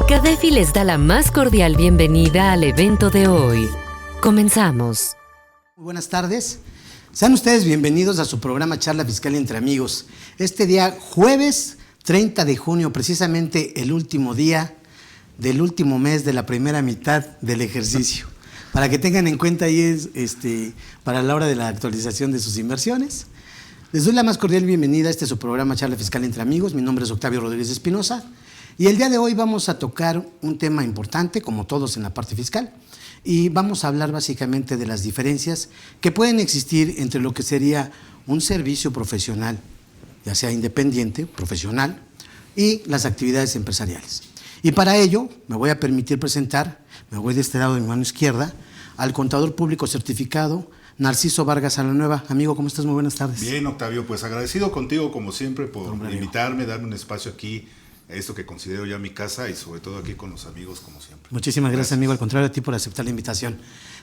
CADEFI les da la más cordial bienvenida al evento de hoy. Comenzamos. Muy buenas tardes. Sean ustedes bienvenidos a su programa Charla Fiscal entre Amigos. Este día, jueves 30 de junio, precisamente el último día del último mes de la primera mitad del ejercicio. Para que tengan en cuenta ahí para la hora de la actualización de sus inversiones. Les doy la más cordial bienvenida a su programa Charla Fiscal entre Amigos. Mi nombre es Octavio Rodríguez Espinosa y el día de hoy vamos a tocar un tema importante, como todos en la parte fiscal, y vamos a hablar básicamente de las diferencias que pueden existir entre lo que sería un servicio profesional, ya sea independiente, profesional, y las actividades empresariales. Y para ello me voy a permitir presentar, me voy de este lado de mi mano izquierda, al contador público certificado, Narciso Vargas Salanueva. Amigo, ¿cómo estás? Muy buenas tardes. Bien, Octavio, pues agradecido contigo como siempre por invitarme, darme un espacio aquí, a esto que considero ya mi casa y sobre todo aquí con los amigos como siempre. Muchísimas gracias, amigo, al contrario a ti por aceptar la invitación.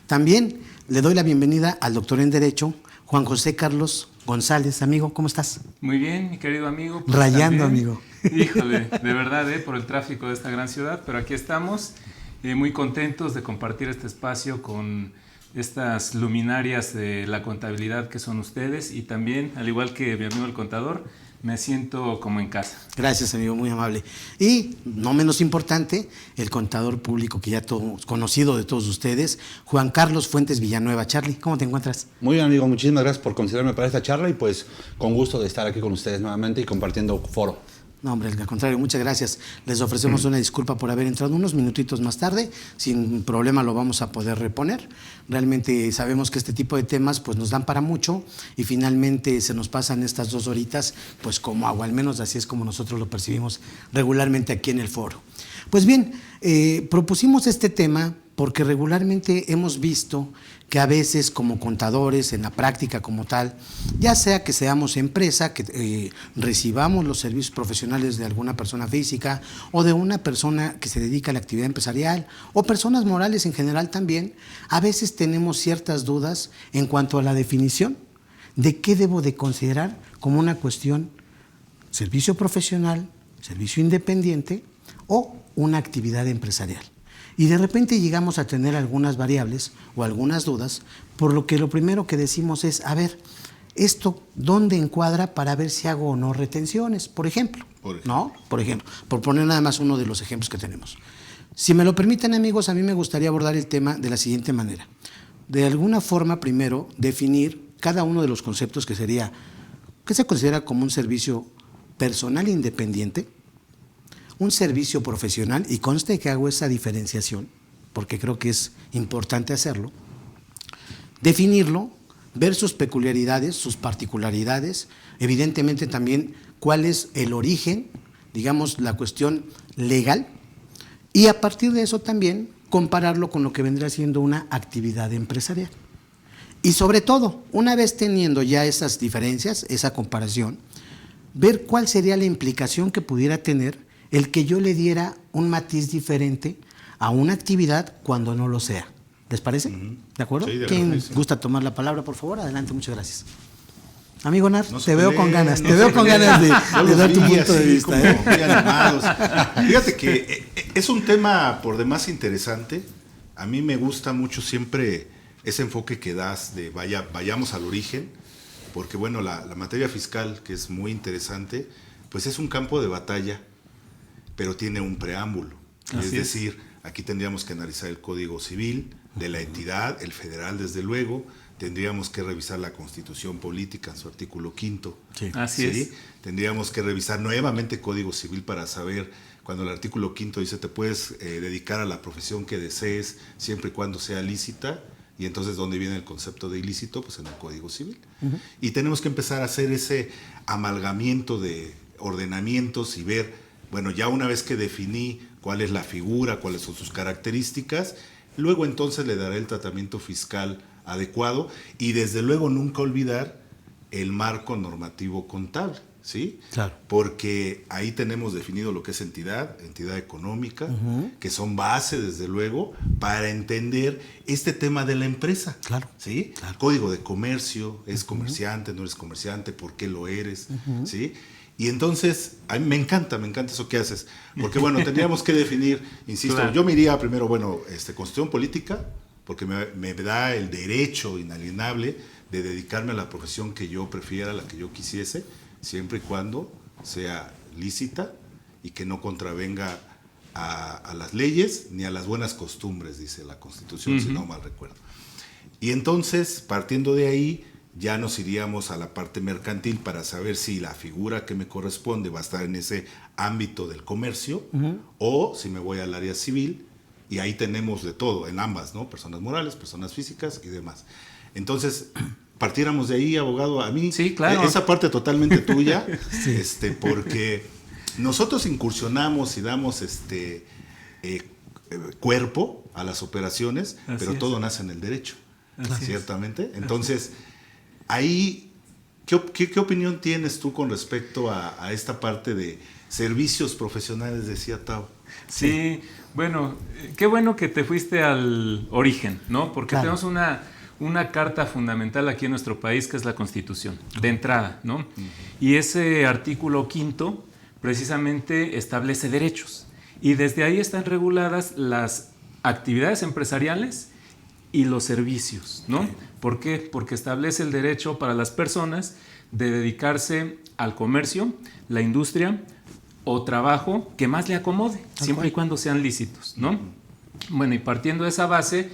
También le doy la bienvenida al doctor en Derecho, Juan José Carlos González. Amigo, ¿cómo estás? Muy bien, mi querido amigo. Pues rayando, también, amigo. Híjole, de verdad, por el tráfico de esta gran ciudad, pero aquí estamos, muy contentos de compartir este espacio con estas luminarias de la contabilidad que son ustedes, y también, al igual que mi amigo el contador, me siento como en casa. Gracias, amigo, muy amable. Y, no menos importante, el contador público que ya conocido de todos ustedes, Juan Carlos Fuentes Villanueva. Charlie, ¿cómo te encuentras? Muy bien, amigo, muchísimas gracias por considerarme para esta charla y pues con gusto de estar aquí con ustedes nuevamente y compartiendo foro. No, hombre, al contrario, muchas gracias. Les ofrecemos una disculpa por haber entrado unos minutitos más tarde. Sin problema lo vamos a poder reponer. Realmente sabemos que este tipo de temas pues nos dan para mucho y finalmente se nos pasan estas 2 horitas pues como agua, al menos así es como nosotros lo percibimos regularmente aquí en el foro. Pues bien, propusimos este tema porque regularmente hemos visto que a veces como contadores, en la práctica como tal, ya sea que seamos empresa, que recibamos los servicios profesionales de alguna persona física o de una persona que se dedica a la actividad empresarial o personas morales en general también, a veces tenemos ciertas dudas en cuanto a la definición de qué debo de considerar como una cuestión servicio profesional, servicio independiente o una actividad empresarial. Y de repente llegamos a tener algunas variables o algunas dudas, por lo que lo primero que decimos es, a ver, ¿esto dónde encuadra para ver si hago o no retenciones? Por ejemplo, ¿no? Por ejemplo, por poner nada más uno de los ejemplos que tenemos. Si me lo permiten, amigos, a mí me gustaría abordar el tema de la siguiente manera. De alguna forma, primero, definir cada uno de los conceptos que sería, ¿qué se considera como un servicio personal independiente? Un servicio profesional, y conste que hago esa diferenciación, porque creo que es importante hacerlo, definirlo, ver sus peculiaridades, sus particularidades, evidentemente también cuál es el origen, digamos, la cuestión legal, y a partir de eso también compararlo con lo que vendría siendo una actividad empresarial. Y sobre todo, una vez teniendo ya esas diferencias, esa comparación, ver cuál sería la implicación que pudiera tener el que yo le diera un matiz diferente a una actividad cuando no lo sea. ¿Les parece? ¿De acuerdo? Sí, ¿Quién sí. gusta tomar la palabra, por favor? Adelante, muchas gracias. Amigo Nar, No te veo con ganas, no te veo con ganas de dar tu punto de vista. Como muy animados. Fíjate que es un tema por demás interesante. A mí me gusta mucho siempre ese enfoque que das de vayamos al origen, porque bueno, la materia fiscal, que es muy interesante, pues es un campo de batalla, pero tiene un preámbulo. Es decir, aquí tendríamos que analizar el Código Civil de la entidad, el federal desde luego, tendríamos que revisar la Constitución Política en su artículo 5. Sí. Así es. Tendríamos que revisar nuevamente Código Civil para saber, cuando el artículo 5 dice te puedes dedicar a la profesión que desees siempre y cuando sea lícita, y entonces ¿dónde viene el concepto de ilícito? Pues en el Código Civil. Y tenemos que empezar a hacer ese amalgamiento de ordenamientos y ver, bueno, ya una vez que definí cuál es la figura, cuáles son sus características, luego entonces le daré el tratamiento fiscal adecuado y desde luego nunca olvidar el marco normativo contable, ¿sí? Claro. Porque ahí tenemos definido lo que es entidad económica, que son base desde luego para entender este tema de la empresa. Claro. ¿Sí? Claro. Código de comercio, es comerciante, no eres comerciante, ¿por qué lo eres? ¿Sí? Y entonces, a mí me encanta eso que haces. Porque bueno, tendríamos que definir, insisto, Claro. yo me iría primero, bueno, constitución política, porque me da el derecho inalienable de dedicarme a la profesión que yo prefiera, la que yo quisiese, siempre y cuando sea lícita y que no contravenga a las leyes ni a las buenas costumbres, dice la Constitución, si no mal recuerdo. Y entonces, partiendo de ahí, ya nos iríamos a la parte mercantil para saber si la figura que me corresponde va a estar en ese ámbito del comercio o si me voy al área civil, y ahí tenemos de todo, en ambas, ¿no? Personas morales, personas físicas y demás. Entonces, partiéramos de ahí, abogado, a mí, Sí, claro. esa parte totalmente tuya, porque nosotros incursionamos y damos cuerpo a las operaciones, Así pero es. todo nace en el derecho, Así es. ciertamente. Entonces, ahí, ¿qué opinión tienes tú con respecto a esta parte de servicios profesionales, decía Tao? Sí, bueno, qué bueno que te fuiste al origen, ¿no? Porque Claro. tenemos una carta fundamental aquí en nuestro país que es la Constitución, de entrada, ¿no? Y ese artículo 5 precisamente establece derechos. Y desde ahí están reguladas las actividades empresariales y los servicios, ¿no? ¿Por qué? Porque establece el derecho para las personas de dedicarse al comercio, la industria o trabajo que más le acomode, siempre y cuando sean lícitos, ¿no? Bueno, y partiendo de esa base,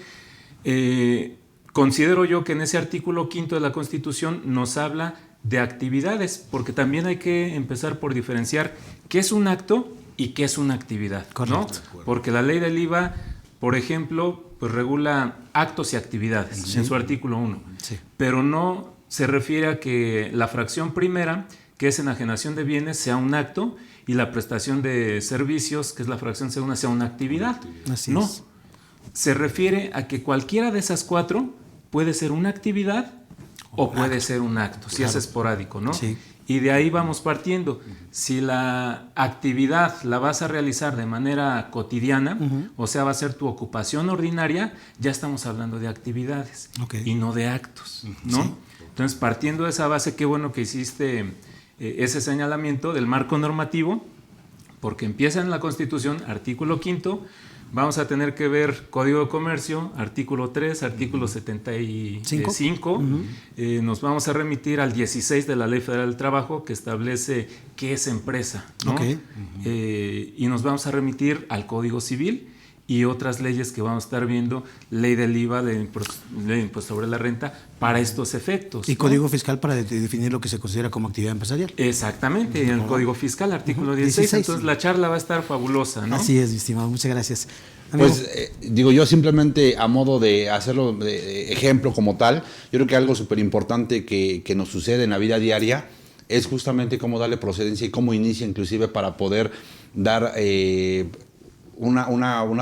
considero yo que en ese artículo 5 de la Constitución nos habla de actividades, porque también hay que empezar por diferenciar qué es un acto y qué es una actividad, ¿no? Porque la ley del IVA, por ejemplo, pues regula actos y actividades en su artículo 1, pero no se refiere a que la fracción primera, que es enajenación de bienes, sea un acto y la prestación de servicios, que es la fracción segunda, sea una actividad. Así no, es. se refiere a que cualquiera de esas cuatro puede ser una actividad o puede ser un acto, si es esporádico, ¿no? Sí. Y de ahí vamos partiendo. Si la actividad la vas a realizar de manera cotidiana, o sea, va a ser tu ocupación ordinaria, ya estamos hablando de actividades y no de actos, ¿no? Sí. Entonces, partiendo de esa base, qué bueno que hiciste ese señalamiento del marco normativo, porque empieza en la Constitución, artículo 5, vamos a tener que ver Código de Comercio, artículo 3, artículo 75. Nos vamos a remitir al 16 de la Ley Federal del Trabajo, que establece qué es empresa, ¿no? Y nos vamos a remitir al Código Civil y otras leyes que vamos a estar viendo, ley del IVA, ley de impuesto sobre la renta, para estos efectos. Y ¿no? Código Fiscal para definir lo que se considera como actividad empresarial. Exactamente, en el Código Fiscal, artículo 16. Entonces la charla va a estar fabulosa, ¿no? Así es, mi estimado. Muchas gracias. Amigo. Pues digo, yo simplemente a modo de hacerlo de ejemplo como tal, yo creo que algo súper importante que nos sucede en la vida diaria es justamente cómo darle procedencia y cómo inicia inclusive para poder dar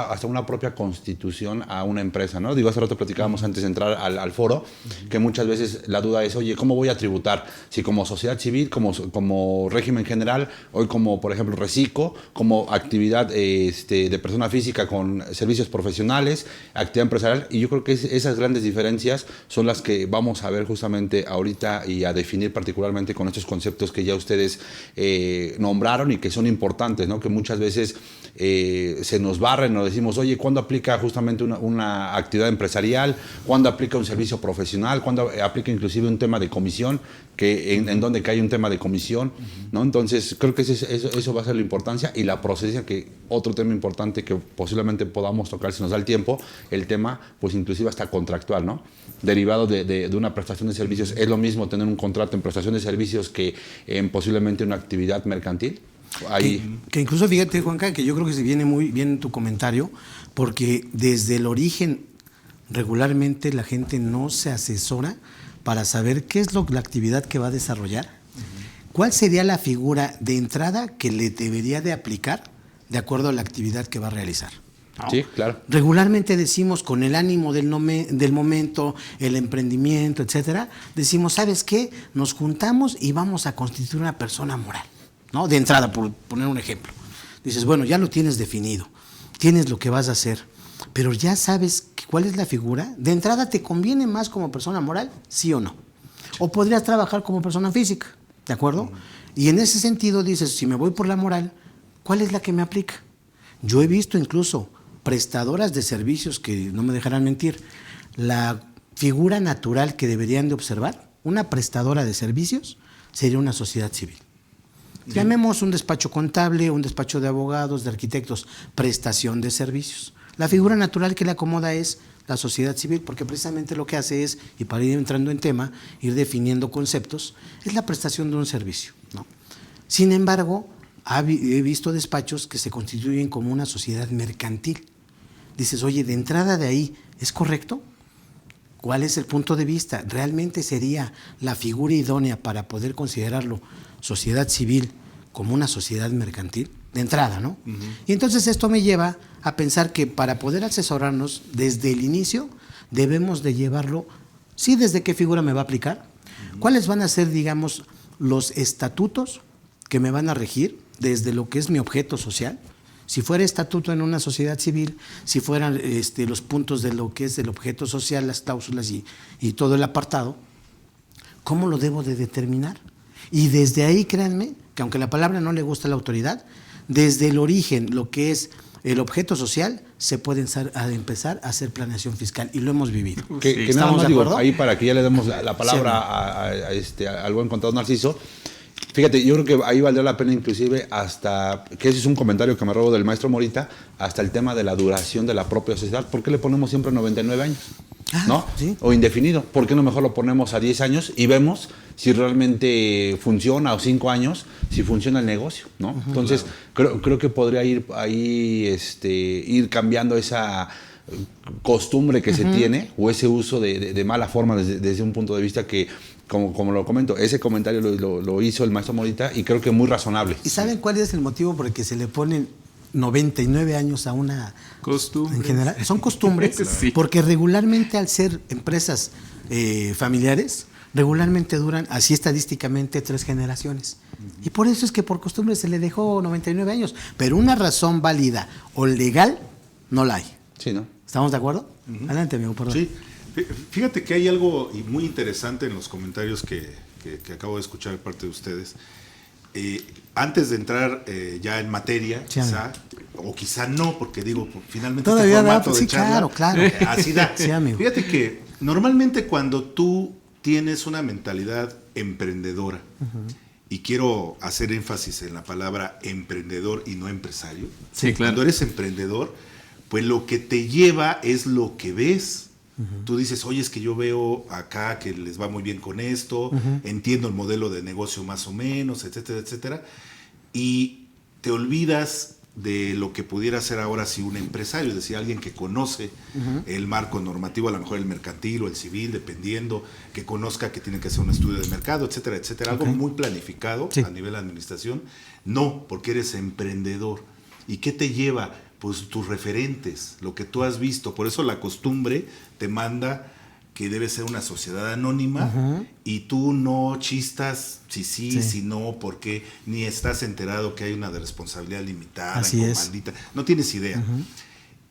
hasta una propia constitución a una empresa, ¿no? Digo, hace rato platicábamos antes de entrar al foro, que muchas veces la duda es, oye, ¿cómo voy a tributar? Si como sociedad civil, como régimen general, hoy como, por ejemplo, reciclo, como actividad de persona física con servicios profesionales, actividad empresarial, y yo creo que esas grandes diferencias son las que vamos a ver justamente ahorita y a definir particularmente con estos conceptos que ya ustedes nombraron y que son importantes, ¿no? Que muchas veces se nos barren, nos decimos, oye, ¿cuándo aplica justamente una actividad empresarial? ¿Cuándo aplica un servicio profesional? ¿Cuándo aplica inclusive un tema de comisión? En donde cae un tema de comisión, ¿no? Entonces, creo que eso va a ser la importancia y la procedencia, que otro tema importante que posiblemente podamos tocar si nos da el tiempo, el tema, pues inclusive hasta contractual, ¿no? Derivado de una prestación de servicios. ¿Es lo mismo tener un contrato en prestación de servicios que en posiblemente una actividad mercantil? Que incluso fíjate, Juanca, que yo creo que se viene muy bien tu comentario, porque desde el origen regularmente la gente no se asesora para saber qué es la actividad que va a desarrollar, cuál sería la figura de entrada que le debería de aplicar de acuerdo a la actividad que va a realizar. ¿No? Sí, claro. Regularmente decimos, con el ánimo del momento, el emprendimiento, etcétera, decimos, ¿sabes qué? Nos juntamos y vamos a constituir una persona moral, ¿no? De entrada, por poner un ejemplo. Dices, bueno, ya lo tienes definido, tienes lo que vas a hacer, pero ya sabes cuál es la figura. De entrada, ¿te conviene más como persona moral? ¿Sí o no? O podrías trabajar como persona física, ¿de acuerdo? Y en ese sentido dices, si me voy por la moral, ¿cuál es la que me aplica? Yo he visto incluso prestadoras de servicios que no me dejarán mentir, la figura natural que deberían de observar, una prestadora de servicios, sería una sociedad civil. Llamemos un despacho contable, un despacho de abogados, de arquitectos, prestación de servicios. La figura natural que le acomoda es la sociedad civil, porque precisamente lo que hace es, y para ir entrando en tema, ir definiendo conceptos, es la prestación de un servicio, ¿no? Sin embargo, he visto despachos que se constituyen como una sociedad mercantil. Dices, oye, de entrada de ahí, ¿es correcto? ¿Cuál es el punto de vista? ¿Realmente sería la figura idónea para poder considerarlo sociedad civil como una sociedad mercantil? De entrada, ¿no? Uh-huh. Y entonces esto me lleva a pensar que para poder asesorarnos desde el inicio debemos de llevarlo, sí, desde qué figura me va a aplicar, uh-huh. cuáles van a ser, digamos, los estatutos que me van a regir desde lo que es mi objeto social. Si fuera estatuto en una sociedad civil, si fueran los puntos de lo que es el objeto social, las cláusulas y todo el apartado, ¿cómo lo debo de determinar? Y desde ahí, créanme, que aunque la palabra no le gusta a la autoridad, desde el origen, lo que es el objeto social, se puede empezar a hacer planeación fiscal, y lo hemos vivido. Que nada más digo, ahí para que ya le demos la palabra sí, al buen contador Narciso. Fíjate, yo creo que ahí valdría la pena inclusive hasta, que ese es un comentario que me robo del maestro Morita, hasta el tema de la duración de la propia sociedad. ¿Por qué le ponemos siempre 99 años? ¿No? ¿Sí? O indefinido. ¿Por qué no mejor lo ponemos a 10 años y vemos si realmente funciona, o 5 años, si funciona el negocio, ¿no? Uh-huh, entonces, claro. creo que podría ir ahí ir cambiando esa costumbre que uh-huh. se tiene, o ese uso de mala forma desde un punto de vista que, como lo comento, ese comentario lo hizo el maestro Morita, y creo que muy razonable. ¿Y saben cuál es el motivo por el que se le ponen 99 años a una costumbre? En general, son costumbres, sí. Porque regularmente, al ser empresas familiares, regularmente duran, así estadísticamente, 3 generaciones. Uh-huh. Y por eso es que por costumbre se le dejó 99 años. Pero una razón válida o legal no la hay. Sí, ¿no? ¿Estamos de acuerdo? Uh-huh. Adelante, amigo, perdón. Sí. Fíjate que hay algo muy interesante en los comentarios que acabo de escuchar de parte de ustedes. Antes de entrar ya en materia, sí, quizá, o quizá no, porque digo, finalmente todavía este formato sí, de charla, claro. Así da. Sí, amigo. Fíjate que normalmente cuando tú tienes una mentalidad emprendedora, uh-huh. y quiero hacer énfasis en la palabra emprendedor y no empresario, sí, claro. Cuando eres emprendedor, pues lo que te lleva es lo que ves. Uh-huh. Tú dices, oye, es que yo veo acá que les va muy bien con esto, uh-huh. entiendo el modelo de negocio más o menos, etcétera, etcétera, y te olvidas de lo que pudiera ser ahora si un empresario, es decir, alguien que conoce uh-huh. el marco normativo, a lo mejor el mercantil o el civil, dependiendo, que conozca que tiene que hacer un estudio de mercado, etcétera, etcétera, okay. Algo muy planificado, sí. A nivel de administración. No, porque eres emprendedor. ¿Y qué te lleva? Pues tus referentes, lo que tú has visto. Por eso la costumbre te manda que debe ser una sociedad anónima, uh-huh. y tú no chistas si no, porque ni estás enterado que hay una de responsabilidad limitada, así es. Maldita, no tienes idea. Uh-huh.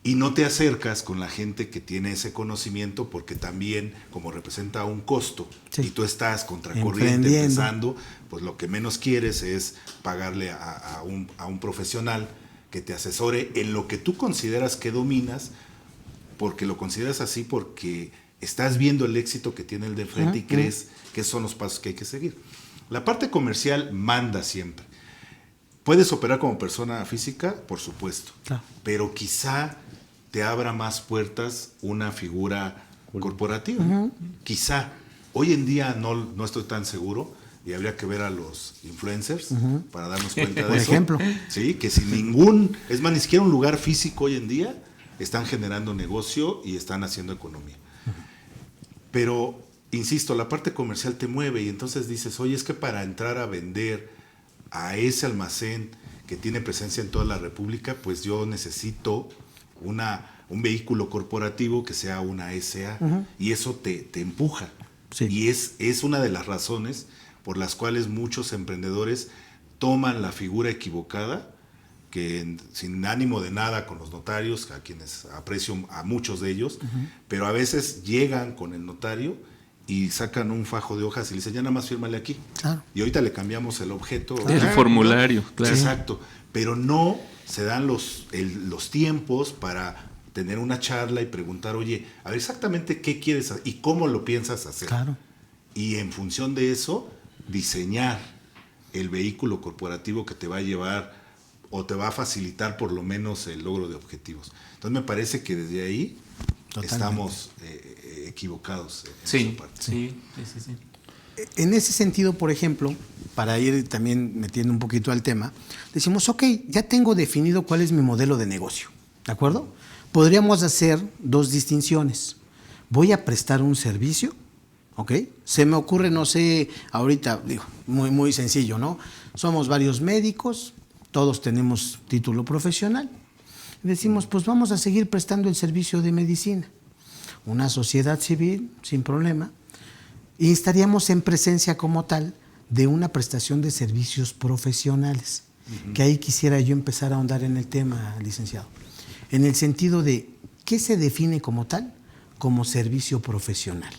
Y no te acercas con la gente que tiene ese conocimiento, porque también, como representa un costo, sí. Y tú estás contracorriente empezando, pues lo que menos quieres es pagarle a un profesional que te asesore en lo que tú consideras que dominas, porque lo consideras así porque estás viendo el éxito que tiene el de frente, uh-huh. y crees que son los pasos que hay que seguir. La parte comercial manda siempre. ¿Puedes operar como persona física? Por supuesto. Claro. Pero quizá te abra más puertas una figura corporativa. Uh-huh. Quizá. Hoy en día no estoy tan seguro, y habría que ver a los influencers uh-huh. para darnos cuenta de por eso. Por ejemplo. Sí, que sin es más, ni siquiera un lugar físico hoy en día, están generando negocio y están haciendo economía. Uh-huh. Pero, insisto, la parte comercial te mueve, y entonces dices, oye, es que para entrar a vender a ese almacén que tiene presencia en toda la República, pues yo necesito un vehículo corporativo que sea una SA, uh-huh. y eso te empuja. Sí. Y es una de las razones por las cuales muchos emprendedores toman la figura equivocada, que sin ánimo de nada con los notarios, a quienes aprecio a muchos de ellos, uh-huh. pero a veces llegan con el notario y sacan un fajo de hojas y le dicen, ya nada más fírmale aquí. Claro. Y ahorita le cambiamos el objeto. El formulario, claro. Exacto. Pero no se dan los tiempos para tener una charla y preguntar, oye, a ver exactamente qué quieres hacer y cómo lo piensas hacer. Claro. Y en función de eso, diseñar el vehículo corporativo que te va a llevar o te va a facilitar por lo menos el logro de objetivos. Entonces me parece que desde ahí estamos equivocados en esa parte. Sí. En ese sentido, por ejemplo, para ir también metiendo un poquito al tema, decimos, ok, ya tengo definido cuál es mi modelo de negocio, ¿de acuerdo? Podríamos hacer dos distinciones. Voy a prestar un servicio, ¿ok? Se me ocurre, no sé, ahorita, digo, muy sencillo, ¿no? Somos varios médicos, todos tenemos título profesional. Decimos, pues vamos a seguir prestando el servicio de medicina. Una sociedad civil, sin problema. Y estaríamos en presencia como tal de una prestación de servicios profesionales. Que ahí quisiera yo empezar a ahondar en el tema, licenciado. En el sentido de, ¿qué se define como tal? Como servicio profesional.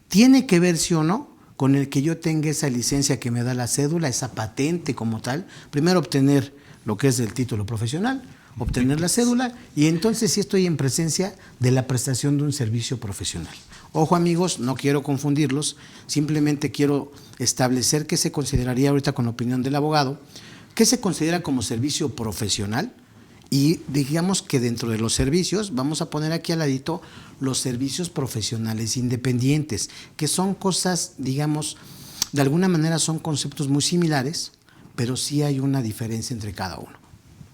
¿Tiene que ver, sí o no, con el que yo tenga esa licencia que me da la cédula, esa patente como tal? Primero obtener lo que es el título profesional, obtener la cédula, y entonces sí estoy en presencia de la prestación de un servicio profesional. Ojo, amigos, no quiero confundirlos, simplemente quiero establecer qué se consideraría ahorita con la opinión del abogado, qué se considera como servicio profesional, y digamos que dentro de los servicios, vamos a poner aquí al ladito los servicios profesionales independientes, que son cosas, digamos, de alguna manera son conceptos muy similares, pero sí hay una diferencia entre cada uno.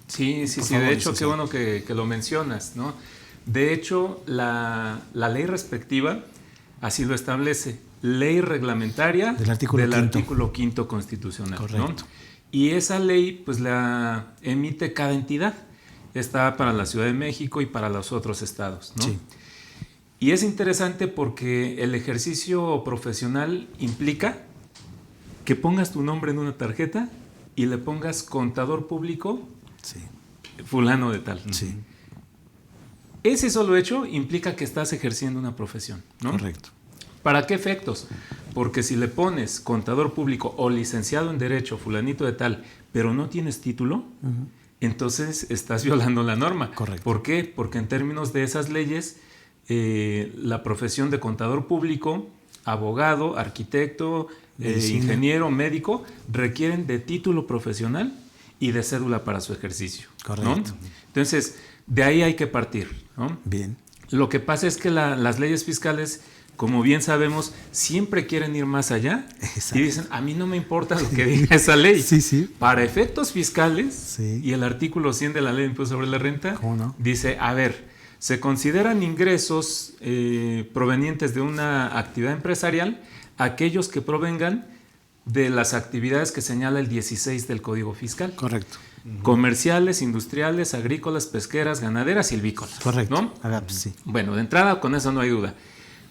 Sí, Por favor, de hecho, licenciado. qué bueno que lo mencionas, ¿no? De hecho, la ley respectiva así lo establece, ley reglamentaria del artículo quinto constitucional. Correcto. ¿No? Y esa ley, pues la emite cada entidad. Está para la Ciudad de México y para los otros estados, ¿no? Sí. Y es interesante porque el ejercicio profesional implica que pongas tu nombre en una tarjeta y le pongas contador público Sí. fulano de tal. Sí. Ese solo hecho implica que estás ejerciendo una profesión, ¿no? Correcto. ¿Para qué efectos? Porque si le pones contador público o licenciado en Derecho, fulanito de tal, pero no tienes título, entonces estás violando la norma. Correcto. ¿Por qué? Porque en términos de esas leyes, la profesión de contador público, abogado, arquitecto, ingeniero, médico, requieren de título profesional y de cédula para su ejercicio. Correcto. ¿No? Entonces, de ahí hay que partir, ¿no? Bien. Lo que pasa es que las leyes fiscales, como bien sabemos, siempre quieren ir más allá. Exacto. Y dicen, a mí no me importa lo que diga esa ley. Sí, sí. Para efectos fiscales, Sí. y el artículo 100 de la Ley de Impuesto sobre la Renta, ¿Cómo no? dice, a ver, se consideran ingresos provenientes de una actividad empresarial aquellos que provengan de las actividades que señala el 16 del Código Fiscal. Correcto. Comerciales, industriales, agrícolas, pesqueras, ganaderas, silvícolas. Correcto. ¿No? Sí. Bueno, de entrada con eso no hay duda.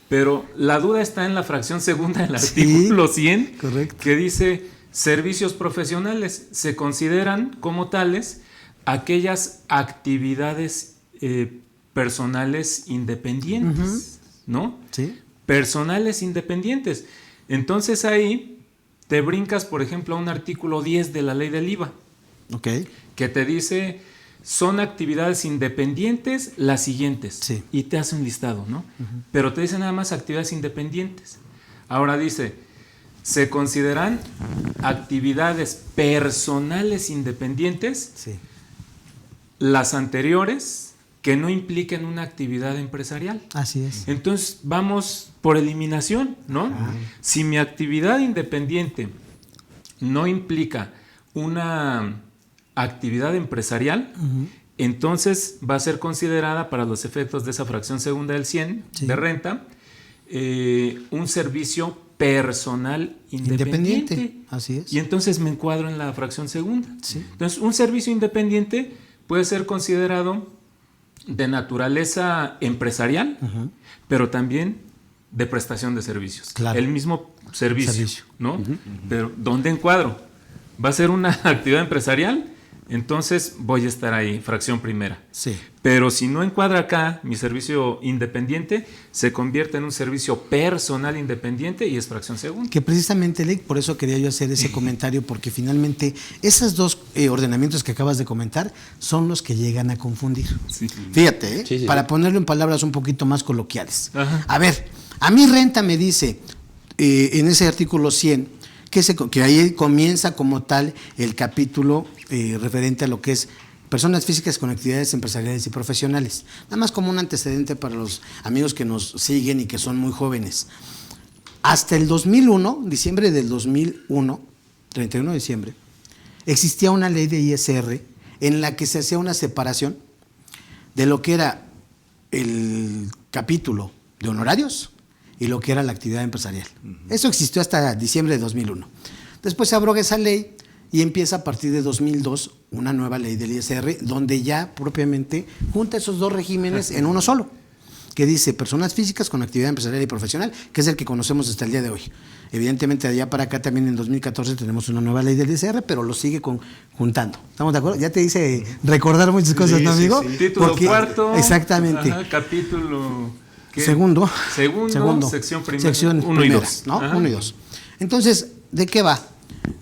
Pero la duda está en la fracción segunda del Sí, artículo 100, correcto. que dice, servicios profesionales se consideran como tales aquellas actividades personales independientes, ¿no? Sí. Personales independientes. Entonces ahí te brincas, por ejemplo, a un artículo 10 de la ley del IVA, Ok. que te dice, son actividades independientes las siguientes. Sí. Y te hace un listado, ¿no? Pero te dice nada más actividades independientes. Ahora dice, se consideran actividades personales independientes Sí. las anteriores que no impliquen una actividad empresarial. Así es. Entonces vamos por eliminación, ¿no? Si mi actividad independiente no implica una actividad empresarial, entonces va a ser considerada para los efectos de esa fracción segunda del 100 Sí. de renta un servicio personal independiente. Así es. Y entonces me encuadro en la fracción segunda. Sí. Entonces un servicio independiente puede ser considerado de naturaleza empresarial, pero también de prestación de servicios. Claro. El mismo servicio. ¿No? Pero ¿dónde encuadro? ¿Va a ser una actividad empresarial? entonces voy a estar ahí, fracción primera. Sí. Pero si no encuadra acá mi servicio independiente, se convierte en un servicio personal independiente y es fracción segunda. Que precisamente, Ley, por eso quería yo hacer ese comentario, porque finalmente esos dos ordenamientos que acabas de comentar son los que llegan a confundir. Sí. Fíjate, Sí, sí, para sí. ponerlo en palabras un poquito más coloquiales. Ajá. A ver, a mi renta me dice, en ese artículo 100, que ahí comienza como tal el capítulo referente a lo que es personas físicas con actividades empresariales y profesionales. Nada más como un antecedente para los amigos que nos siguen y que son muy jóvenes. Hasta el 2001, diciembre del 2001, 31 de diciembre, existía una ley de ISR en la que se hacía una separación de lo que era el capítulo de honorarios y lo que era la actividad empresarial. Eso existió hasta diciembre de 2001. Después se abroga esa ley y empieza a partir de 2002 una nueva ley del ISR donde ya propiamente junta esos dos regímenes en uno solo, que dice personas físicas con actividad empresarial y profesional, que es el que conocemos hasta el día de hoy. Evidentemente, de allá para acá también en 2014 tenemos una nueva ley del ISR, pero lo sigue juntando. ¿Estamos de acuerdo? Ya te hice recordar muchas cosas, ¿no, amigo? Sí. Título cuarto. Exactamente. Ajá, capítulo. ¿qué? Segundo, sección primera. Sección 1 y primera, 2. ¿no? 1 y 2. Entonces, ¿de qué va?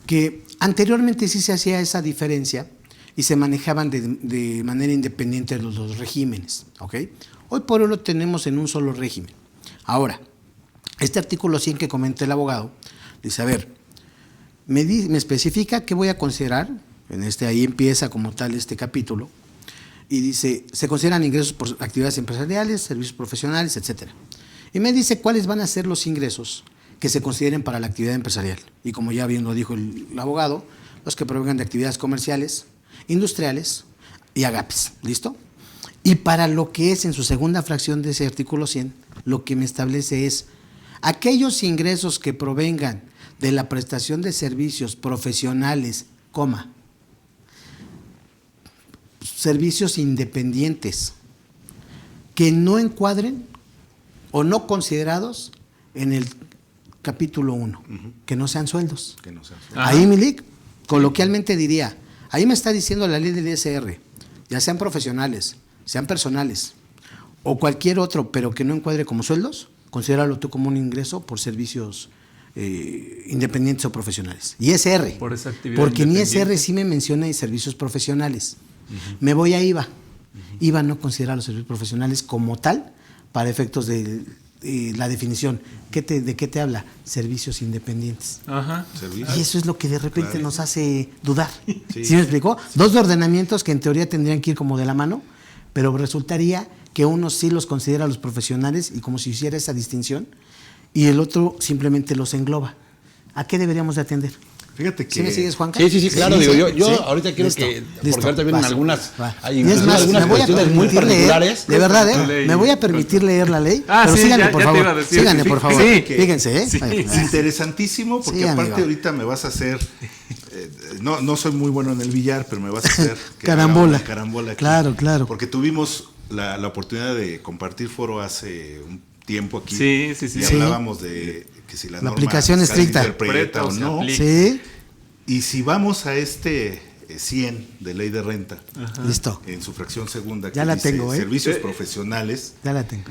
Que anteriormente sí se hacía esa diferencia y se manejaban de manera independiente los dos regímenes, ¿ok? Hoy por hoy lo tenemos en un solo régimen. Ahora, este artículo 100 que comenta el abogado, dice, a ver, me especifica qué voy a considerar, ahí empieza como tal este capítulo, y dice, se consideran ingresos por actividades empresariales, servicios profesionales, etcétera. Y me dice cuáles van a ser los ingresos que se consideren para la actividad empresarial. Y como ya bien lo dijo el abogado, los que provengan de actividades comerciales, industriales y agapes. ¿Listo? Y para lo que es en su segunda fracción de ese artículo 100, lo que me establece es aquellos ingresos que provengan de la prestación de servicios profesionales, servicios independientes que no encuadren o no considerados en el capítulo 1, que no sean sueldos. Que no sea así. Ajá. Ahí, Milik, coloquialmente diría, ahí me está diciendo la ley del ISR, ya sean profesionales, sean personales o cualquier otro, pero que no encuadre como sueldos, considéralo tú como un ingreso por servicios independientes o profesionales. ISR, Por esa actividad porque en independiente. ISR sí me menciona y servicios profesionales. Me voy a IVA. IVA no considera los servicios profesionales como tal para efectos de la definición. ¿De qué te habla? Servicios independientes. Ajá. Servicios. Y eso es lo que de repente Claro. nos hace dudar. Sí. ¿Sí me explicó? Dos ordenamientos que en teoría tendrían que ir como de la mano, pero resultaría que uno sí los considera los profesionales y como si hiciera esa distinción, y el otro simplemente los engloba. ¿A qué deberíamos de atender? Fíjate que... ¿Sí me sigues, Juanca? Sí, claro, digo, yo ¿Sí? ahorita quiero Listo, que, listo, porque ahorita vienen vas, algunas, va. hay Y es incluso más, algunas me voy a cuestiones muy permitir leer, particulares. de verdad, Ley. me voy a permitir leer la ley, Ah, pero sí, síganme, ya por te favor, iba a decir. síganme, por favor, Sí. fíjense, Sí. Interesantísimo, porque Sí, aparte amigo. ahorita me vas a hacer, no soy muy bueno en el billar, pero me vas a hacer que Carambola. haga una carambola aquí. Claro. Porque tuvimos la oportunidad de compartir foro hace un tiempo aquí. Sí. Y Sí. hablábamos de que si la norma aplicación se estricta. interpreta o Se no. aplica. Sí, Y si vamos a este 100 de ley de renta, listo, en su fracción segunda, que Ya la dice tengo, ¿eh? servicios profesionales, ya la tengo.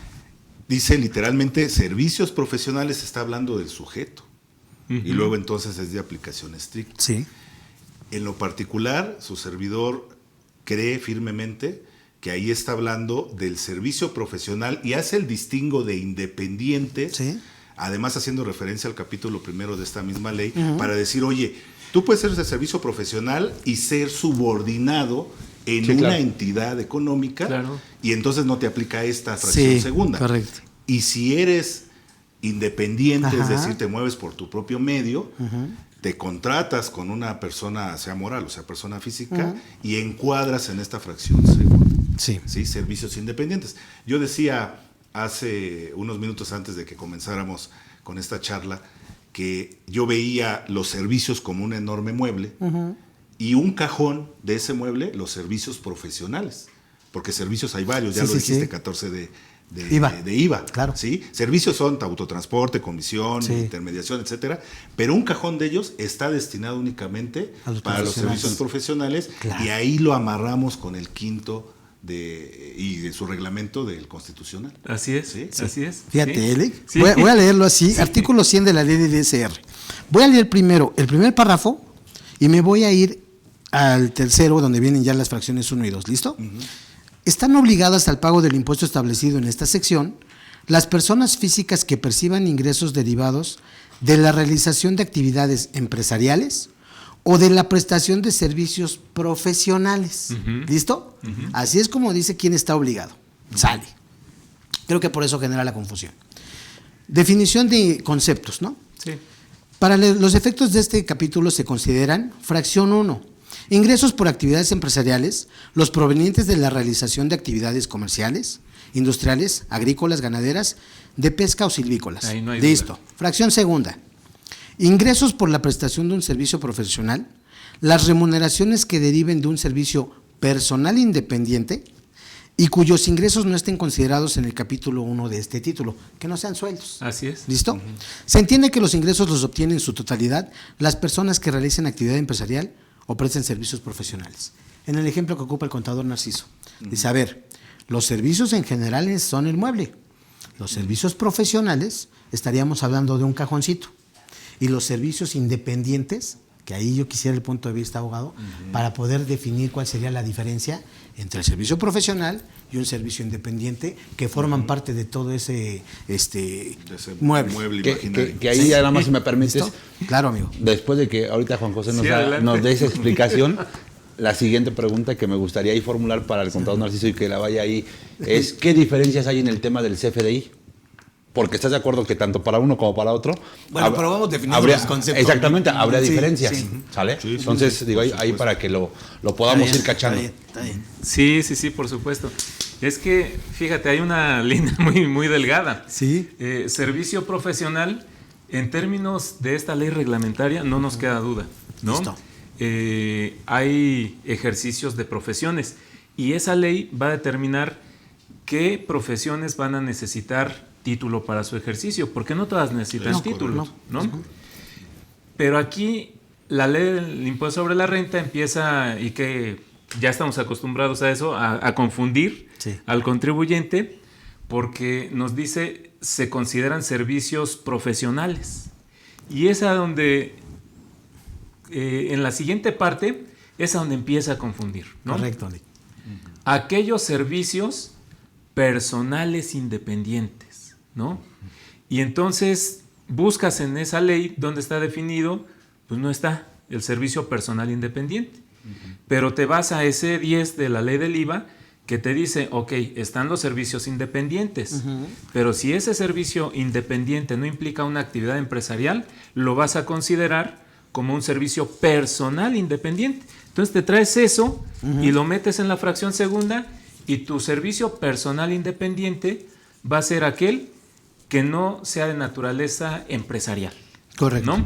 dice literalmente servicios profesionales, está hablando del sujeto. Y luego entonces es de aplicación estricta. Sí, En lo particular, su servidor cree firmemente que ahí está hablando del servicio profesional y hace el distingo de independientes, Sí. además haciendo referencia al capítulo primero de esta misma ley, para decir, oye, tú puedes ser de servicio profesional y ser subordinado en Sí, una claro. entidad económica, Claro. y entonces no te aplica esta fracción Sí, segunda. correcto. Y si eres independiente, es Ajá. decir, te mueves por tu propio medio, te contratas con una persona, sea moral o sea persona física, y encuadras en esta fracción segunda. sí, ¿Sí? Servicios independientes. Yo decía hace unos minutos antes de que comenzáramos con esta charla que yo veía los servicios como un enorme mueble y un cajón de ese mueble, los servicios profesionales. Porque servicios hay varios, ya Sí, lo sí, dijiste, sí. 14 de de IVA. Claro. ¿Sí? Servicios son autotransporte, comisión, Sí. intermediación, etcétera, pero un cajón de ellos está destinado únicamente para los servicios profesionales, Claro. y ahí lo amarramos con el quinto y de su reglamento del Constitucional. Así es, Sí, sí. así es. Fíjate, sí. Eli, Sí. voy a leerlo así, artículo 100 de la ley de DSR. Voy a leer primero el primer párrafo y me voy a ir al tercero, donde vienen ya las fracciones 1 y 2. ¿Listo? Están obligadas al pago del impuesto establecido en esta sección las personas físicas que perciban ingresos derivados de la realización de actividades empresariales o de la prestación de servicios profesionales. ¿Listo? Así es como dice quién está obligado. Sale. Creo que por eso genera la confusión. Definición de conceptos, ¿no? Sí. Para los efectos de este capítulo se consideran fracción 1, ingresos por actividades empresariales, los provenientes de la realización de actividades comerciales, industriales, agrícolas, ganaderas, de pesca o silvícolas. Ahí no hay Listo. duda. Fracción segunda, ingresos por la prestación de un servicio profesional, las remuneraciones que deriven de un servicio personal independiente y cuyos ingresos no estén considerados en el capítulo 1 de este título, que no sean sueldos. Así es. ¿Listo? Se entiende que los ingresos los obtienen en su totalidad las personas que realicen actividad empresarial o presten servicios profesionales. En el ejemplo que ocupa el contador Narciso, dice, a ver, los servicios en general son el mueble. Los servicios profesionales, estaríamos hablando de un cajoncito. Y los servicios independientes, que ahí yo quisiera el punto de vista, abogado, para poder definir cuál sería la diferencia entre el servicio profesional y un servicio independiente que forman parte de todo ese De ese mueble. imaginario. Que ahí ya nada más, si me permites, ¿Listo? Claro, amigo. después de que ahorita Juan José Sí, adelante. nos dé esa explicación, la siguiente pregunta que me gustaría ahí formular para el contador Narciso y que la vaya ahí es, ¿qué diferencias hay en el tema del CFDI? Porque estás de acuerdo que tanto para uno como para otro... Bueno, pero vamos definiendo los conceptos. Exactamente, habría Sí, diferencias, sí. ¿sale? Sí, sí, Entonces, sí, digo, por ahí supuesto. para que lo podamos ir cachando. Está bien. Sí, sí, sí, por supuesto. Es que, fíjate, hay una línea muy, muy delgada. Sí. Servicio profesional, en términos de esta ley reglamentaria, no nos queda duda, ¿no? Listo. Hay ejercicios de profesiones y esa ley va a determinar qué profesiones van a necesitar título para su ejercicio, porque no todas necesitan Es título, correcto. ¿no? Pero aquí la ley del impuesto sobre la renta empieza, y que ya estamos acostumbrados a eso, a confundir Sí. al contribuyente, porque nos dice se consideran servicios profesionales. Y es a donde, en la siguiente parte, es a donde empieza a confundir, ¿no? Correcto, Lee. Aquellos servicios personales independientes, ¿no? Y entonces buscas en esa ley donde está definido, pues no está el servicio personal independiente. Pero te vas a ese 10 de la ley del IVA que te dice, ok, están los servicios independientes, pero si ese servicio independiente no implica una actividad empresarial, lo vas a considerar como un servicio personal independiente. Entonces te traes eso y lo metes en la fracción segunda y tu servicio personal independiente va a ser aquel que no sea de naturaleza empresarial. Correcto. ¿No?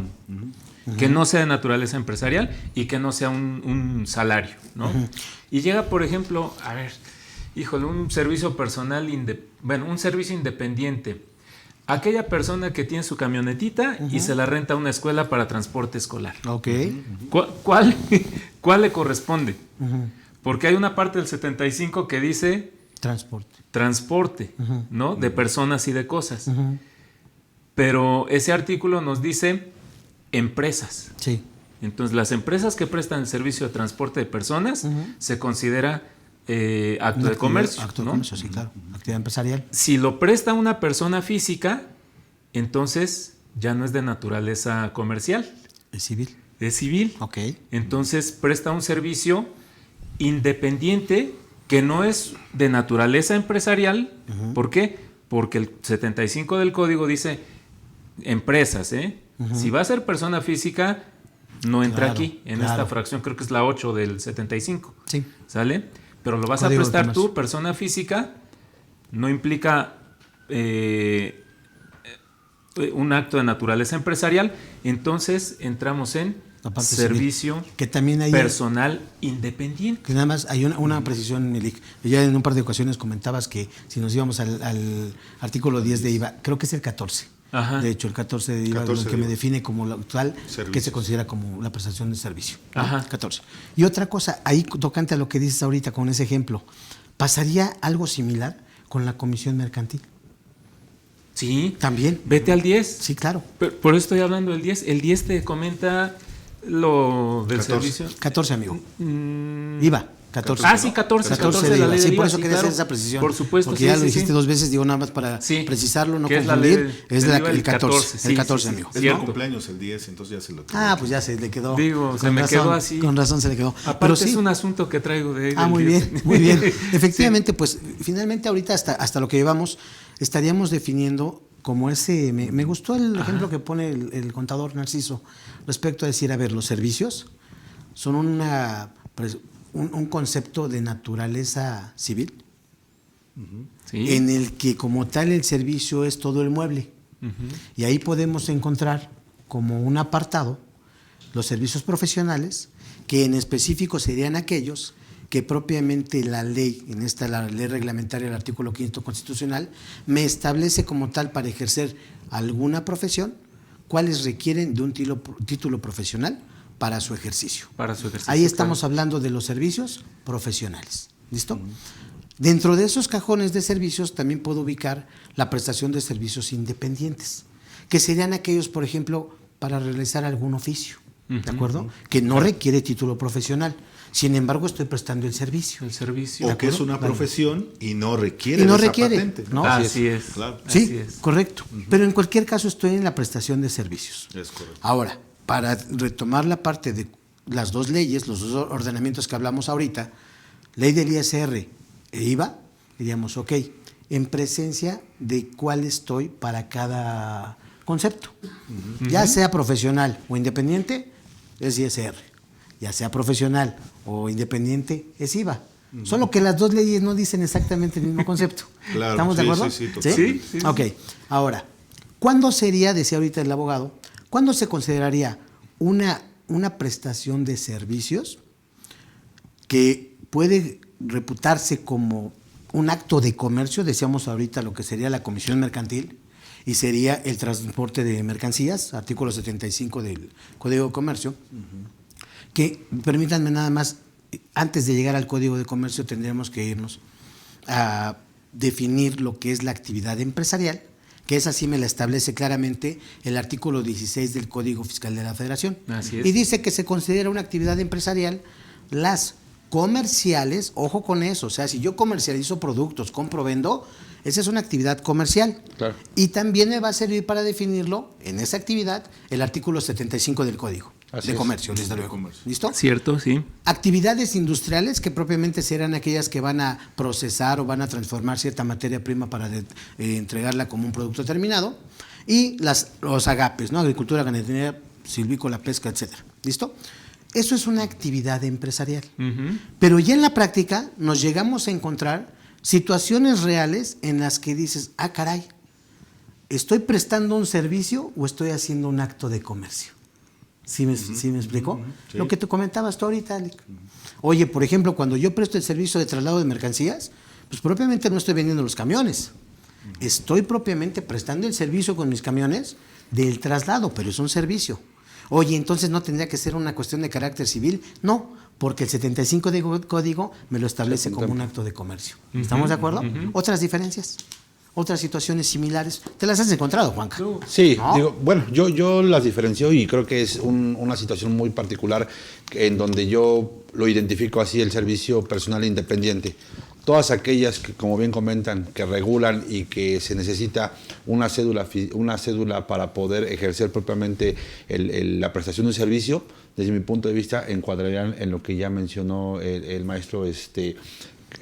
Que no sea de naturaleza empresarial y que no sea un salario, ¿no? Y llega, por ejemplo, a ver, híjole, un servicio personal, un servicio independiente. Aquella persona que tiene su camionetita y se la renta a una escuela para transporte escolar. Ok. ¿Cuál le corresponde? Porque hay una parte del 75 que dice transporte, ¿no? De personas y de cosas. Pero ese artículo nos dice empresas. Sí. Entonces, las empresas que prestan el servicio de transporte de personas se considera acto de comercio. Acto de ¿no? comercio, sí, claro. Actividad empresarial. Si lo presta una persona física, entonces ya no es de naturaleza comercial, Es civil. es civil. Ok. Entonces presta un servicio independiente que no es de naturaleza empresarial. ¿Por qué? Porque el 75 del código dice empresas, ¿eh? Si va a ser persona física, no entra Claro, aquí, en claro. esta fracción, creo que es la 8 del 75. Sí. ¿Sale? Pero lo vas Código a de prestar comercio. tú, persona física, no implica un acto de naturaleza empresarial, entonces entramos en la parte servicio civil, que también hay personal independiente. que nada más hay una precisión, Nelik. Ya en un par de ocasiones comentabas que si nos íbamos al artículo 10 de IVA, creo que es el 14. Ajá. De hecho, el 14 de IVA 14 lo que de me IVA. define como la actual, Servicios. que se considera como la prestación de servicio. ¿no? Ajá. 14. Y otra cosa, ahí tocante a lo que dices ahorita con ese ejemplo, ¿pasaría algo similar con la comisión mercantil? Sí. También. Vete al 10. Sí, claro. Por eso estoy hablando del 10. El 10 te comenta lo del 14. servicio. 14, amigo. Mm, IVA. 14. Ah, sí, 14 de la IVA. ley Sí, del por IVA, eso sí, quería claro. hacer esa precisión. Por supuesto, porque sí, ya sí, lo dijiste sí. 2 veces, digo nada más para Sí. precisarlo, no Que es la confundir. ley Es del la- IVA el 14, sí, el sí, 14, sí, amigo. sí. Es Cierto. mi cumpleaños el 10, entonces ya se lo tengo. Ah, pues ya se le quedó. Digo, Con se me quedó así. Con razón se le quedó. Aparte Pero sí, es un asunto que traigo de ahí. ah, del muy 10. bien, muy bien. Efectivamente, pues finalmente ahorita hasta lo que llevamos, estaríamos definiendo como ese, me gustó el ejemplo que pone el contador Narciso respecto a decir, a ver, los servicios son un concepto de naturaleza civil, Sí. en el que como tal el servicio es todo el mueble. Y ahí podemos encontrar como un apartado los servicios profesionales, que en específico serían aquellos que propiamente la ley, la ley reglamentaria del artículo 5 constitucional, me establece como tal para ejercer alguna profesión, cuáles requieren de un título profesional para su ejercicio. Para su ejercicio. Ahí estamos hablando de los servicios profesionales. ¿Listo? Dentro de esos cajones de servicios también puedo ubicar la prestación de servicios independientes, que serían aquellos, por ejemplo, para realizar algún oficio, ¿de acuerdo? Que no requiere título profesional. Sin embargo, estoy prestando el servicio. El servicio. O que es una profesión y no requiere Y no de esa requiere, patente. ¿no? Así es. Claro. Sí, Así es. correcto. Pero en cualquier caso estoy en la prestación de servicios. Es correcto. Ahora, para retomar la parte de las dos leyes, los dos ordenamientos que hablamos ahorita, ley del ISR e IVA, diríamos, ok, en presencia de cuál estoy para cada concepto. Ya sea profesional o independiente, es ISR. Ya sea profesional o independiente, es IVA. Solo que las dos leyes no dicen exactamente el mismo concepto. Claro, ¿Estamos de sí, acuerdo? sí, totalmente. Sí. Ok, ahora, ¿cuándo sería, decía ahorita el abogado, cuándo se consideraría una prestación de servicios que puede reputarse como un acto de comercio? Decíamos ahorita lo que sería la comisión mercantil y sería el transporte de mercancías, artículo 75 del Código de Comercio, que permítanme nada más, antes de llegar al Código de Comercio tendríamos que irnos a definir lo que es la actividad empresarial, que esa sí me la establece claramente el artículo 16 del Código Fiscal de la Federación. Así es. Y dice que se considera una actividad empresarial las comerciales, ojo con eso, o sea, si yo comercializo productos, compro, vendo, esa es una actividad comercial. Claro. Y también me va a servir para definirlo en esa actividad el artículo 75 del Código Así de es. Comercio, desde De luego. comercio. ¿Listo? Cierto, sí. Actividades industriales que propiamente serán aquellas que van a procesar o van a transformar cierta materia prima para entregarla como un producto terminado. Y los agapes, ¿no? Agricultura, ganadería, silvícola, pesca, etcétera. ¿Listo? Eso es una actividad empresarial. Pero ya en la práctica nos llegamos a encontrar situaciones reales en las que dices, ah, caray, ¿estoy prestando un servicio o estoy haciendo un acto de comercio? ¿Sí me explicó? Sí. Lo que te comentabas tú ahorita, Alec. Oye, por ejemplo, cuando yo presto el servicio de traslado de mercancías, pues propiamente no estoy vendiendo los camiones. Estoy propiamente prestando el servicio con mis camiones del traslado, pero es un servicio. Oye, entonces no tendría que ser una cuestión de carácter civil. No, porque el 75 de código me lo establece como un acto de comercio. ¿Estamos de acuerdo? Otras diferencias, otras situaciones similares. ¿Te las has encontrado, Juanca? Sí, ¿No? digo, bueno, yo las diferencio y creo que es una situación muy particular en donde yo lo identifico así, el servicio personal independiente. Todas aquellas que, como bien comentan, que regulan y que se necesita una cédula para poder ejercer propiamente la prestación de un servicio, desde mi punto de vista, encuadrarían en lo que ya mencionó el maestro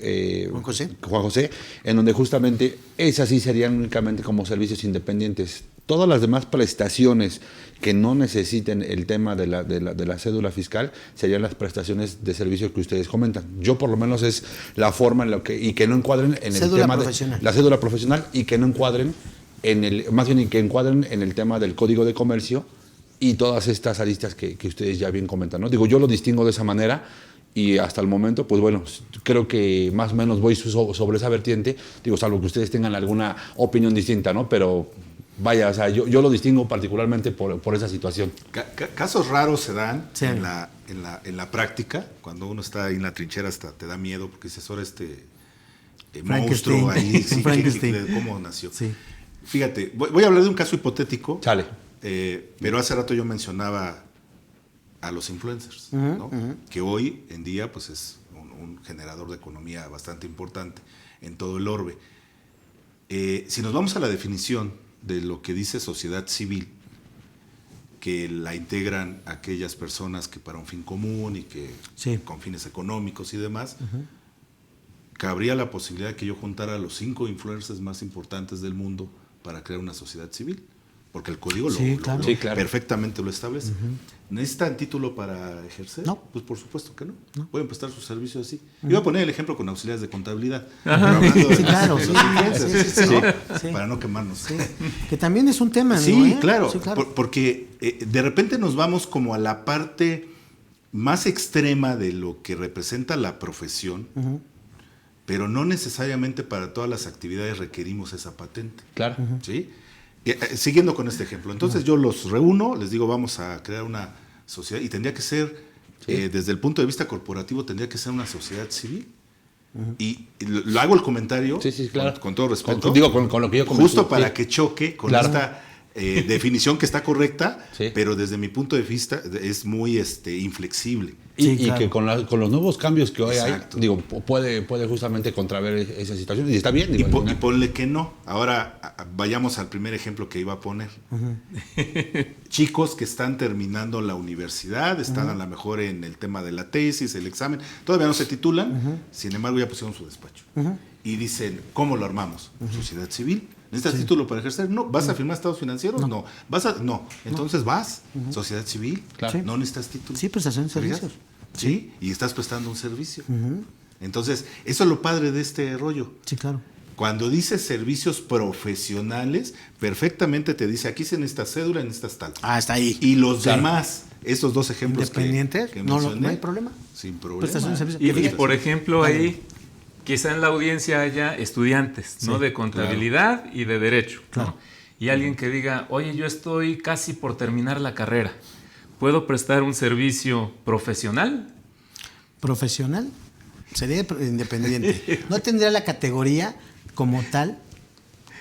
Juan José, en donde justamente esas sí serían únicamente como servicios independientes. Todas las demás prestaciones que no necesiten el tema de la cédula fiscal serían las prestaciones de servicio que ustedes comentan. Yo por lo menos es la forma en lo que, y que no encuadren en el tema de la cédula profesional y que no encuadren en el, más bien que encuadren en el tema del Código de Comercio y todas estas aristas que ustedes ya bien comentan, ¿no? Digo, yo lo distingo de esa manera y hasta el momento, pues bueno, creo que más o menos voy sobre esa vertiente, digo, salvo que ustedes tengan alguna opinión distinta, ¿no? Pero vaya, o sea, yo lo distingo particularmente por esa situación. Casos raros se dan Sí. en la práctica, cuando uno está ahí en la trinchera hasta te da miedo porque dices, ahora monstruo ahí, sí, Frankenstein. ¿cómo nació? Sí. Fíjate, voy a hablar de un caso hipotético, Sale. pero hace rato yo mencionaba a los influencers, ¿no? Que hoy en día pues es un generador de economía bastante importante en todo el orbe. Si nos vamos a la definición de lo que dice sociedad civil, que la integran aquellas personas que para un fin común y que Sí. con fines económicos y demás, cabría la posibilidad de que yo juntara a los 5 influencers más importantes del mundo para crear una sociedad civil, porque el código Sí, claro. Sí, claro. perfectamente lo establece. ¿Necesitan título para ejercer? No. Pues por supuesto que no. Pueden prestar sus servicios así. Iba a poner el ejemplo con auxiliares de contabilidad. Pero hablando de- Sí, claro, de sí, los influencers, sí, ¿no? sí. Para no quemarnos. Sí, que también es un tema, ¿no? Sí, claro, Sí, claro. porque de repente nos vamos como a la parte más extrema de lo que representa la profesión, pero no necesariamente para todas las actividades requerimos esa patente. Claro. ¿Sí? Siguiendo con este ejemplo, entonces yo los reúno, les digo vamos a crear una sociedad y tendría que ser, desde el punto de vista corporativo, tendría que ser una sociedad civil. Y lo hago el comentario Sí, claro. con todo respeto. Con lo que yo comenté. Justo para que choque con Claro. esta definición que está correcta, Sí. pero desde mi punto de vista es muy inflexible. Y, Sí, y claro. que con los nuevos cambios que hoy Exacto. hay, digo, puede justamente contraver esa situación. Y está bien. Y, Digo, al y final. ponle que no. Ahora vayamos al primer ejemplo que iba a poner. Chicos que están terminando la universidad, están a lo mejor en el tema de la tesis, el examen, todavía no se titulan, sin embargo ya pusieron su despacho. Y dicen, ¿cómo lo armamos? Sociedad civil. ¿Necesitas título para ejercer? No. ¿Vas a firmar estados financieros? No. No. Entonces vas, sociedad civil. Claro. No necesitas título. Sí, prestación de ¿Te fijas? servicios. Sí, y estás prestando un servicio. Entonces, eso es lo padre de este rollo. Sí, claro. Cuando dice servicios profesionales, perfectamente te dice, aquí se necesita cédula, necesitas tal. Ah, está ahí. Y los Claro. demás, estos dos ejemplos Independientes, que no mencioné, hay problema. sin problema. Prestación de servicios. Y, Que y fíjate- por ejemplo, ahí quizá en la audiencia haya estudiantes, ¿no? Sí, De contabilidad y de derecho, ¿no? Claro. Y alguien que diga, oye, yo estoy casi por terminar la carrera, ¿puedo prestar un servicio profesional? Profesional sería independiente. No tendría la categoría como tal,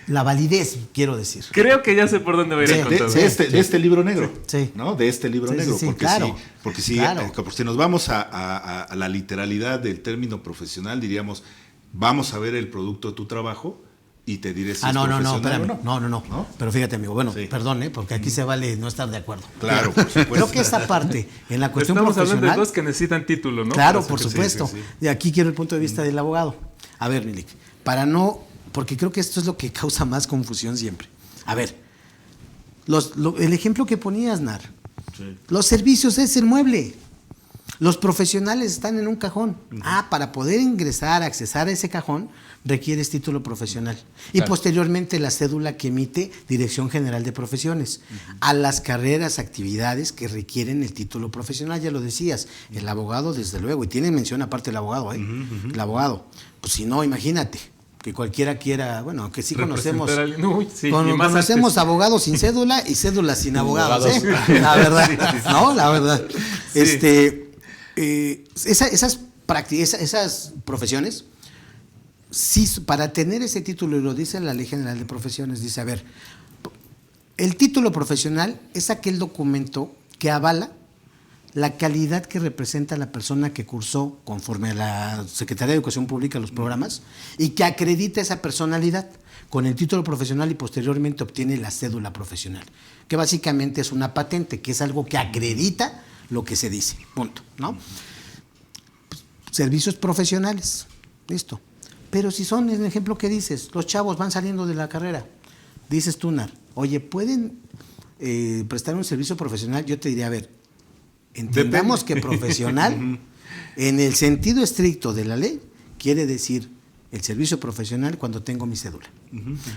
la validez, quiero decir. Creo que ya sé por dónde va a ir Sí, el contador. De este libro negro. Sí. ¿No? De este libro Sí, negro. sí, sí, porque claro. porque si, Claro. porque si nos vamos a la literalidad del término profesional, diríamos, vamos a ver el producto de tu trabajo y te diré si es No, profesional espérame. o no. No. Pero fíjate, amigo, bueno, Sí. perdón, porque aquí se vale no estar de acuerdo. Claro, por supuesto. Creo que esta parte, en la cuestión Estamos hablando profesional. de dos que necesitan título, ¿no? Claro, Para por ser- supuesto. sí, sí. Y aquí quiero el punto de vista del abogado. A ver, Milik, porque creo que esto es lo que causa más confusión siempre. A ver, el ejemplo que ponías, Nar, los servicios es el mueble. Los profesionales están en un cajón. Para poder ingresar, accesar a ese cajón, requieres título profesional. Y Claro. posteriormente la cédula que emite Dirección General de Profesiones. A las carreras, actividades que requieren el título profesional, ya lo decías. El abogado, desde luego, y tiene mención aparte el abogado, ¿eh? El abogado. Pues si no, imagínate, que cualquiera quiera, bueno, aunque sí conocemos. Representar a alguien. Uy, sí, y más Conocemos antes. abogados sin cédula y cédulas sin abogados, ¿eh? abogados. La verdad, ¿no? La verdad. Sí. Esas profesiones, sí, para tener ese título, y lo dice la Ley General de Profesiones, dice, a ver, el título profesional es aquel documento que avala la calidad que representa la persona que cursó conforme a la Secretaría de Educación Pública los programas y que acredita esa personalidad con el título profesional y posteriormente obtiene la cédula profesional, que básicamente es una patente, que es algo que acredita lo que se dice, punto, ¿no? Servicios profesionales, listo. Pero si son, en el ejemplo que dices, los chavos van saliendo de la carrera, dices tú, Nar, oye, ¿pueden prestar un servicio profesional? Yo te diría, a ver, entendamos que profesional, en el sentido estricto de la ley, quiere decir el servicio profesional cuando tengo mi cédula.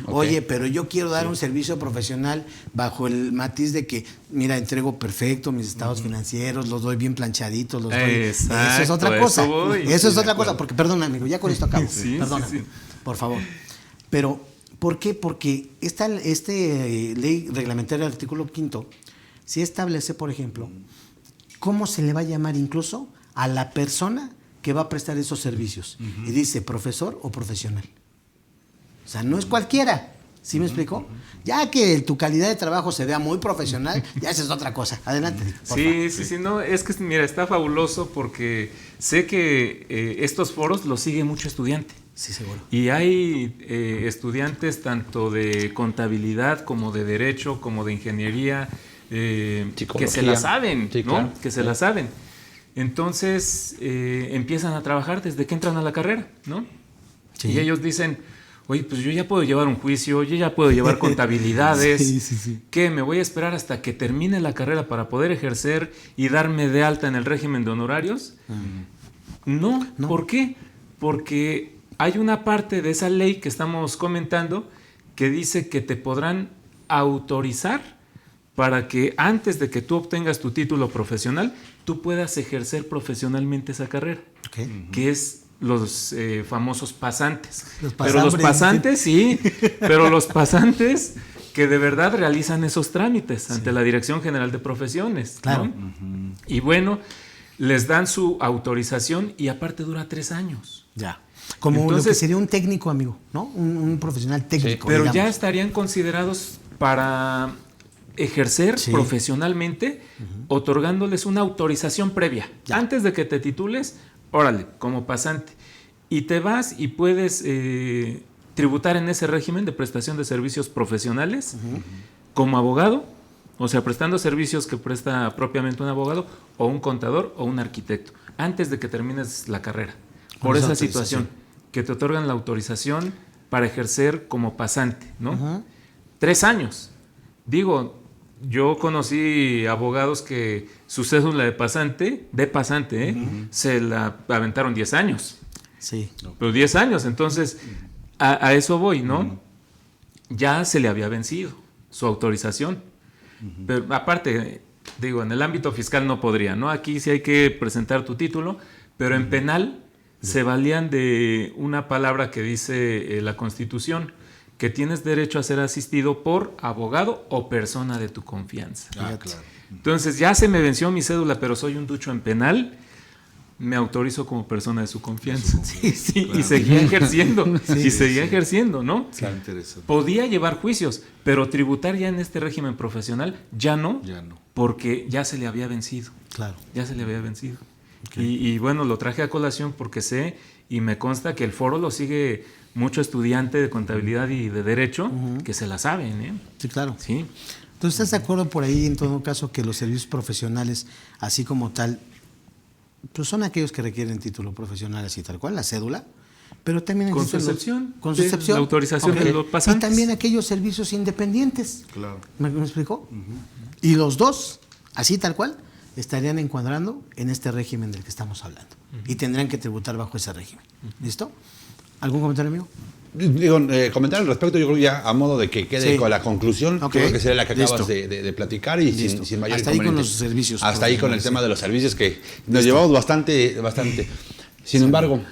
Oye, pero yo quiero dar un servicio profesional bajo el matiz de que, mira, entrego perfecto mis estados financieros, los doy bien planchaditos, los doy. Exacto, Eso es otra cosa. Eso es otra acuerdo. cosa, porque perdón, amigo, ya con esto acabo. Sí, Perdona, sí, sí. por favor. Pero, ¿por qué? Porque ley reglamentaria del artículo 5 sí establece, por ejemplo, cómo se le va a llamar incluso a la persona que va a prestar esos servicios. Y dice profesor o profesional. O sea, no es cualquiera. ¿Sí me explico? Ya que tu calidad de trabajo se vea muy profesional, ya esa es otra cosa. Adelante. Sí, no, es que mira, está fabuloso porque sé que estos foros los sigue mucho estudiante. Sí, seguro. Y hay estudiantes tanto de contabilidad como de derecho, como de ingeniería, que se la saben, Sí, ¿no? claro. Que se la saben. Entonces empiezan a trabajar desde que entran a la carrera, ¿no? Sí. Y ellos dicen, oye, pues yo ya puedo llevar un juicio, yo ya puedo llevar contabilidades. Sí. ¿Qué? ¿Me voy a esperar hasta que termine la carrera para poder ejercer y darme de alta en el régimen de honorarios? No. ¿Por qué? Porque hay una parte de esa ley que estamos comentando que dice que te podrán autorizar para que antes de que tú obtengas tu título profesional, tú puedas ejercer profesionalmente esa carrera, que es los famosos pasantes. Pero los pasantes, sí, pero los pasantes que de verdad realizan esos trámites ante la Dirección General de Profesiones. Claro. ¿No? Y bueno, les dan su autorización y aparte dura 3 años. Ya. Como Entonces, lo que sería un técnico, amigo, ¿no? Un profesional técnico. Pero ya digamos. estarían considerados para ejercer profesionalmente, otorgándoles una autorización previa. Ya. Antes de que te titules, órale, como pasante. Y te vas y puedes tributar en ese régimen de prestación de servicios profesionales como abogado, o sea, prestando servicios que presta propiamente un abogado o un contador o un arquitecto, antes de que termines la carrera. Con Por esa esa autorización. situación, que te otorgan la autorización para ejercer como pasante, ¿no? 3 años. Digo, yo conocí abogados que su cédula de pasante, se la aventaron 10 años. Sí. Pero 10 años, entonces a eso voy, ¿no? Ya se le había vencido su autorización. Pero aparte, digo, en el ámbito fiscal no podría, ¿no? Aquí sí hay que presentar tu título, pero en penal se valían de una palabra que dice la Constitución, que tienes derecho a ser asistido por abogado o persona de tu confianza. Ah, claro. Entonces ya se me venció mi cédula, pero soy un ducho en penal, me autorizo como persona de su confianza. Sí, claro. y seguía ejerciendo, ejerciendo, ¿no? Sí, interesante. Podía llevar juicios, pero tributar ya en este régimen profesional ya no, porque ya se le había vencido. Claro. Ya se le había vencido. Y bueno, lo traje a colación porque sé y me consta que el foro lo sigue mucho estudiante de contabilidad y de derecho que se la saben, ¿eh? Sí, claro. Sí. Entonces, ¿estás de acuerdo por ahí, en todo caso, que los servicios profesionales, así como tal, pues son aquellos que requieren título profesional, así tal cual, la cédula, pero también Con existen su excepción. con su Sí, excepción. la autorización Ok. de los pasantes. Y también aquellos servicios independientes. Claro. ¿Me explicó? Y los dos, así tal cual, estarían encuadrando en este régimen del que estamos hablando. Y tendrán que tributar bajo ese régimen. ¿Listo? ¿Algún comentario, amigo? Digo, comentar al respecto, yo creo ya a modo de que quede Sí. con la conclusión, Ok. creo que sería la que acabas Listo. de platicar y sin mayor Hasta ahí con inconveniente. los servicios Hasta ahí con el profesionales, tema sí. de los servicios que nos llevamos bastante. Sin embargo,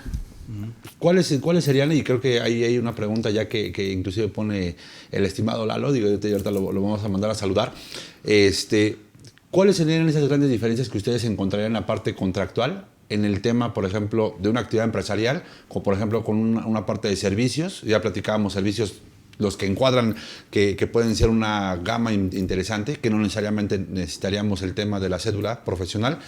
¿cuáles serían? Y creo que ahí hay una pregunta ya que inclusive pone el estimado Lalo, digo, ahorita lo vamos a mandar a saludar. ¿Cuáles serían esas grandes diferencias que ustedes encontrarían en la parte contractual en el tema, por ejemplo, de una actividad empresarial, o por ejemplo con una parte de servicios? Ya platicábamos servicios, los que encuadran, que pueden ser una gama interesante, que no necesariamente necesitaríamos el tema de la cédula profesional,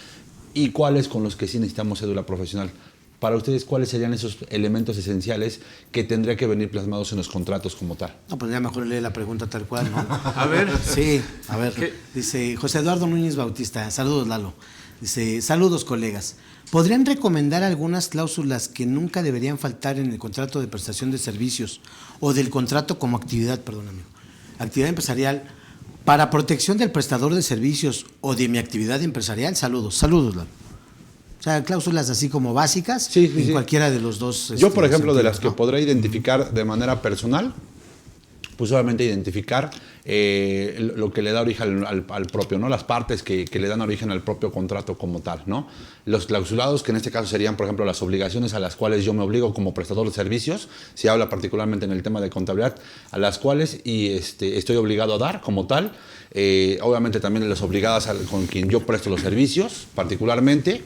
y cuáles con los que sí necesitamos cédula profesional. Para ustedes, ¿cuáles serían esos elementos esenciales que tendría que venir plasmados en los contratos como tal? No, pues ya mejor lee la pregunta tal cual, ¿no? A ver. Sí, a ver. ¿Qué? Dice José Eduardo Núñez Bautista. Saludos, Lalo. Dice, saludos, colegas. ¿Podrían recomendar algunas cláusulas que nunca deberían faltar en el contrato de prestación de servicios o del contrato como actividad, perdón, amigo, actividad empresarial, para protección del prestador de servicios o de mi actividad empresarial? Saludos, Lalo. sea, cláusulas así como básicas Sí, sí, en sí. cualquiera de los dos. Yo, por ejemplo, de sentidos, las que ¿no? podré identificar de manera personal, pues obviamente identificar lo que le da origen al propio, ¿no? Las partes que le dan origen al propio contrato como tal, ¿no? Los clausulados, que en este caso serían, por ejemplo, las obligaciones a las cuales yo me obligo como prestador de servicios, se habla particularmente en el tema de contabilidad, a las cuales estoy obligado a dar como tal. Obviamente también las obligadas con quien yo presto los servicios, particularmente.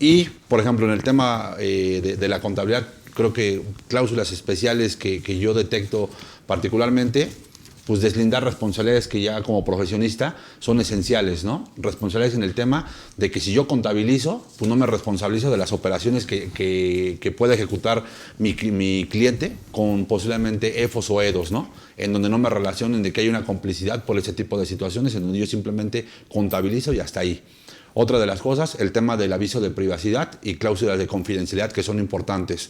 Y, por ejemplo, en el tema de la contabilidad, creo que cláusulas especiales que yo detecto particularmente, pues deslindar responsabilidades que ya como profesionista son esenciales, ¿no? Responsabilidades en el tema de que si yo contabilizo, pues no me responsabilizo de las operaciones que puede ejecutar mi cliente con posiblemente EFOS o EDOS, ¿no? En donde no me relacionen de que hay una complicidad por ese tipo de situaciones, en donde yo simplemente contabilizo y hasta ahí. Otra de las cosas, el tema del aviso de privacidad y cláusulas de confidencialidad que son importantes.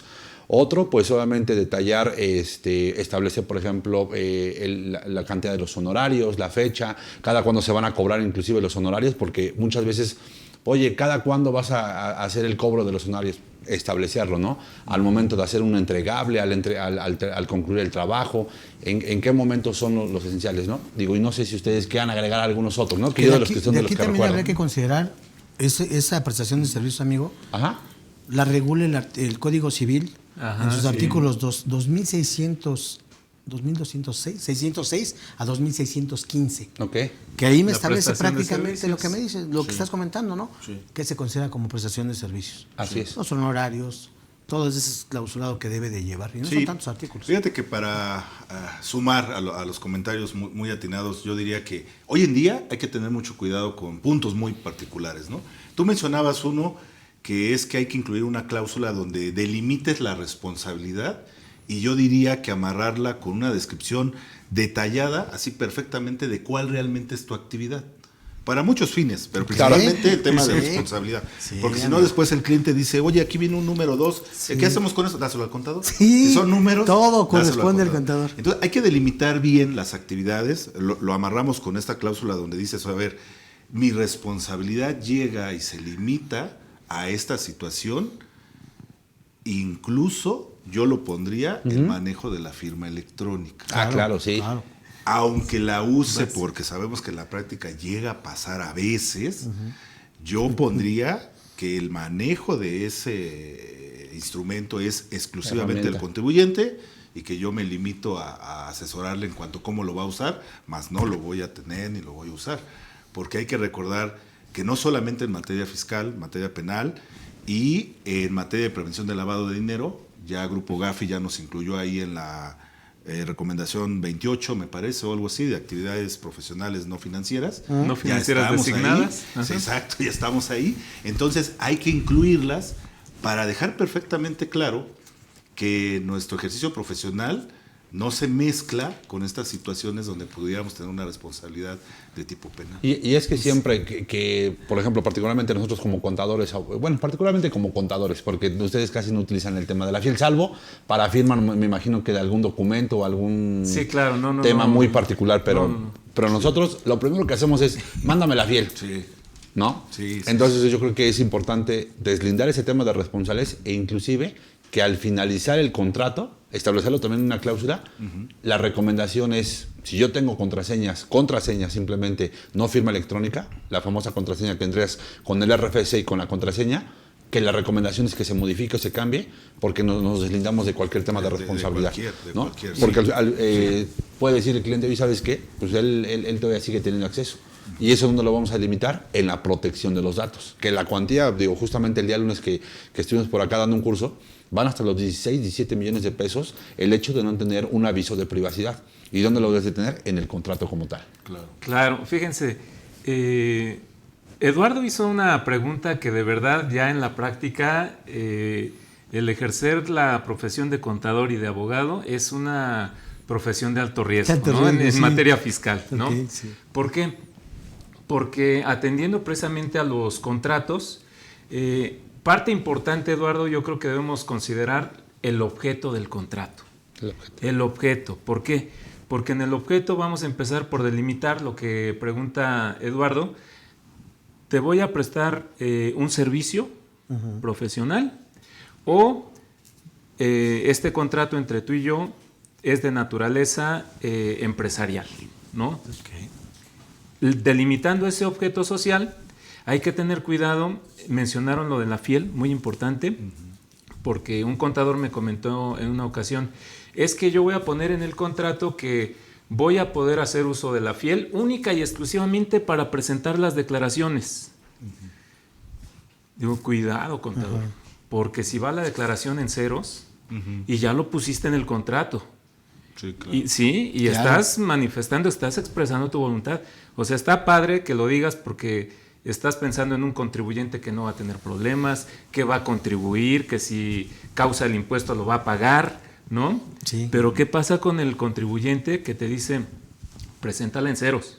Otro, pues obviamente detallar, establecer, por ejemplo, la cantidad de los honorarios, la fecha, cada cuándo se van a cobrar inclusive los honorarios, porque muchas veces, oye, ¿cada cuándo vas a hacer el cobro de los honorarios? Establecerlo, ¿no? Al momento de hacer un entregable, al concluir el trabajo, ¿en qué momentos son los esenciales, ¿no? Digo, y no sé si ustedes quieran agregar algunos otros, ¿no? Que yo de los que son de los que también recuerdo. habría que considerar esa prestación de servicios, amigo, Ajá. la regula el Código Civil en sus sí. artículos 606 a 2615. Ok. Que ahí me La establece prestación de prácticamente lo que me servicios. dices, lo que estás comentando, ¿no? Sí. Que se considera como prestación de servicios. Así es. Los honorarios, todo ese es clausulado que debe de llevar. Y no Sí. son tantos artículos. Fíjate que para sumar a los comentarios muy atinados, yo diría que hoy en día hay que tener mucho cuidado con puntos muy particulares, ¿no? Tú mencionabas uno que es que hay que incluir una cláusula donde delimites la responsabilidad, y yo diría que amarrarla con una descripción detallada, así perfectamente, de cuál realmente es tu actividad. Para muchos fines, pero principalmente el tema de Sí. responsabilidad. Sí, Porque si no, amigo. después el cliente dice, oye, aquí viene un número 2, Sí. ¿qué hacemos con eso? Dáselo al contador. Sí, Si son números, todo dáselo corresponde al contador. Entonces hay que delimitar bien las actividades, lo amarramos con esta cláusula donde dices, a ver, mi responsabilidad llega y se limita a esta situación, incluso yo lo pondría el manejo de la firma electrónica. Claro, sí. Claro. Aunque la use, porque sabemos que en la práctica llega a pasar a veces, yo pondría que el manejo de ese instrumento es exclusivamente del Herramienta. contribuyente, y que yo me limito a asesorarle en cuanto a cómo lo va a usar, más no lo voy a tener ni lo voy a usar. Porque hay que recordar que no solamente en materia fiscal, materia penal y en materia de prevención del lavado de dinero, ya Grupo Gafi ya nos incluyó ahí en la recomendación 28, me parece, o algo así, de actividades profesionales no financieras. No Ya financieras estamos designadas. ahí. Ajá. Exacto, ya estamos ahí. Entonces hay que incluirlas para dejar perfectamente claro que nuestro ejercicio profesional no se mezcla con estas situaciones donde pudiéramos tener una responsabilidad de tipo penal. Y es que siempre que, por ejemplo, particularmente nosotros como contadores, bueno, particularmente como contadores, porque ustedes casi no utilizan el tema de la fiel, salvo para firmar, me imagino que de algún documento o algún Sí, claro, no, tema muy particular, pero, No. pero nosotros lo primero que hacemos es, mándame la fiel, Sí. ¿no? Sí, sí, Entonces yo creo que es importante deslindar ese tema de responsabilidades e inclusive que al finalizar el contrato, establecerlo también en una cláusula, la recomendación es, si yo tengo contraseñas simplemente, no firma electrónica, la famosa contraseña que tendrías con el RFC y con la contraseña, que la recomendación es que se modifique o se cambie, porque nos deslindamos de cualquier tema de responsabilidad. de ¿no? cualquier, Porque sí. puede decir el cliente, ¿y sabes qué? Pues él todavía sigue teniendo acceso. Y eso no lo vamos a limitar en la protección de los datos. Que la cuantía, digo, justamente el día lunes que estuvimos por acá dando un curso, van hasta los 16, 17 millones de pesos el hecho de no tener un aviso de privacidad. ¿Y dónde lo debes de tener? En el contrato como tal. Claro, fíjense, Eduardo hizo una pregunta que de verdad ya en la práctica el ejercer la profesión de contador y de abogado es una profesión de alto riesgo, De alto ¿no? riesgo, en sí. materia fiscal, ¿no? Ok, sí. ¿Por qué? Porque atendiendo precisamente a los contratos, parte importante, Eduardo, yo creo que debemos considerar el objeto del contrato. El objeto. ¿Por qué? Porque en el objeto vamos a empezar por delimitar lo que pregunta Eduardo. Te voy a prestar un servicio, profesional o este contrato entre tú y yo es de naturaleza empresarial, ¿no? Delimitando ese objeto social, hay que tener cuidado. Mencionaron lo de la fiel, muy importante, porque un contador me comentó en una ocasión, es que yo voy a poner en el contrato que voy a poder hacer uso de la fiel única y exclusivamente para presentar las declaraciones. Digo, cuidado, contador, porque si va la declaración en ceros y ya lo pusiste en el contrato, Sí, claro. y claro, estás manifestando, estás expresando tu voluntad. O sea, está padre que lo digas porque estás pensando en un contribuyente que no va a tener problemas, que va a contribuir, que si causa el impuesto lo va a pagar, ¿no? Sí. Pero ¿qué pasa con el contribuyente que te dice, preséntala en ceros,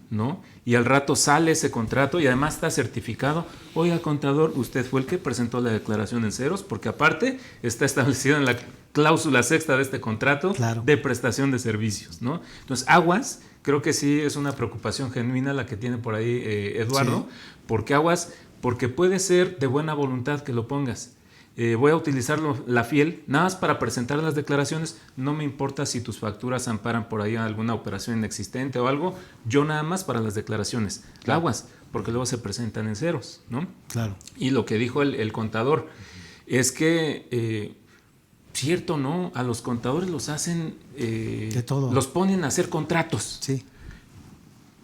¿no? Y al rato sale ese contrato y además está certificado. Oiga, contador, usted fue el que presentó la declaración en ceros, porque aparte está establecido en la cláusula sexta de este contrato de prestación de servicios, ¿no? Entonces, aguas, creo que sí es una preocupación genuina la que tiene por ahí Eduardo, porque puede ser de buena voluntad que lo pongas. Voy a utilizar la fiel nada más para presentar las declaraciones, no me importa si tus facturas amparan por ahí alguna operación inexistente o algo, yo nada más para las declaraciones. Claro. Aguas, porque luego se presentan en ceros, ¿no? Claro. Y lo que dijo el contador es que, cierto, ¿no? A los contadores los hacen, de todo. Los ponen a hacer contratos. Sí.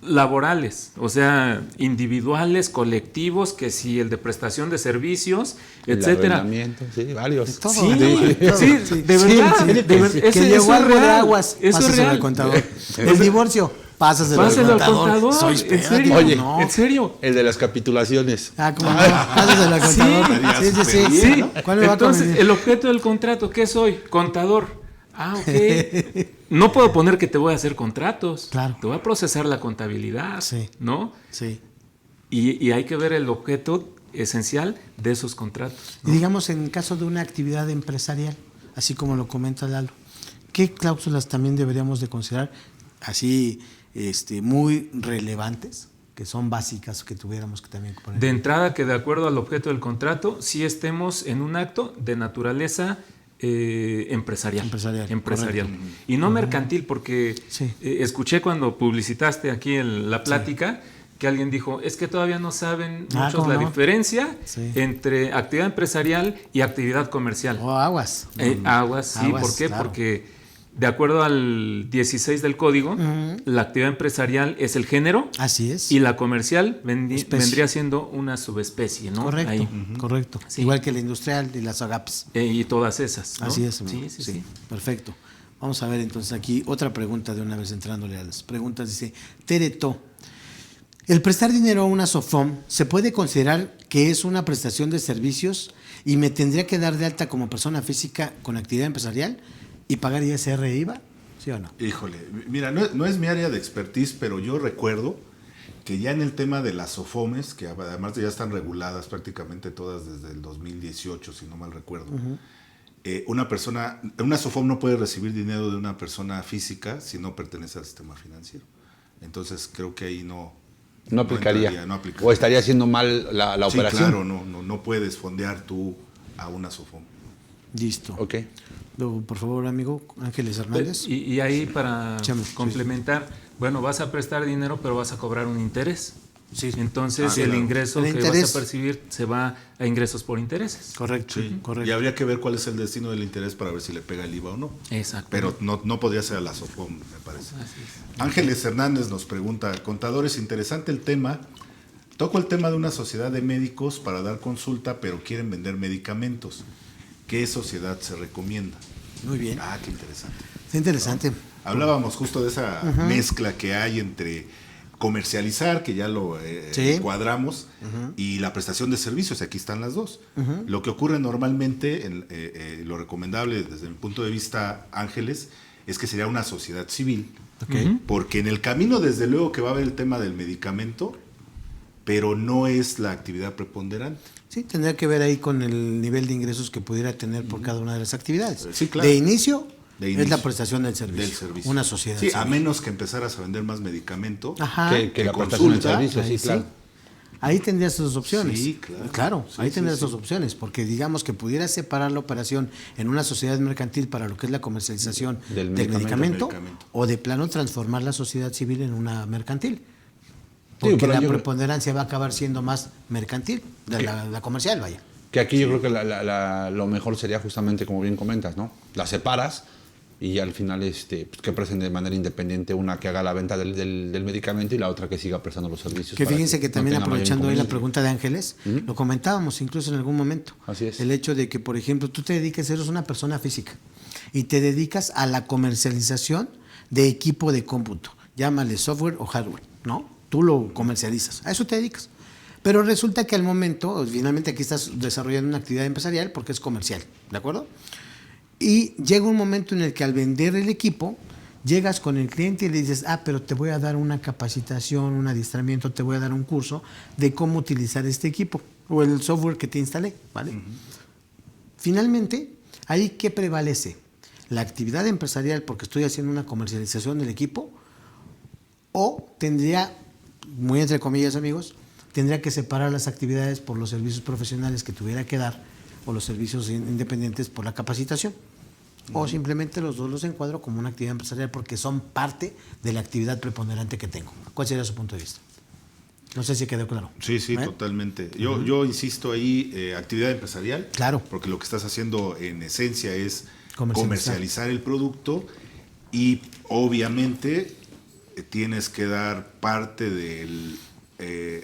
Laborales, o sea, individuales, colectivos, que si el de prestación de servicios, etcétera. Sí, varios. Todo, Sí, sí, de verdad. Que llegó algo de aguas, eso es real. Al contador. El divorcio, pásaselo al contador. Soy, en serio. Oye, no. En serio. El de las capitulaciones. ¿Cómo no? Pásaselo al contador. Sí. ¿Cuál me va a Entonces, convenir? el objeto del contrato, ¿qué soy? Contador. Ok. No puedo poner que te voy a hacer contratos. Claro. Te voy a procesar la contabilidad. Sí. ¿No? Sí. Y hay que ver el objeto esencial de esos contratos, ¿no? Y digamos, en caso de una actividad empresarial, así como lo comenta Lalo, ¿qué cláusulas también deberíamos de considerar así muy relevantes, que son básicas, que tuviéramos que también poner? De entrada, que de acuerdo al objeto del contrato, sí estemos en un acto de naturaleza empresarial. Correcto. Y no mercantil, porque sí. Escuché cuando publicitaste aquí la plática, que alguien dijo, es que todavía no saben muchos la diferencia entre actividad empresarial y actividad comercial. Aguas. Aguas, sí. Aguas, ¿por qué? claro. Porque de acuerdo al 16 del código, la actividad empresarial es el género. Así es. Y la comercial vendría siendo una subespecie, ¿no? Correcto, ahí. correcto. Sí. Igual que la industrial y las AGAPs. Y todas esas, ¿no? Así es. Sí. Perfecto. Vamos a ver entonces aquí otra pregunta de una vez entrándole a las preguntas. Dice, Tereto, ¿el prestar dinero a una SOFOM se puede considerar que es una prestación de servicios y me tendría que dar de alta como persona física con actividad empresarial y pagar ISR e IVA? ¿Sí o no? Híjole, mira, no es mi área de expertise, pero yo recuerdo que ya en el tema de las SOFOMES, que además ya están reguladas prácticamente todas desde el 2018, si no mal recuerdo, una SOFOM no puede recibir dinero de una persona física si no pertenece al sistema financiero. Entonces creo que ahí no aplicaría. No aplicaría. O estaría haciendo mal la operación. Claro, no puedes fondear tú a una SOFOM. Listo. Ok. Luego, por favor, amigo Ángeles Hernández. Y ahí para Chame, complementar, bueno, vas a prestar dinero, pero vas a cobrar un interés. Sí. Entonces claro. el ingreso El que interés. vas a percibir se va a ingresos por intereses. Correcto, correcto. Y habría que ver cuál es el destino del interés para ver si le pega el IVA o no. Exacto. Pero no podría ser a la SOFOM, me parece. Así es. Ángeles Hernández nos pregunta, contadores, interesante el tema. Toco el tema de una sociedad de médicos para dar consulta, pero quieren vender medicamentos. ¿Qué sociedad se recomienda? Muy bien. Qué interesante. Está interesante. Hablábamos justo de esa mezcla que hay entre comercializar, que ya lo cuadramos, y la prestación de servicios, aquí están las dos. Lo que ocurre normalmente, lo recomendable desde mi punto de vista, Ángeles, es que sería una sociedad civil, porque en el camino desde luego que va a haber el tema del medicamento, pero no es la actividad preponderante. Sí, tendría que ver ahí con el nivel de ingresos que pudiera tener por cada una de las actividades. Sí, claro. De inicio es la prestación del servicio. Una sociedad Sí, civil. a menos que empezaras a vender más medicamento. Ajá. Que la prestación del servicio, sí, Sí. claro. Ahí tendrías dos opciones. Sí, claro. Sí, ahí tendrías sí. dos opciones, porque digamos que pudieras separar la operación en una sociedad mercantil para lo que es la comercialización Del del medicamento, medicamento. o de plano transformar la sociedad civil en una mercantil. Sí, Porque pero la yo- preponderancia va a acabar siendo más mercantil, la comercial, vaya. Que aquí yo creo que lo mejor sería justamente, como bien comentas, ¿no? Las separas y al final pues, que presten de manera independiente, una que haga la venta del medicamento y la otra que siga prestando los servicios. Que para fíjense que no también tenga mayor aprovechando ahí la inconveniente. pregunta de Ángeles, lo comentábamos incluso en algún momento. Así es. El hecho de que, por ejemplo, tú te dediques, eres una persona física y te dedicas a la comercialización de equipo de cómputo, llámale software o hardware, ¿no? Tú lo comercializas, a eso te dedicas. Pero resulta que al momento, finalmente aquí estás desarrollando una actividad empresarial porque es comercial, ¿de acuerdo? Y llega un momento en el que al vender el equipo, llegas con el cliente y le dices, pero te voy a dar una capacitación, un adiestramiento, te voy a dar un curso de cómo utilizar este equipo o el software que te instalé, ¿vale? Finalmente, ¿ahí qué prevalece? ¿La actividad empresarial porque estoy haciendo una comercialización del equipo? ¿O tendría, muy entre comillas amigos, tendría que separar las actividades por los servicios profesionales que tuviera que dar o los servicios independientes por la capacitación? O simplemente los dos los encuadro como una actividad empresarial porque son parte de la actividad preponderante que tengo. ¿Cuál sería su punto de vista? No sé si quedó claro. Sí, totalmente. Yo insisto ahí, actividad empresarial. Claro. Porque lo que estás haciendo en esencia es Comercializar el producto y obviamente tienes que dar parte de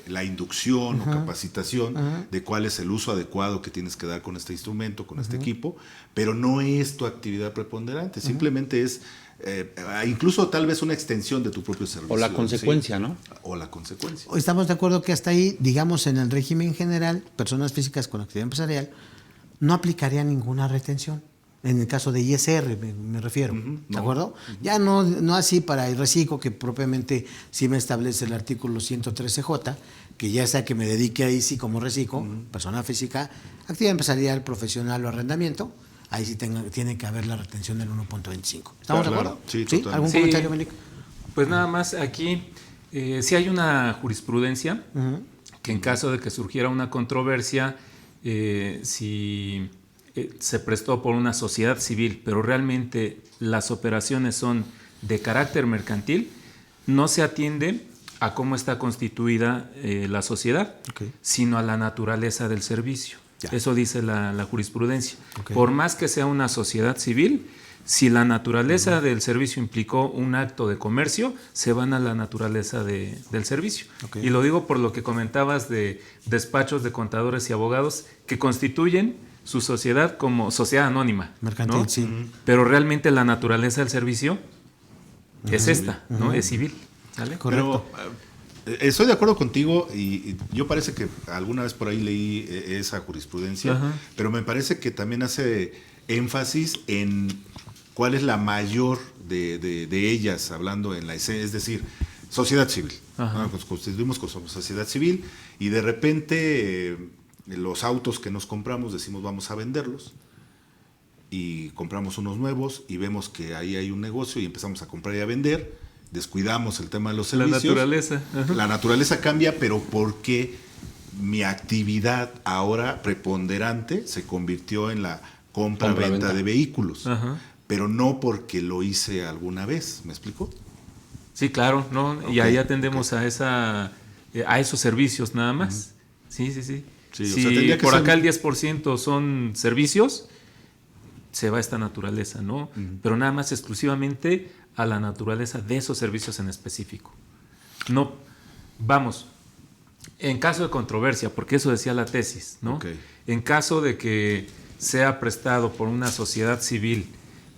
la inducción o capacitación de cuál es el uso adecuado que tienes que dar con este instrumento, con este equipo, pero no es tu actividad preponderante, simplemente es incluso tal vez una extensión de tu propio servicio. O la consecuencia, ¿sí? ¿no? O la consecuencia. Estamos de acuerdo que hasta ahí, digamos, en el régimen general, personas físicas con actividad empresarial, no aplicaría ninguna retención. En el caso de ISR me refiero, ¿de acuerdo? Ya no así para el reciclo, que propiamente sí me establece el artículo 113J, que ya sea que me dedique ahí sí como reciclo, persona física, actividad empresarial, profesional o arrendamiento, ahí sí tiene que haber la retención del 1.25. ¿Estamos de acuerdo? Sí, totalmente. ¿Algún Sí. comentario, Melic? Pues nada más aquí, sí hay una jurisprudencia que en caso de que surgiera una controversia, si se prestó por una sociedad civil, pero realmente las operaciones son de carácter mercantil, no se atiende a cómo está constituida la sociedad, sino a la naturaleza del servicio. Ya. Eso dice la jurisprudencia. Ok. Por más que sea una sociedad civil, si la naturaleza del servicio implicó un acto de comercio, se van a la naturaleza del servicio. Ok. Y lo digo por lo que comentabas de despachos de contadores y abogados que constituyen su sociedad como sociedad anónima. Mercantil, ¿no? sí. Pero realmente la naturaleza del servicio es esta, ¿no? Es civil. ¿Sale? Correcto. Pero estoy de acuerdo contigo y yo parece que alguna vez por ahí leí esa jurisprudencia, Ajá. pero me parece que también hace énfasis en cuál es la mayor de ellas, hablando en la esencia, es decir, sociedad civil. Ajá. Nos constituimos como sociedad civil y de repente los autos que nos compramos decimos vamos a venderlos y compramos unos nuevos y vemos que ahí hay un negocio y empezamos a comprar y a vender, descuidamos el tema de los La servicios. naturaleza. Ajá. La naturaleza cambia, pero porque mi actividad ahora preponderante se convirtió en la compra-venta Compra-venta. de vehículos, Ajá. pero no porque lo hice alguna vez, ¿me explico? Sí, claro, ¿no? Y Ok, ahí atendemos a esos servicios nada más. Sí. Sí, o Si sea, tendría que por ser- acá el 10% son servicios, se va a esta naturaleza, ¿no? Pero nada más exclusivamente a la naturaleza de esos servicios en específico. No, vamos, en caso de controversia, porque eso decía la tesis, ¿no? Ok. En caso de que sea prestado por una sociedad civil,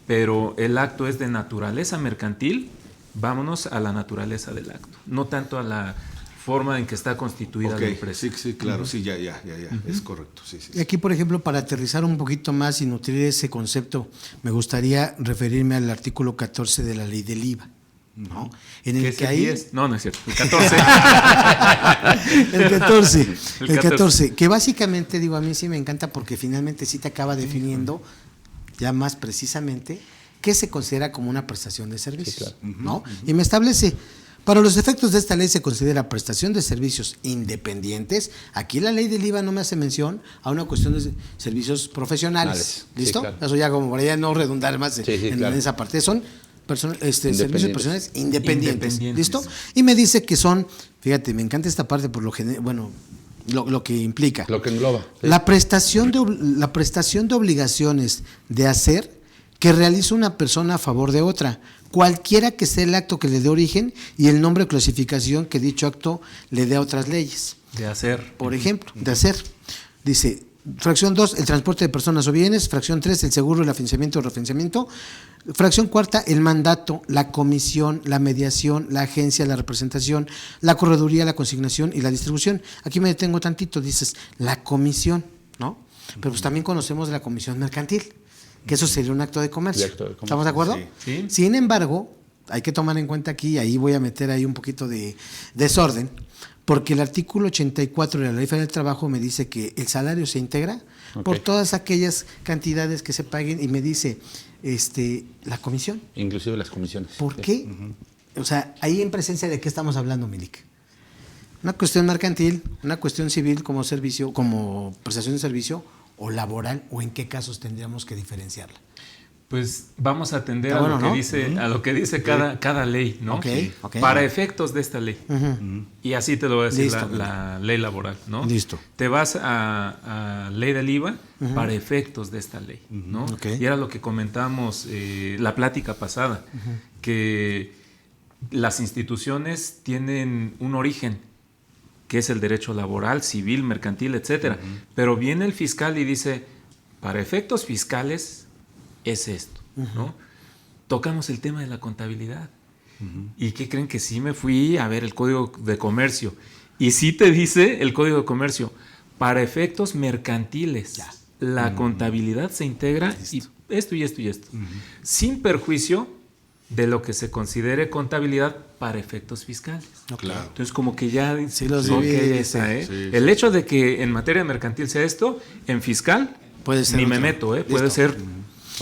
pero el acto es de naturaleza mercantil, vámonos a la naturaleza del acto, no tanto a la forma en que está constituida Ok, la empresa. sí, claro, sí, ya, es correcto, sí. Y aquí, por ejemplo, para aterrizar un poquito más y nutrir ese concepto, me gustaría referirme al artículo 14 de la ley del IVA, ¿no? En ¿Qué el es que el ahí... 10? No, no es cierto, el 14. El 14, que básicamente, digo, a mí sí me encanta porque finalmente sí te acaba definiendo ya más precisamente qué se considera como una prestación de servicios, ¿no? Y me establece, Para los efectos de esta ley se considera prestación de servicios independientes. Aquí la ley del IVA no me hace mención a una cuestión de servicios profesionales. ¿Listo? Sí, claro. Eso ya como para ya no redundar más en esa parte. Son servicios personales independientes. ¿Listo? Y me dice que son, fíjate, me encanta esta parte por lo que implica. Lo que engloba. ¿Sí? La prestación de obligaciones de hacer que realiza una persona a favor de otra, cualquiera que sea el acto que le dé origen y el nombre o clasificación que dicho acto le dé a otras leyes. De hacer. Por ejemplo, de hacer. Dice, fracción 2, el transporte de personas o bienes. Fracción 3, el seguro, el afianzamiento o referenciamiento. Fracción cuarta, el mandato, la comisión, la mediación, la agencia, la representación, la correduría, la consignación y la distribución. Aquí me detengo tantito, dices, la comisión, ¿no? Pero pues también conocemos de la comisión mercantil, que eso sería un acto de comercio. ¿Estamos de acuerdo? Sí. Sin embargo, hay que tomar en cuenta aquí, ahí voy a meter ahí un poquito de desorden, porque el artículo 84 de la Ley Federal del Trabajo me dice que el salario se integra por todas aquellas cantidades que se paguen y me dice la comisión. Inclusive las comisiones. ¿Por qué? O sea, ahí en presencia de qué estamos hablando, Milik. Una cuestión mercantil, una cuestión civil como servicio, como prestación de servicio, o laboral, o en qué casos tendríamos que diferenciarla. Pues vamos a atender Está a, bueno, lo que ¿no? dice, a lo que dice cada ley, ¿no? Ok. Para efectos de esta ley. Y así te lo voy a decir la ley laboral, ¿no? Listo. Te vas a ley del IVA para efectos de esta ley, ¿no? Ok. Y era lo que comentamos la plática pasada, que las instituciones tienen un origen, que es el derecho laboral, civil, mercantil, etcétera. Pero viene el fiscal y dice, para efectos fiscales es esto, ¿no? Tocamos el tema de la contabilidad. ¿Y qué creen? Que sí me fui a ver el Código de Comercio. Y sí te dice el Código de Comercio, para efectos mercantiles, la contabilidad se integra y esto y esto y esto. Sin perjuicio de lo que se considere contabilidad para efectos fiscales. Claro. Entonces, como que ya Sí, los ok, divide, esa, ¿eh? sí, El hecho de que en materia mercantil sea esto, en fiscal, Puede ser ni me otro. meto, Listo. Puede ser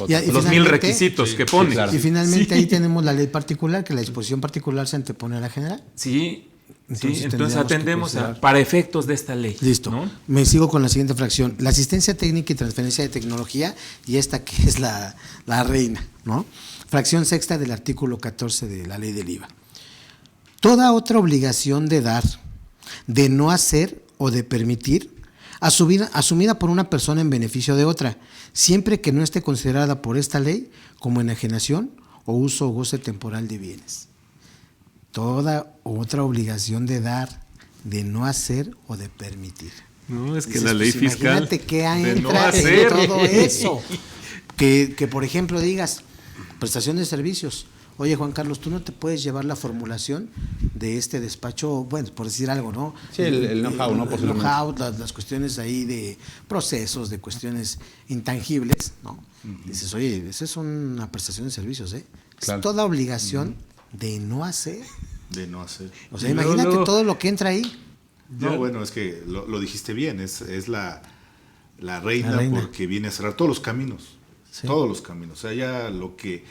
Y los 1000 finalmente- requisitos que pone. claro. Y finalmente Sí. ahí tenemos la ley particular, que la disposición particular se antepone a la general. Sí, Entonces entonces tendríamos que atendemos considerar- para efectos de esta ley. Listo. ¿no? Me sigo con la siguiente fracción. La asistencia técnica y transferencia de tecnología, y esta que es la reina, ¿no? Fracción sexta del artículo 14 de la ley del IVA. Toda otra obligación de dar, de no hacer o de permitir, asumida por una persona en beneficio de otra, siempre que no esté considerada por esta ley como enajenación o uso o goce temporal de bienes. Toda otra obligación de dar, de no hacer o de permitir. No, es que Dices, la ley pues, fiscal. imagínate que de no entra hacer. en todo eso. Que por ejemplo digas, prestación de servicios. Oye, Juan Carlos, tú no te puedes llevar la formulación de este despacho, bueno, por decir algo, ¿no? Sí, el know-how, ¿no? El Posiblemente. know-how, las cuestiones ahí de procesos, de cuestiones intangibles, ¿no? Dices, oye, esa es una prestación de servicios, ¿eh? Claro. Es toda obligación de no hacer. De no hacer. O sea, Y luego, imagínate luego- todo lo que entra ahí. No, bueno, es que lo dijiste bien, es la reina, La reina. porque viene a cerrar todos los caminos. Sí. Todos los caminos. O sea, ya lo que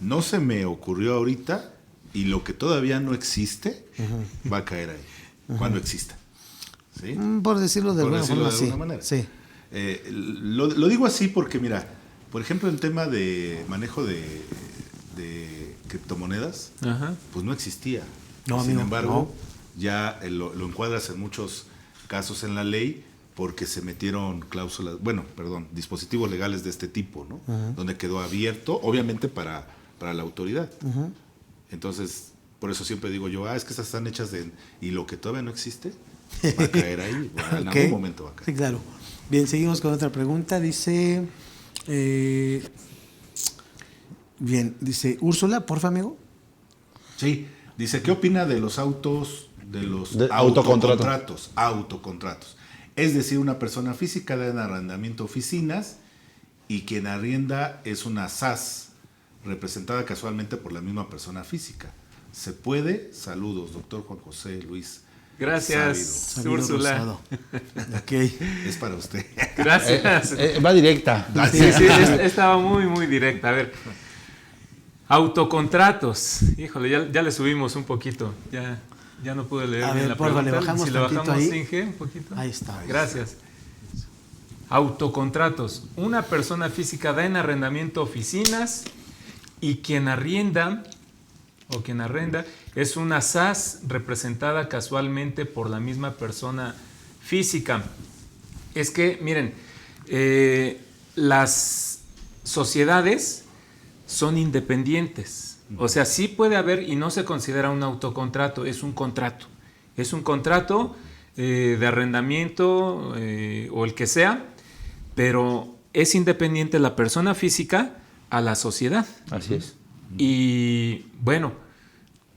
no se me ocurrió ahorita y lo que todavía no existe va a caer ahí. Cuando exista. ¿Sí? Por decirlo de Por alguna decirlo forma, de sí. alguna manera. Sí. Lo digo así porque, mira, por ejemplo, en tema de manejo de criptomonedas, Ajá. pues no existía. No, Sin amigo, embargo, ya lo encuadras en muchos casos en la ley porque se metieron cláusulas, dispositivos legales de este tipo, ¿no? Donde quedó abierto, obviamente para la autoridad. Entonces, por eso siempre digo yo, es que estas están hechas y lo que todavía no existe va a caer ahí, en Ok. algún momento va a caer. Sí, claro. Bien, seguimos con otra pregunta. Dice, dice Úrsula, porfa, amigo. Sí, dice, ¿qué opina de los autos, de los De autocontrato. autocontratos? Es decir, una persona física da en arrendamiento oficinas y quien arrienda es una SAS, representada casualmente por la misma persona física. ¿Se puede? Saludos, doctor Juan José Luis. Gracias, Sabido Úrsula. Rosado. Ok. Es para usted. Gracias. Va directa. Sí, estaba muy, muy directa. Autocontratos. Híjole, ya le subimos un poquito. Ya no pude leer A bien ver, la porfa, pregunta. le bajamos si le tantito bajamos, ahí. Inge, un poquito. Ahí está. Gracias. Autocontratos. Una persona física da en arrendamiento oficinas y quien arrienda o quien arrenda es una SAS representada casualmente por la misma persona física. Es que, miren, las sociedades son independientes. O sea, sí puede haber y no se considera un autocontrato, es un contrato. Es un contrato de arrendamiento o el que sea, pero es independiente la persona física a la sociedad. Así es. Y bueno,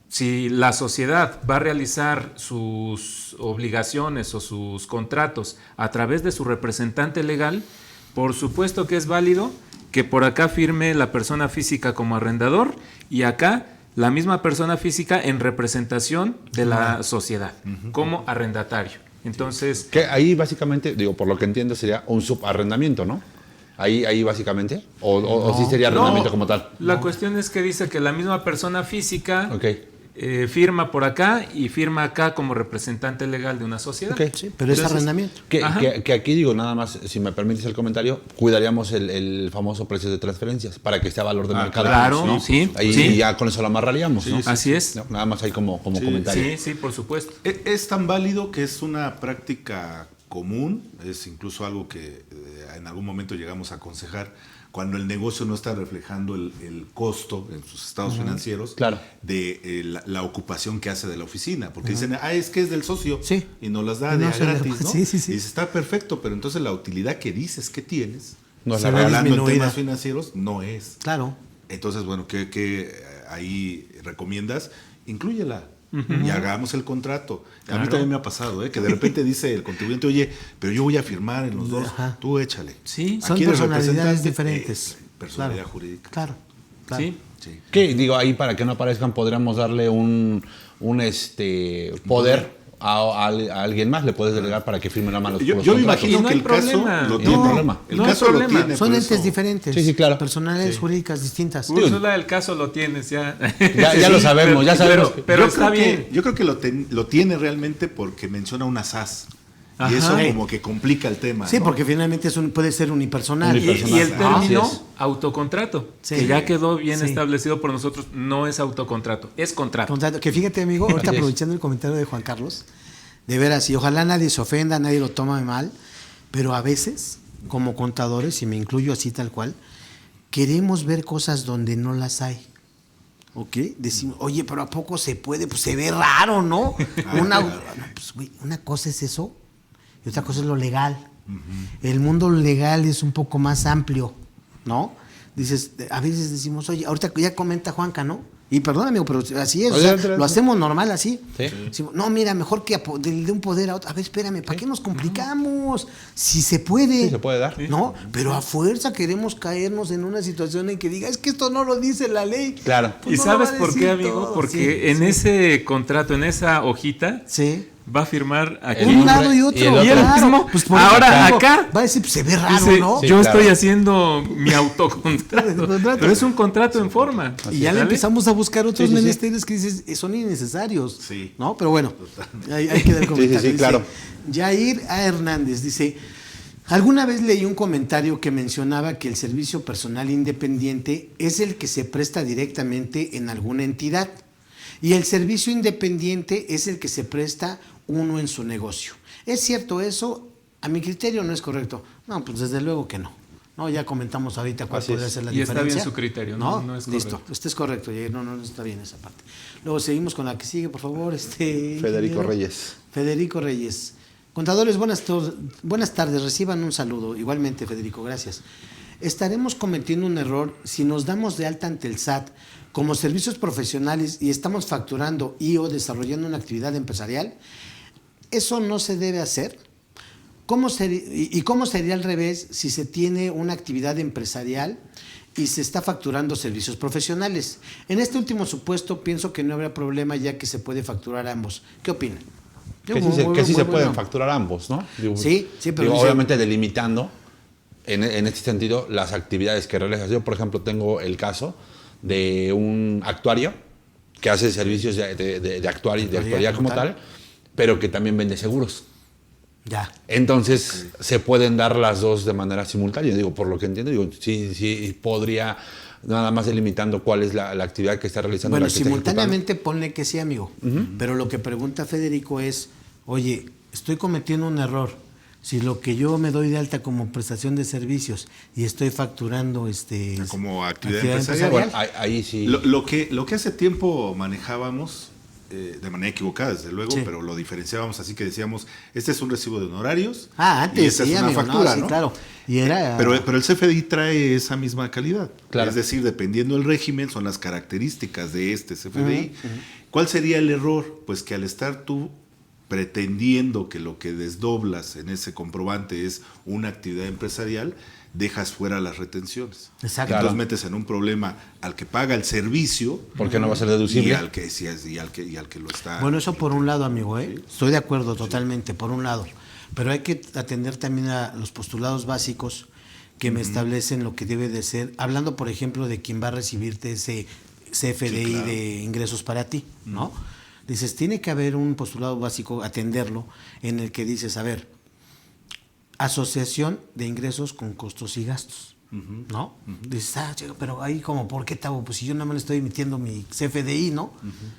si la sociedad va a realizar sus obligaciones o sus contratos a través de su representante legal, por supuesto que es válido que por acá firme la persona física como arrendador y acá la misma persona física en representación de la sociedad como arrendatario. Entonces, Que ahí básicamente, digo, por lo que entiendo sería un subarrendamiento, ¿no? Ahí básicamente. O sí sería arrendamiento como tal. la cuestión es que dice que la misma persona física Ok. firma por acá y firma acá como representante legal de una sociedad. Ok. Sí, pero es Entonces, arrendamiento. Que aquí digo, nada más, si me permites el comentario, cuidaríamos el famoso precio de transferencias para que esté a valor de mercado. claro, ¿no? sí, Ahí sí. ya con eso lo amarraríamos, ¿no? Así es. No, nada más ahí como comentario. Sí, por supuesto. Es tan válido que es una práctica común, es incluso algo que en algún momento llegamos a aconsejar cuando el negocio no está reflejando el costo en sus estados financieros Claro. de la ocupación que hace de la oficina. Porque dicen, es que es del socio Sí. y nos las da Y no de se le- gratis, ¿no? Sí. Y dice, está perfecto, pero entonces la utilidad que dices que tienes, No es Se la ve real. hablando en disminuida. temas financieros, no es. Claro. Entonces, bueno, ¿qué ahí recomiendas? Inclúyela. Y hagamos el contrato. A mí también me ha pasado, que de repente dice el contribuyente, oye, pero yo voy a firmar en los dos, Ajá. tú échale. Sí, Son Aquí eres personalidades representante, diferentes. personalidad Claro. jurídica. Claro. sí. Sí. Que digo, ahí para que no aparezcan, podríamos darle un poder a alguien más, le puedes delegar para que firme nada más los Yo los me contratos. imagino Y no que hay el caso problema. lo No, tiene. problema. El No hay caso lo problema. tiene. Son por entes eso- diferentes. Sí, sí, claro. Personalidades jurídicas distintas. Úrsula, el caso lo tienes ya. Ya lo sabemos, ya sabemos. Pero Yo está creo que- bien. yo creo que lo tiene realmente porque menciona una SAS. Ajá. Y eso como que complica el tema. Sí, ¿no? porque finalmente puede ser unipersonal. Y el término Así es. autocontrato, Sí. que ya quedó bien Sí. establecido por nosotros, no es autocontrato, es contrato. Contrato. Que fíjate, amigo, ahorita Así es. aprovechando el comentario de Juan Carlos, de veras, y ojalá nadie se ofenda, nadie lo tome mal, pero a veces, como contadores, y me incluyo así tal cual, queremos ver cosas donde no las hay. ¿Ok? Decimos, oye, pero ¿a poco se puede? Pues se ve raro, ¿no? No, pues, güey, una cosa es eso y otra cosa es lo legal. El mundo legal es un poco más amplio, ¿no? Dices, a veces decimos, oye, ahorita ya comenta Juanca, ¿no? Y perdóname, pero así es, o sea, Adelante. lo hacemos normal así. Sí. Decimos, no, mira, mejor que de un poder a otro. A ver, espérame, ¿para qué nos complicamos? Si se puede. Sí, se puede dar. ¿No? Pero a fuerza queremos caernos en una situación en que diga, es que esto no lo dice la ley. Claro. Pues ¿Y no lo sabes va a por qué, decir amigo? todo. Porque Sí, en sí. ese contrato, en esa hojita, Sí. va a firmar aquí. El Un nombre lado y y otro. el otro. Y el claro. mismo. Pues por Ahora, eso, acá. va a decir, pues, se ve raro, Dice, ¿no? Sí, yo claro. estoy haciendo mi autocontrato. Contrato. Pero es un contrato en forma. Y ya le ¿Sale? empezamos a buscar otros Sí, sí, sí. menesteres que dices, son innecesarios. Sí. ¿No? Pero bueno, ahí queda el comentario. sí, Dice, claro. Yair A. Hernández dice, alguna vez leí un comentario que mencionaba que el servicio personal independiente es el que se presta directamente en alguna entidad y el servicio independiente es el que se presta uno en su negocio. ¿Es cierto eso? A mi criterio no es correcto. No, pues desde luego que no. No, ya comentamos ahorita cuál Así podría es. ser la Y está diferencia. bien su criterio, no es Listo, correcto. usted es correcto, Yair. No está bien esa parte. Luego seguimos con la que sigue, por favor. Federico ingeniero. Reyes. Federico Reyes. Contadores, buenas tardes. Reciban un saludo. Igualmente, Federico, gracias. Estaremos cometiendo un error si nos damos de alta ante el SAT como servicios profesionales y estamos facturando o desarrollando una actividad empresarial. Eso no se debe hacer. ¿Cómo sería al revés si se tiene una actividad empresarial y se está facturando servicios profesionales? En este último supuesto pienso que no habrá problema ya que se puede facturar ambos. ¿Qué opinan? Que sí se pueden facturar ambos, ¿no? Digo, Sí, pero digo, dice- obviamente delimitando en este sentido las actividades que realizas. Yo, por ejemplo, tengo el caso de un actuario que hace servicios de actuaría como tal, pero que también vende seguros. Ya. Entonces, se pueden dar las dos de manera simultánea. Digo, por lo que entiendo, digo, sí podría, nada más delimitando cuál es la actividad que está realizando. Bueno, la que está simultáneamente ponle que sí, amigo. Pero lo que pregunta Federico es, oye, estoy cometiendo un error. Si lo que yo me doy de alta como prestación de servicios y estoy facturando como actividad empresarial. Bueno, ahí sí. Lo que hace tiempo manejábamos, de manera equivocada, desde luego, Sí. pero lo diferenciábamos así que decíamos, este es un recibo de honorarios. Antes y esta sí, es una amigo, factura, sí, ¿no? claro. Y era... Pero el CFDI trae esa misma calidad. Claro. Es decir, dependiendo del régimen, son las características de este CFDI. ¿Cuál sería el error? Pues que al estar tú pretendiendo que lo que desdoblas en ese comprobante es una actividad empresarial, dejas fuera las retenciones. Exacto. Entonces Claro. metes en un problema al que paga el servicio Porque no va a ser deducible. y al que lo está. Bueno, eso por un lado, amigo, estoy de acuerdo totalmente, por un lado. Pero hay que atender también a los postulados básicos que me establecen lo que debe de ser, hablando, por ejemplo, de quien va a recibirte ese CFDI claro. de ingresos para ti, ¿no? Dices, tiene que haber un postulado básico, atenderlo, en el que dices, a ver, asociación de ingresos con costos y gastos, ¿no? Dices, chico, pero ahí como, ¿por qué, Tavo? Pues si yo nada más le estoy emitiendo mi CFDI, ¿no?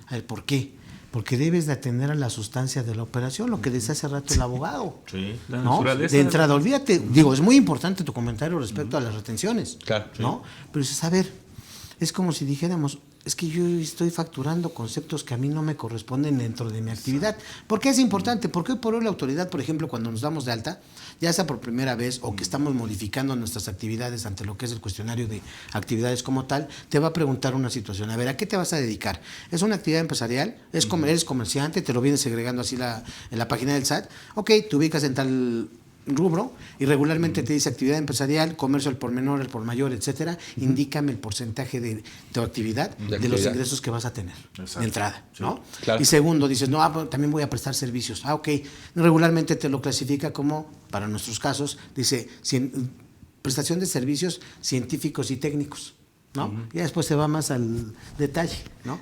A ver, ¿por qué? Porque debes de atender a la sustancia de la operación, lo que decía hace rato el abogado. Sí. La ¿no? naturaleza De de entrada, olvídate, digo, es muy importante tu comentario respecto a las retenciones, Claro, ¿no? Pero dices, a ver, es como si dijéramos, es que yo estoy facturando conceptos que a mí no me corresponden dentro de mi actividad. ¿Por qué es importante? Porque hoy por hoy la autoridad, por ejemplo, cuando nos damos de alta, ya sea por primera vez o que estamos modificando nuestras actividades ante lo que es el cuestionario de actividades como tal, te va a preguntar una situación. A ver, ¿a qué te vas a dedicar? ¿Es una actividad empresarial? ¿Eres comerciante? ¿Te lo vienes segregando así en la página del SAT? Ok, te ubicas en tal rubro y regularmente te dice actividad empresarial, comercio al por menor, al por mayor, etcétera. Indícame el porcentaje de tu actividad, de los ingresos que vas a tener de entrada, ¿no? Claro. Y segundo, dices, no, pues, también voy a prestar servicios. Ok, regularmente te lo clasifica como, para nuestros casos, dice, prestación de servicios científicos y técnicos, ¿no? Y después se va más al detalle, ¿no?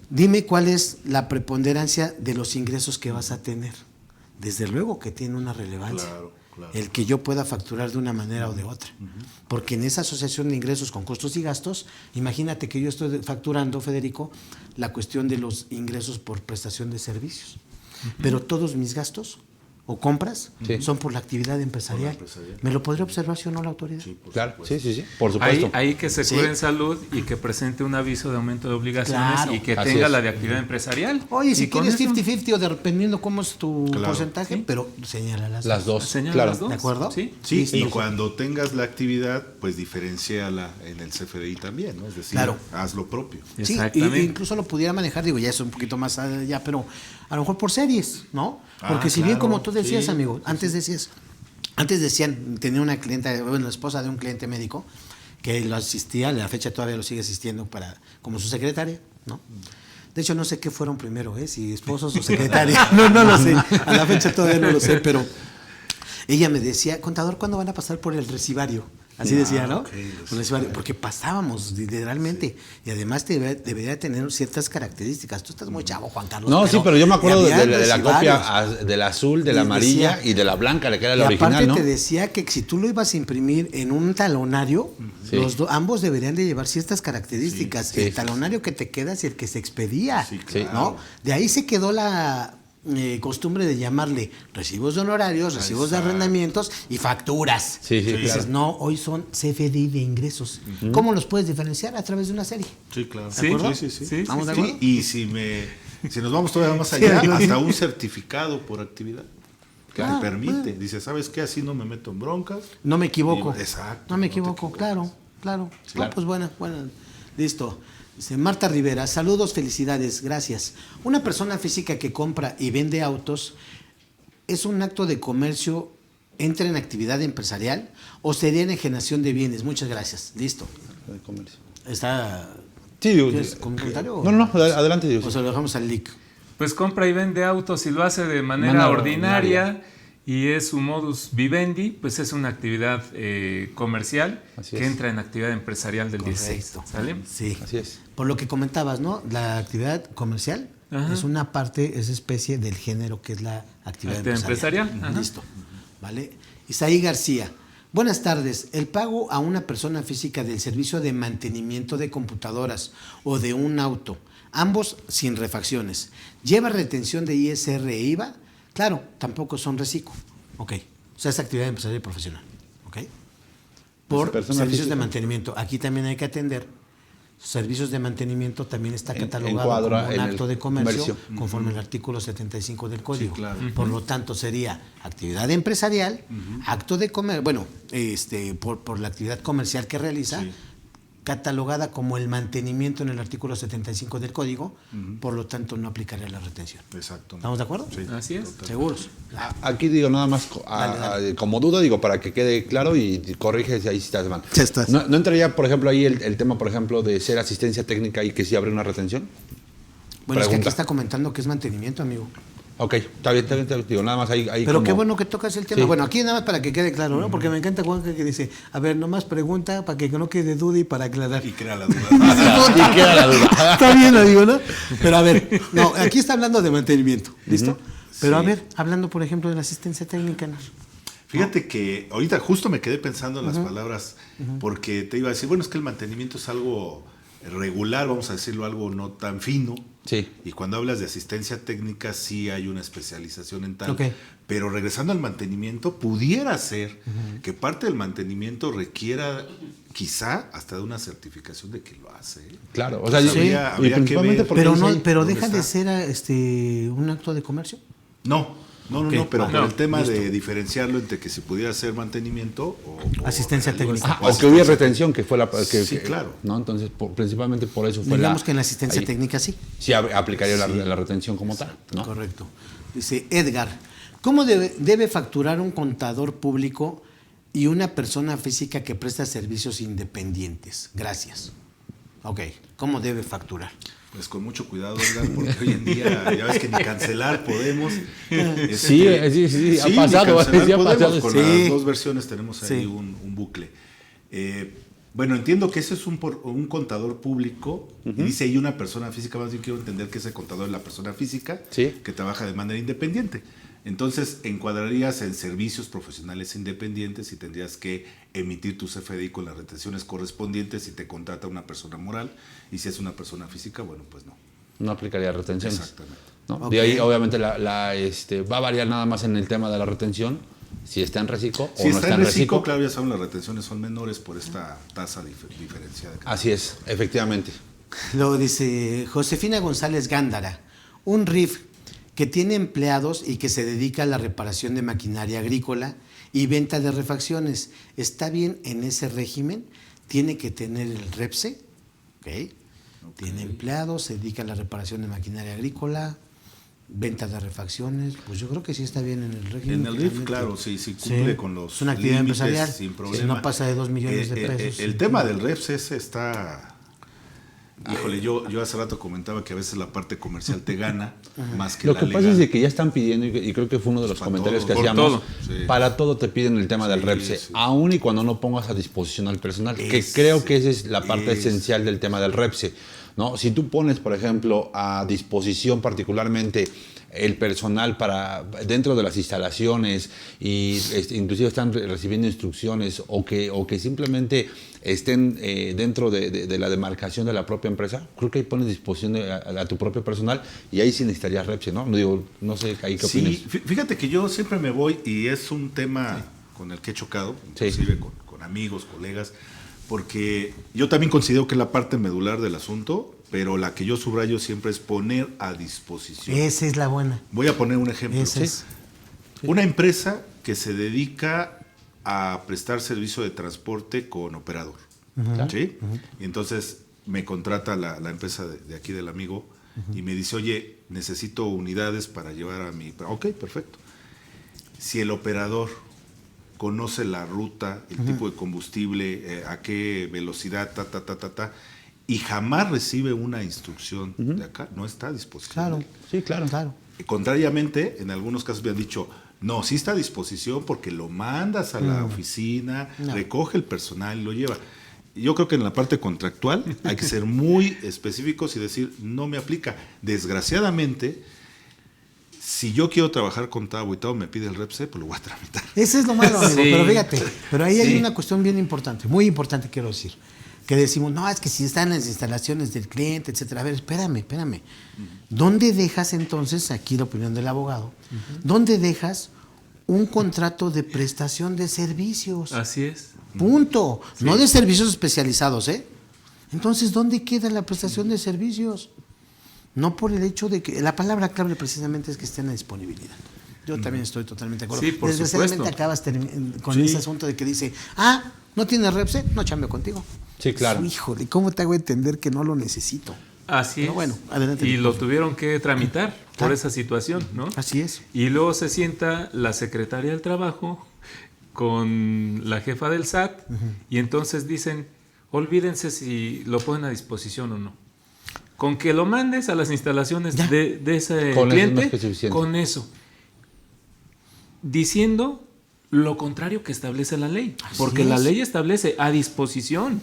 Dime cuál es la preponderancia de los ingresos que vas a tener. Desde luego que tiene una relevancia. Claro. El que yo pueda facturar de una manera o de otra. Porque en esa asociación de ingresos con costos y gastos, imagínate que yo estoy facturando, Federico, la cuestión de los ingresos por prestación de servicios. Pero todos mis gastos o compras son por la actividad empresarial. ¿Me lo podría observar si o no la autoridad? Claro, sí, por supuesto. Ahí que se cure en salud y que presente un aviso de aumento de obligaciones Claro. y que Así tenga es. la de actividad empresarial. Oye, si Y con quieres eso- 50-50 o dependiendo cómo es tu Claro. porcentaje, pero señala Las dos, Señala claro. las dos. ¿De acuerdo? Sí. Sí, Listo. y cuando tengas la actividad, pues diferenciala en el CFDI también, ¿no? Es decir, Claro. haz lo propio. Sí, Exactamente. incluso lo pudiera manejar, digo, ya es un poquito más allá, pero a lo mejor por series, ¿no? Porque si bien claro, como tú decías, sí, amigo, antes decían, tenía una clienta, bueno, la esposa de un cliente médico que lo asistía, a la fecha todavía lo sigue asistiendo como su secretaria, ¿no? De hecho, no sé qué fueron primero, si esposos o secretaria, no lo sé, a la fecha todavía no lo sé, pero ella me decía, contador, ¿cuándo van a pasar por el recibario? Así decía, ¿no? ok, Por recibario, porque pasábamos literalmente. Y además debería tener ciertas características. Tú estás muy chavo, Juan Carlos. No, sí, pero yo me acuerdo había de la recibarios. copia del azul, de la Y amarilla decía- y de la blanca, que era Y la aparte original, ¿no? te decía que si tú lo ibas a imprimir en un talonario, Sí. ambos deberían de llevar ciertas características. Sí, El sí. talonario que te quedas y el que se expedía. Sí, claro. ¿no? De ahí se quedó la costumbre de llamarle recibos de honorarios, recibos de arrendamientos y facturas. Sí, sí, Dices, claro. no, hoy son CFDI de ingresos. ¿Cómo los puedes diferenciar? A través de una serie. Sí, claro. Sí, acuerdo? sí, ¿Vamos de Sí, acuerdo? y si nos vamos todavía más allá, Sí. hasta un certificado por actividad que Ah, te permite. bueno. Dice, ¿sabes qué? Así no me meto en broncas. No me equivoco. Exacto. No me te equivoco, equivocas. claro. Claro. No, pues bueno, listo. Dice Marta Rivera, saludos, felicidades, gracias. Una persona física que compra y vende autos, ¿es un acto de comercio, entra en actividad empresarial o sería enajenación de bienes? Muchas gracias. Listo. De comercio. ¿Está Sí, digo, ¿quieres comentario? No, adelante, digo. O se lo dejamos al leak. Pues compra y vende autos y lo hace de manera Manera ordinaria y es su modus vivendi, pues es una actividad comercial Así que es. entra en actividad empresarial del 16. Correcto. ¿Sale? Sí. Así es. Por lo que comentabas, ¿no? La actividad comercial Ajá. es una parte, es especie del género que es la actividad Actividad empresarial, ajá. Listo. ¿Vale? Isaí García. Buenas tardes. El pago a una persona física del servicio de mantenimiento de computadoras o de un auto, ambos sin refacciones, ¿lleva retención de ISR e IVA? Claro, tampoco son reciclo. Ok. O sea, es actividad empresarial y profesional. Ok. Por persona servicios física. de mantenimiento. Aquí también hay que atender. Servicios de mantenimiento también está catalogado encuadra como un en el acto de comercio, comercio. conforme al artículo 75 del Código. claro. Por lo tanto, sería actividad empresarial, acto de comercio, bueno, por la actividad comercial que realiza, Sí. catalogada como el mantenimiento en el artículo 75 del Código, por lo tanto no aplicaría la retención. Exacto. ¿Estamos de acuerdo? Sí. Así es. Total. ¿Seguros? Aquí digo nada más Dale. como duda, digo, para que quede claro y corrige si ahí sí estás mal. Ya estás. ¿No entraría, por ejemplo, ahí el tema, por ejemplo, de ser asistencia técnica y que sí abre una retención? Bueno, es que aquí Pregunta. está comentando que es mantenimiento, amigo. Ok, está bien, digo, nada más ahí Pero como- qué bueno que tocas el tema. Sí. Bueno, aquí nada más para que quede claro, ¿no? Porque me encanta Juan que dice, a ver, nomás pregunta para que no quede duda y para aclarar. Y crea la duda. Y queda la duda. Está bien, lo digo, ¿no? Pero a ver, no, aquí está hablando de mantenimiento, ¿listo? Pero a Sí. ver, hablando, por ejemplo, de la asistencia técnica, ¿no? Fíjate que ahorita justo me quedé pensando en las palabras, porque te iba a decir, bueno, es que el mantenimiento es algo regular, vamos a decirlo, algo no tan fino. Sí. Y cuando hablas de asistencia técnica, sí hay una especialización en tal. Ok. Pero regresando al mantenimiento, pudiera ser que parte del mantenimiento requiera quizá hasta de una certificación de que lo hace. ¿eh? Claro, o sea, Sí. y Habría que principalmente ver. porque Pero dice no, ahí- pero ¿dónde deja de está? ser un acto de comercio. No, Ok. pero Ah, por no, el tema listo. de diferenciarlo entre que se pudiera hacer mantenimiento o Asistencia técnica. Ah, o que hubiera retención, que fue la... Sí, claro. ¿no? Entonces, principalmente por eso fue Digamos que en la asistencia ahí técnica sí. sí aplicaría la retención como tal, ¿no? Correcto. Dice Edgar, ¿cómo debe facturar un contador público y una persona física que presta servicios independientes? Gracias. Ok, ¿cómo debe facturar? Pues con mucho cuidado, Edgar, porque hoy en día ya ves que ni cancelar podemos. Sí, ha pasado, ni cancelar sí ha podemos. pasado. Con Sí. las dos versiones tenemos ahí Sí. un bucle. Bueno, entiendo que ese es un contador público, y dice ahí una persona física, más bien quiero entender que ese contador es la persona física Sí. que trabaja de manera independiente. Entonces, encuadrarías en servicios profesionales independientes y tendrías que emitir tu CFDI con las retenciones correspondientes si te contrata una persona moral, y si es una persona física, bueno, pues no. No aplicaría retenciones. Exactamente. ¿no? Ok. De ahí, obviamente, va a variar nada más en el tema de la retención, si está en reciclo Si o no está en reciclo, reciclo. claro, ya saben, las retenciones son menores por esta tasa diferenciada. Así es, efectivamente. Luego dice Josefina González Gándara, un RIF que tiene empleados y que se dedica a la reparación de maquinaria agrícola y venta de refacciones, ¿está bien en ese régimen? ¿Tiene que tener el REPSE? Ok. Tiene empleados, se dedica a la reparación de maquinaria agrícola, venta de refacciones, pues yo creo que sí está bien en el régimen. En el RIF, finalmente. claro, sí cumple Sí, con los es una actividad límites empresarial, sin si problema. no pasa de 2 millones de pesos. El tema del REF está... Híjole, yo hace rato comentaba que a veces la parte comercial te gana más que Lo la que pasa legal. es de que ya están pidiendo, y creo que fue uno de los Para comentarios todo, que por hacíamos, todo. Sí. para todo te piden el tema del Sí, REPSE, sí. aún y cuando no pongas a disposición al personal, que Ese, creo que esa es la parte ese. esencial del tema del REPSE, ¿no? Si tú pones, por ejemplo, a disposición particularmente el personal para dentro de las instalaciones y inclusive están recibiendo instrucciones o que simplemente estén dentro de la demarcación de la propia empresa, creo que ahí pones disposición a tu propio personal y ahí sí necesitarías REPSE, ¿no? No sé ahí qué opinas. Sí, fíjate que yo siempre me voy, y es un tema con el que he chocado, inclusive con amigos, colegas, porque yo también considero que es la parte medular del asunto, pero la que yo subrayo siempre es poner a disposición. Esa es la buena. Voy a poner un ejemplo. Esa es. Una empresa que se dedica a prestar servicio de transporte con operador. ¿Sí? Y entonces me contrata la empresa de aquí del amigo y me dice, oye, necesito unidades para llevar a mi... Ok, perfecto. Si el operador conoce la ruta, el tipo de combustible, a qué velocidad, y jamás recibe una instrucción de acá, no está a disposición. Claro, Sí, claro. claro. Contrariamente, en algunos casos me han dicho, No, sí está a disposición porque lo mandas a la oficina, recoge el personal y lo lleva. Yo creo que en la parte contractual hay que ser muy específicos y decir, no me aplica. Desgraciadamente, si yo quiero trabajar con Tavo y Tavo me pide el REPSE, pues lo voy a tramitar. Ese es lo malo, amigo, Sí. pero fíjate, pero ahí hay Sí. una cuestión bien importante, muy importante quiero decir, que decimos, no, es que si están en las instalaciones del cliente, etcétera. A ver, espérame. ¿Dónde dejas entonces, aquí la opinión del abogado, dónde dejas un contrato de prestación de servicios? Así es. Punto. No de servicios especializados, ¿eh? Entonces, ¿dónde queda la prestación de servicios? No por el hecho de que... La palabra clave precisamente es que esté en la disponibilidad. Yo también estoy totalmente de acuerdo. Sí, por Desgraciadamente supuesto. acabas con ese asunto de que dice, ¿no tienes REPSE? No chambeo contigo. Sí, claro. Híjole, ¿cómo te hago entender que no lo necesito? Así Pero es. bueno, adelante. Y lo tuvieron que tramitar por Ah. esa situación, ¿no? Así es. Y luego se sienta la secretaria del trabajo con la jefa del SAT y entonces dicen, olvídense si lo ponen a disposición o no. Con que lo mandes a las instalaciones Ya. de ese Con eso es cliente, más que suficiente. con eso. Diciendo lo contrario que establece la ley. Porque la ley establece a disposición.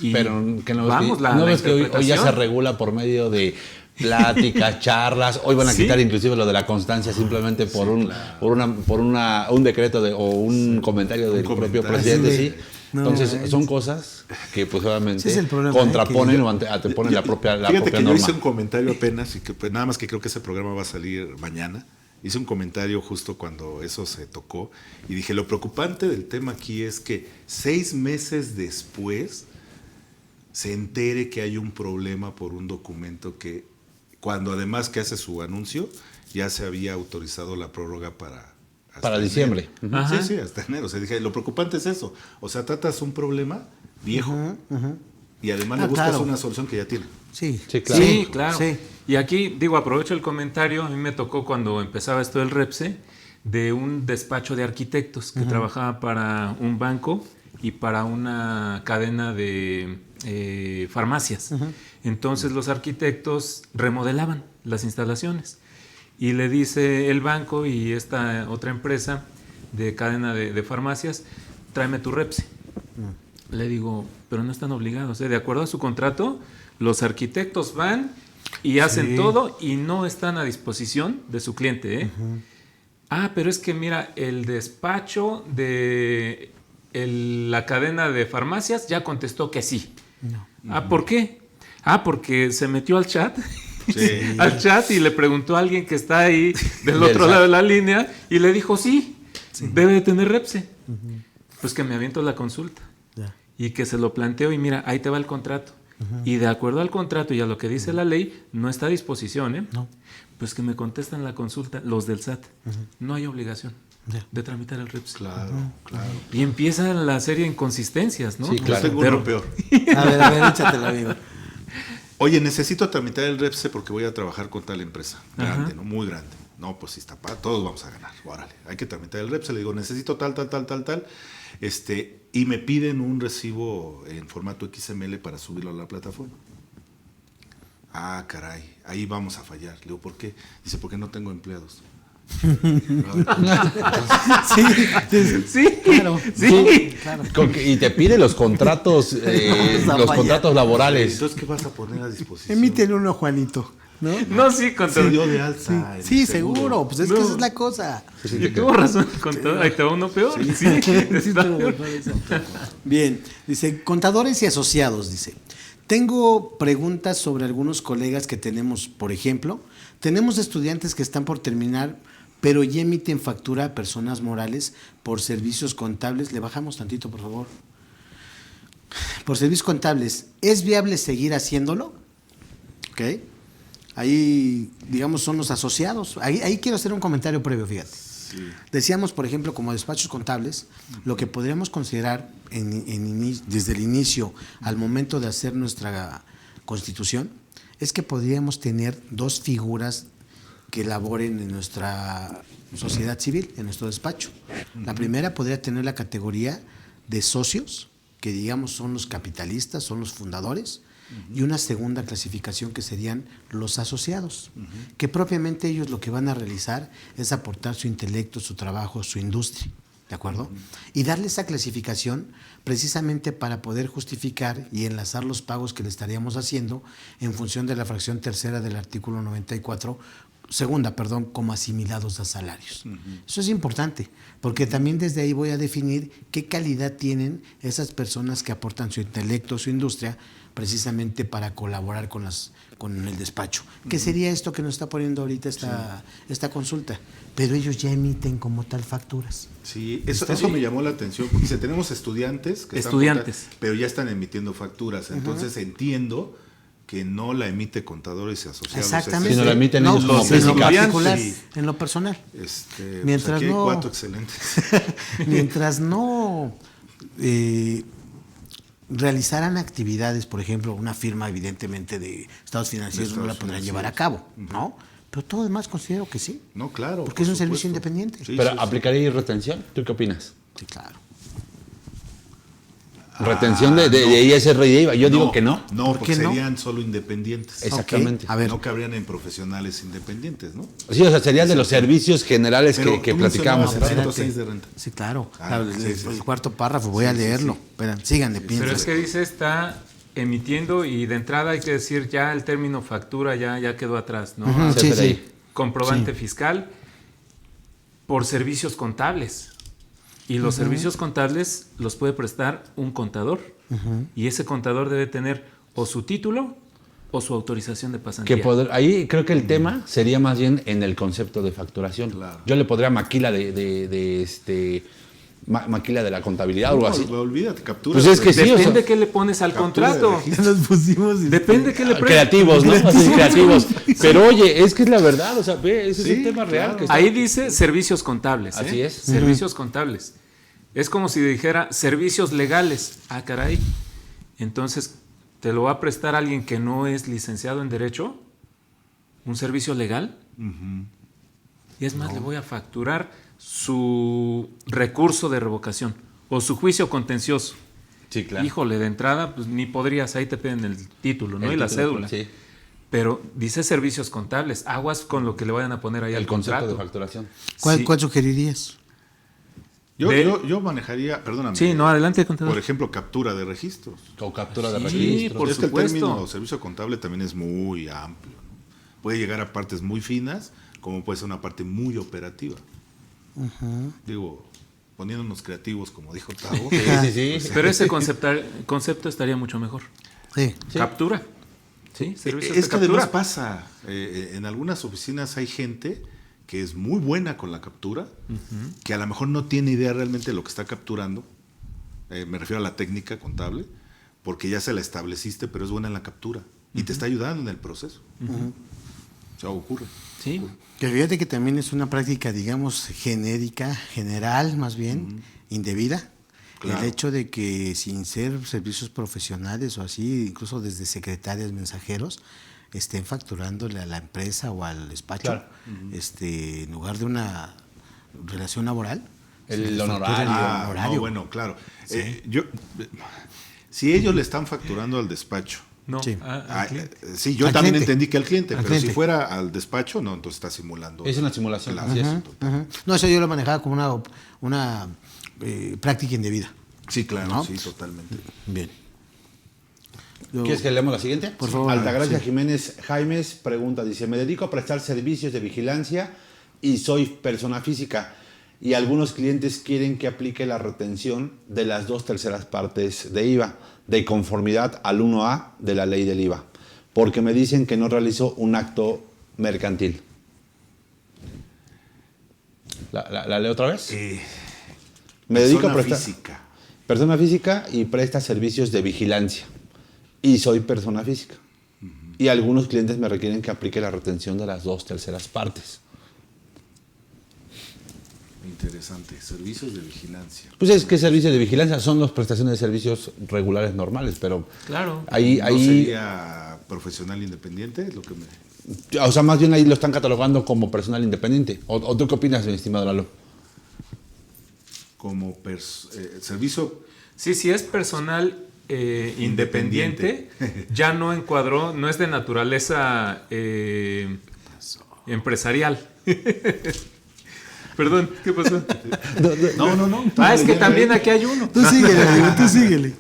Y Pero que no vamos, ves que, no ves que hoy ya se interpretación. regula por medio de pláticas, charlas. Hoy van a Sí. quitar inclusive lo de la constancia simplemente por un decreto o un comentario del propio comentario. presidente. Sí. Sí. No, Entonces son cosas que pues obviamente Ese es el problema, contraponen que o anteponen la propia Fíjate propia que yo norma. hice un comentario apenas, y que pues, nada más que creo que ese programa va a salir mañana. Hice un comentario justo cuando eso se tocó y dije, lo preocupante del tema aquí es que 6 meses después se entere que hay un problema por un documento que, cuando además que hace su anuncio, ya se había autorizado la prórroga para Para enero. diciembre. Ujú. Ajá. Sí, hasta enero. O sea, dije, lo preocupante es eso. O sea, tratas un problema viejo y además le buscas claro. una solución que ya tiene. Sí, Sí, claro. Sí, claro. Sí. Y aquí, digo, aprovecho el comentario. A mí me tocó cuando empezaba esto del REPSE, de un despacho de arquitectos que trabajaba para un banco y para una cadena de farmacias. Entonces los arquitectos remodelaban las instalaciones. Y le dice el banco y esta otra empresa de cadena de farmacias, tráeme tu REPSE. Le digo, pero no están obligados. De acuerdo a su contrato, los arquitectos van y hacen todo y no están a disposición de su cliente. Pero es que mira, el despacho de la cadena de farmacias ya contestó que sí. ¿Por qué? Porque se metió al chat. Sí. Al chat y le preguntó a alguien que está ahí del Del otro chat. lado de la línea y le dijo sí. Debe de tener REPSE. Pues que me aviento la consulta Ya. y que se lo planteo y mira, ahí te va el contrato. Y de acuerdo al contrato y a lo que dice la ley, no está a disposición, ¿eh? No. Pues que me contestan la consulta, los del SAT. No hay obligación Ya. de tramitar el REPSE. Claro, claro. Y empieza la serie de inconsistencias, ¿no? Sí, Yo claro. tengo Pero- uno peor. A ver, échatelo, amigo. Oye, necesito tramitar el REPSE porque voy a trabajar con tal empresa. Grande, Ajá. ¿no? Muy grande. No, pues si está todos vamos a ganar. Órale, hay que tramitar el REPSE. Le digo, necesito tal. Y me piden un recibo en formato XML para subirlo a la plataforma. Caray, ahí vamos a fallar. Le digo, ¿por qué? Dice, porque no tengo empleados. Sí, Claro. sí. Claro. Y te pide los contratos, Vamos a los fallar. contratos laborales. Entonces, ¿qué vas a poner a disposición? Emítele uno, Juanito, ¿no? No, sí, con Se todo. dio de alta. en Sí, el seguro, pues es No. que esa es la cosa. Y tuvo razón con todo. Ahí te va uno peor. Sí, Sí, está estuvo peor. mejor esa. Bien, dice, contadores y asociados, dice. Tengo preguntas sobre algunos colegas que tenemos, por ejemplo, tenemos estudiantes que están por terminar, pero ya emiten factura a personas morales por servicios contables. Le bajamos tantito, por favor. Por servicios contables, ¿es viable seguir haciéndolo? ¿Ok? Ahí, digamos, son los asociados. Ahí quiero hacer un comentario previo, fíjate. Decíamos, por ejemplo, como despachos contables, lo que podríamos considerar desde el inicio al momento de hacer nuestra constitución es que podríamos tener dos figuras que laboren en nuestra sociedad civil, en nuestro despacho. La primera podría tener la categoría de socios que digamos son los capitalistas, son los fundadores, y una segunda clasificación que serían los asociados, que propiamente ellos lo que van a realizar es aportar su intelecto, su trabajo, su industria, ¿de acuerdo? Y darle esa clasificación precisamente para poder justificar y enlazar los pagos que le estaríamos haciendo en función de la fracción tercera del artículo 94, segunda, perdón, como asimilados a salarios. Eso es importante, porque también desde ahí voy a definir qué calidad tienen esas personas que aportan su intelecto, su industria, precisamente para colaborar con el despacho. ¿Qué sería esto que nos está poniendo ahorita esta consulta? Pero ellos ya emiten como tal facturas. Sí, eso me llamó la atención, porque dice, tenemos estudiantes que pero ya están emitiendo facturas, entonces entiendo que no la emite contadores y asociados. Exactamente. Sino la emiten ellos como particular, en lo personal. Mientras pues aquí hay 4 excelentes. Mientras no realizaran actividades, por ejemplo, una firma evidentemente de estados financieros no la podrán llevar a cabo, ¿no? Pero todo demás considero que sí. No, claro. Porque es un servicio independiente. Sí, pero sí, ¿aplicaría retención? ¿Tú qué opinas? Sí, claro. ¿Retención de ISR y de IVA? Yo digo que no. No, ¿Por porque qué no? serían solo independientes. Exactamente. A ver. No cabrían en profesionales independientes, ¿no? Sí, o sea, serían de los servicios generales que platicamos. Pero 6 de renta. Sí, claro. Sí. El cuarto párrafo, voy a leerlo. Esperen, síganle, piensen. Pero es que dice está emitiendo y de entrada hay que decir ya el término factura ya quedó atrás, ¿no? Ujú, sí, sí. Comprobante fiscal por servicios contables. Y los servicios contables los puede prestar un contador. Y ese contador debe tener o su título o su autorización de pasantía. Ahí creo que el tema sería más bien en el concepto de facturación. Claro. Yo le podría maquila maquila de la contabilidad o algo así. Olvídate, captura. Pues es que sí, Depende qué le pones al captura de contrato. registro. Ya nos pusimos. Depende qué le prestes. Creativos, ¿no? Así, creativos. Pero oye, es que es la verdad, o sea, ve, ese es un tema real. claro. Que está- Ahí dice servicios contables. Así es. Servicios contables. Es como si dijera servicios legales. Ah, caray. Entonces, ¿te lo va a prestar alguien que no es licenciado en Derecho? ¿Un servicio legal? Y es más, le voy a facturar su recurso de revocación o su juicio contencioso. Sí, claro. Híjole, de entrada, pues ni podrías, ahí te piden el título, ¿no? El y la título, cédula. sí. Pero dice servicios contables. Aguas con lo que le vayan a poner ahí El al concepto contrato. de facturación. Sí. ¿Cuál sugerirías? Yo manejaría, perdóname. Sí, no, adelante, contador. Por ejemplo, captura de registros. O captura de Sí, registros. por es que el supuesto. término servicio contable también es muy amplio, ¿no? Puede llegar a partes muy finas, como puede ser una parte muy operativa. Digo, poniéndonos creativos, como dijo Tavo. Sí. Pero ese concepto estaría mucho mejor. Sí. Captura. Sí, servicios Es de que además captura. pasa, en algunas oficinas hay gente que es muy buena con la captura, que a lo mejor no tiene idea realmente de lo que está capturando, me refiero a la técnica contable, porque ya se la estableciste, pero es buena en la captura y te está ayudando en el proceso. O sea, ocurre. Sí. Que fíjate que también es una práctica, digamos, genérica, general más bien, indebida. Claro. El hecho de que sin ser servicios profesionales o así, incluso desde secretarias, mensajeros, estén facturándole a la empresa o al despacho, Claro. en lugar de una relación laboral. El se les honorario. factura el honorario. No, bueno, claro. Si ellos le están facturando al despacho, No. Sí. ah, sí, yo Al también cliente. entendí que al cliente, Al pero cliente. si fuera al despacho, no, entonces está simulando. Es una simulación. Claro. Así es. Ajá. No, eso yo lo manejaba como una práctica indebida. Sí, claro, ¿No? sí, totalmente. Bien. Yo- ¿Quieres que leamos la siguiente? Por favor. Altagracia Sí. Jiménez Jaimes pregunta, dice, me dedico a prestar servicios de vigilancia y soy persona física y algunos clientes quieren que aplique la retención de las 2/3 partes de IVA, de conformidad al 1A de la ley del IVA, porque me dicen que no realizo un acto mercantil. ¿La leo otra vez? Me dedico a Persona prestar... física. Persona física y presta servicios de vigilancia. Y soy persona física. Y algunos clientes me requieren que aplique la retención de las 2/3 partes. Interesante. Servicios de vigilancia. Pues es que servicios de vigilancia son las prestaciones de servicios regulares normales, pero Claro. ahí, ¿No sería profesional independiente? Es lo que me... o sea, más bien ahí lo están catalogando como personal independiente. ¿O tú qué opinas, mi estimado Lalo? Como servicio... Sí, es personal independiente, ya no encuadró, no es de naturaleza empresarial. Perdón, ¿qué pasó? No. Es que también aquí hay uno. Tú síguele, amigo, tú síguele.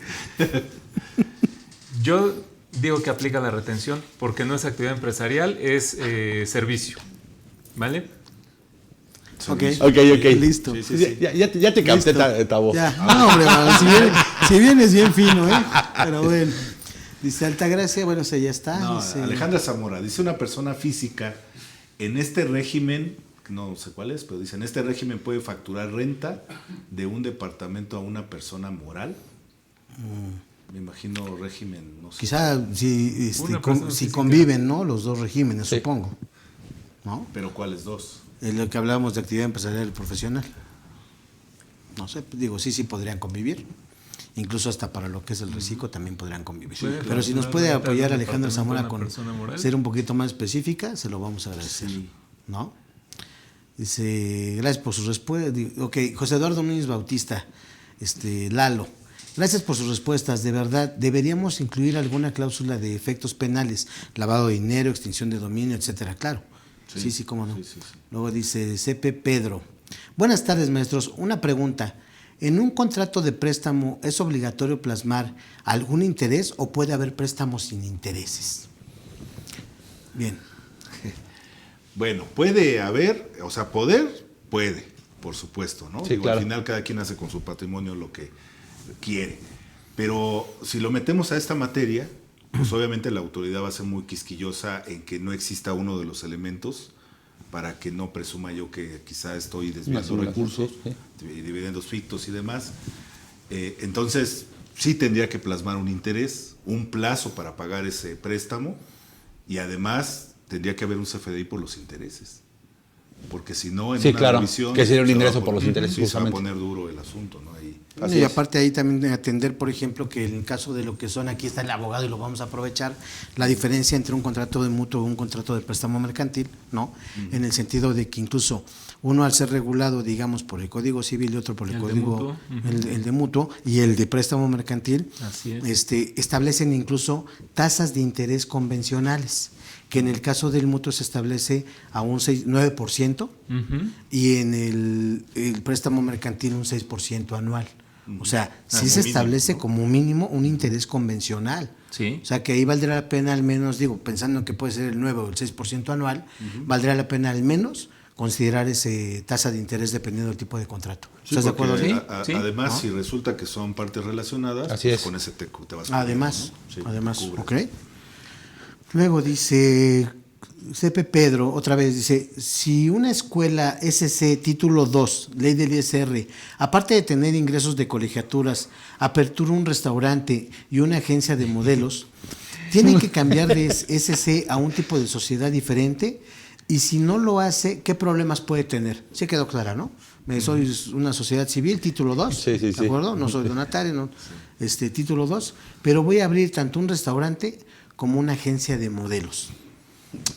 Yo digo que aplica la retención porque no es actividad empresarial, es servicio. ¿Vale? Ok, listo. Sí. Ya te capté, Tabo. Ya, no, hombre, mano, si vienes bien fino, ¿eh? Pero bueno. Dice Altagracia, bueno, ya está. No, dice, Alejandra Zamora, dice una persona física, en este régimen, no sé cuál es, pero dice, en este régimen puede facturar renta de un departamento a una persona moral. Me imagino régimen, no sé. quizá si, si física. conviven, ¿no? Los dos regímenes, Sí. supongo. ¿No? Pero ¿cuáles dos? Es lo que hablábamos de actividad empresarial y profesional. No sé, digo, sí podrían convivir. Incluso hasta para lo que es el reciclo también podrían convivir. Sí, pero si nos claro, puede claro, apoyar claro, Alejandra departamento Zamora de con una persona moral. ser un poquito más específica, se lo vamos a agradecer. Sí. ¿No? Dice, gracias por sus respuestas. Ok, José Eduardo Núñez Bautista, Lalo. Gracias por sus respuestas. De verdad, deberíamos incluir alguna cláusula de efectos penales, lavado de dinero, extinción de dominio, etcétera. Claro. Sí, cómo no. Sí. Luego dice CP Pedro. Buenas tardes, maestros. Una pregunta. ¿En un contrato de préstamo es obligatorio plasmar algún interés o puede haber préstamos sin intereses? Bien. Bueno, puede haber, o sea, puede, por supuesto, ¿no? Sí, claro. Al final cada quien hace con su patrimonio lo que quiere. Pero si lo metemos a esta materia, pues obviamente la autoridad va a ser muy quisquillosa en que no exista uno de los elementos para que no presuma yo que quizá estoy desviando Una recursos, sí. dividendos fictos y demás. Entonces, sí tendría que plasmar un interés, un plazo para pagar ese préstamo y además tendría que haber un CFDI por los intereses. Porque si no, en Sí, una claro, revisión... que sería un se va a ingreso poner- por los intereses, sí, se va a justamente. poner duro el asunto, ¿no? Ahí. Así y es. aparte ahí también atender, por ejemplo, que en el caso de lo que son, aquí está el abogado y lo vamos a aprovechar, la diferencia entre un contrato de mutuo y un contrato de préstamo mercantil, ¿no? En el sentido de que incluso uno al ser regulado, digamos, por el Código Civil y otro por el El de Código, mutuo. el de mutuo y el de préstamo mercantil, Así es. establecen incluso tasas de interés convencionales, que en el caso del mutuo se establece a un 9% y en el préstamo mercantil un 6% anual. O sea, sí Como se mínimo, establece ¿no? como mínimo un interés convencional. Sí. O sea, que ahí valdrá la pena al menos, digo, pensando que puede ser el 9 o el 6% anual, valdrá la pena al menos considerar ese tasa de interés dependiendo del tipo de contrato. Sí, ¿Estás de porque acuerdo? Sí, sí. Además, ¿no? si resulta que son partes relacionadas, Así pues es. con ese te vas a Además, cubrir, ¿no? Sí, además, te cubre. ok. Luego dice CP Pedro, otra vez dice, si una escuela SC título 2, ley del ISR, aparte de tener ingresos de colegiaturas, apertura un restaurante y una agencia de modelos, tiene que cambiar de SC a un tipo de sociedad diferente, y si no lo hace, ¿qué problemas puede tener? Sí quedó clara, ¿no? Soy una sociedad civil, título 2, Sí, sí, ¿de sí. acuerdo? No soy donatario, no, título 2, pero voy a abrir tanto un restaurante como una agencia de modelos.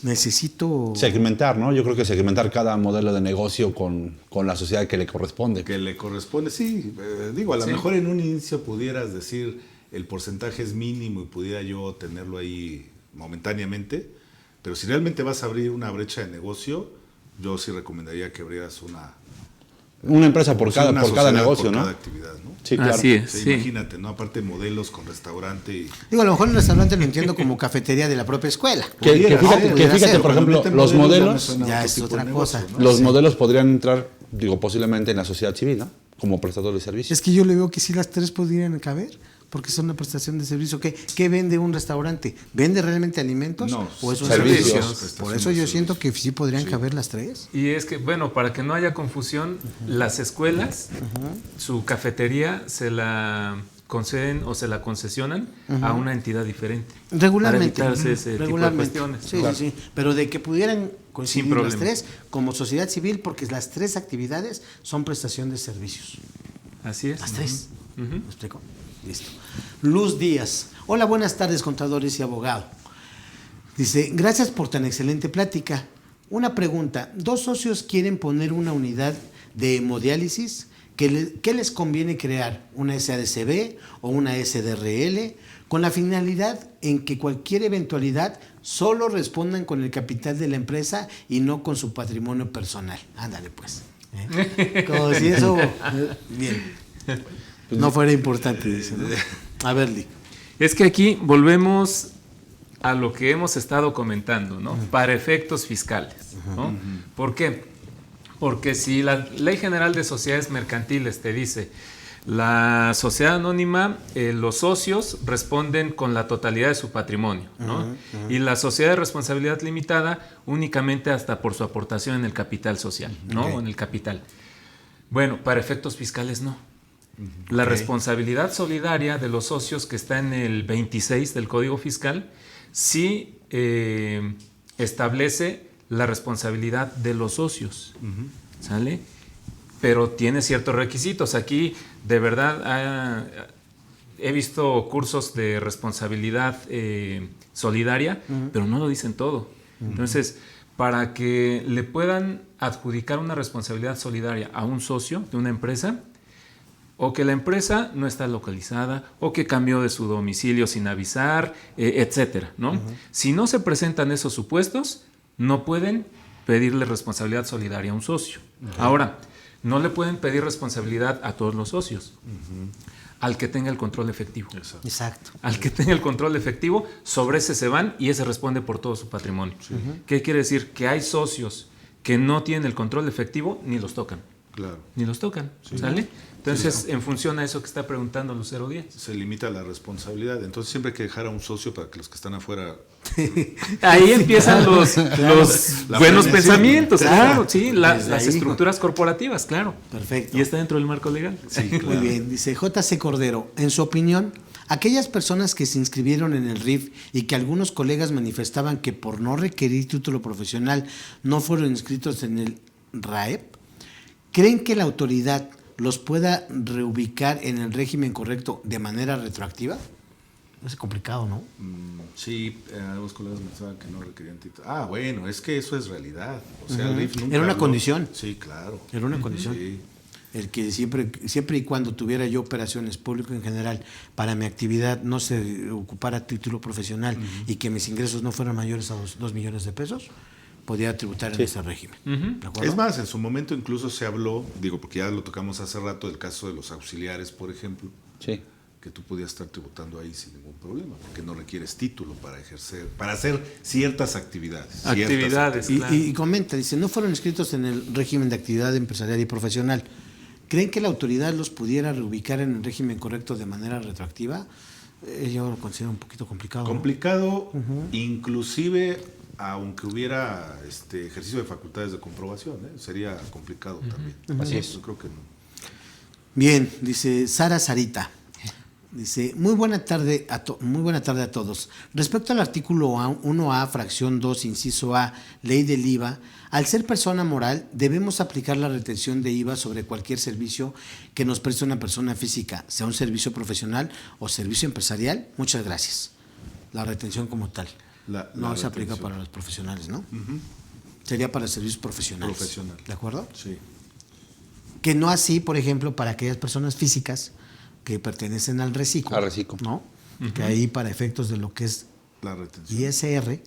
Necesito... Segmentar, ¿no? Yo creo que segmentar cada modelo de negocio con la sociedad que le corresponde. Que le corresponde, sí. Digo, a lo Sí. mejor en un inicio pudieras decir el porcentaje es mínimo y pudiera yo tenerlo ahí momentáneamente, pero si realmente vas a abrir una brecha de negocio, yo sí recomendaría que abrieras Una empresa por una cada sociedad negocio, por ¿no? cada actividad, ¿no? Sí, claro. Así es, Sí, sí. Imagínate, ¿no? Aparte modelos con restaurante y... Digo, a lo mejor el restaurante lo entiendo como cafetería de la propia escuela. Que Pudiera fíjate, ser, que pudiera fíjate, ser. por ejemplo, Cuando los meten modelos, me suena ya otro es tipo otra de negocio, cosa. ¿no? los Sí. modelos podrían entrar, digo, posiblemente en la sociedad civil, ¿no? Como prestador de servicios. Es que yo le veo que sí las tres podrían caber, porque son una prestación de servicio. ¿Qué vende un restaurante? ¿Vende realmente alimentos? No, ¿O es un servicios. servicio? Por eso yo siento que sí podrían caber las tres. Y es que, bueno, para que no haya confusión, las escuelas, su cafetería se la conceden o se la concesionan a una entidad diferente. Regularmente. Para evitarse ese regularmente. tipo de cuestiones. Sí, Claro. sí, sí. Pero de que pudieran coincidir Sin las problema. tres como sociedad civil, porque las tres actividades son prestación de servicios. Así es. Las tres. Ujú. ¿Me explico? Listo. Luz Díaz. Hola, buenas tardes, contadores y abogado. Dice, gracias por tan excelente plática. Una pregunta. Dos socios quieren poner una unidad de hemodiálisis. ¿Qué les conviene crear? ¿Una SADCB o una SDRL? Con la finalidad en que cualquier eventualidad solo respondan con el capital de la empresa y no con su patrimonio personal. Ándale pues. Como si eso... bien. No fuera importante, dice, ¿no? A ver, Lee. Es que aquí volvemos a lo que hemos estado comentando, ¿no? Para efectos fiscales, ¿no? ¿Por qué? Porque si la Ley General de Sociedades Mercantiles te dice, la sociedad anónima, los socios responden con la totalidad de su patrimonio, ¿no? Y la sociedad de responsabilidad limitada únicamente hasta por su aportación en el capital social, ¿no? O en el capital. Bueno, para efectos fiscales no. La responsabilidad solidaria de los socios, que está en el 26 del Código Fiscal, sí establece la responsabilidad de los socios, ¿sale? Pero tiene ciertos requisitos. Aquí, de verdad, he visto cursos de responsabilidad solidaria, pero no lo dicen todo. Entonces, para que le puedan adjudicar una responsabilidad solidaria a un socio de una empresa, o que la empresa no está localizada, o que cambió de su domicilio sin avisar, etcétera, ¿no? Si no se presentan esos supuestos, no pueden pedirle responsabilidad solidaria a un socio. Ahora, no le pueden pedir responsabilidad a todos los socios. Al que tenga el control efectivo. Exacto. Al que tenga el control efectivo, sobre ese se van y ese responde por todo su patrimonio. ¿Qué quiere decir? Que hay socios que no tienen el control efectivo, ni los tocan. Claro. Ni los tocan, ¿sale? Entonces, en función a eso que está preguntando Lucero Díaz. Se limita la responsabilidad. Entonces siempre hay que dejar a un socio para que los que están afuera... Ahí empiezan los buenos pensamientos, claro, sí, las ahí. estructuras corporativas, claro. Perfecto. Y está dentro del marco legal. Sí, claro. Muy bien, dice JC Cordero, en su opinión, aquellas personas que se inscribieron en el RIF y que algunos colegas manifestaban que por no requerir título profesional no fueron inscritos en el RAEP, ¿creen que la autoridad los pueda reubicar en el régimen correcto de manera retroactiva? Es complicado, ¿no? Sí, algunos colegas pensaban que no requerían título. Ah, bueno, es que eso es realidad. O sea, el RIF nunca Era una habló. condición. Sí, claro. Era una condición. Sí. El que siempre y cuando tuviera yo operaciones público en general, para mi actividad no se ocupara título profesional y que mis ingresos no fueran mayores a 2 millones de pesos, podía tributar en ese régimen. ¿De acuerdo? Es más, en su momento incluso se habló, digo, porque ya lo tocamos hace rato, del caso de los auxiliares, por ejemplo, Sí. que tú podías estar tributando ahí sin ningún problema, porque no requieres título para ejercer, para hacer ciertas actividades. Actividades, claro. Y comenta, dice, no fueron inscritos en el régimen de actividad empresarial y profesional. ¿Creen que la autoridad los pudiera reubicar en el régimen correcto de manera retroactiva? Yo lo considero un poquito complicado. Complicado, inclusive aunque hubiera ejercicio de facultades de comprobación, sería complicado también. Así es. Yo creo que no. Bien, dice Sara Sarita. Dice, muy buena tarde a todos. Respecto al artículo 1A, fracción 2, inciso A, ley del IVA, al ser persona moral, debemos aplicar la retención de IVA sobre cualquier servicio que nos preste una persona física, sea un servicio profesional o servicio empresarial. Muchas gracias. La retención como tal. No se aplica para los profesionales, ¿no? Sería para servicios profesionales. Profesional. ¿De acuerdo? Sí. Que no así, por ejemplo, para aquellas personas físicas que pertenecen al reciclo. Al reciclo. ¿No? Que ahí para efectos de lo que es La retención. ISR,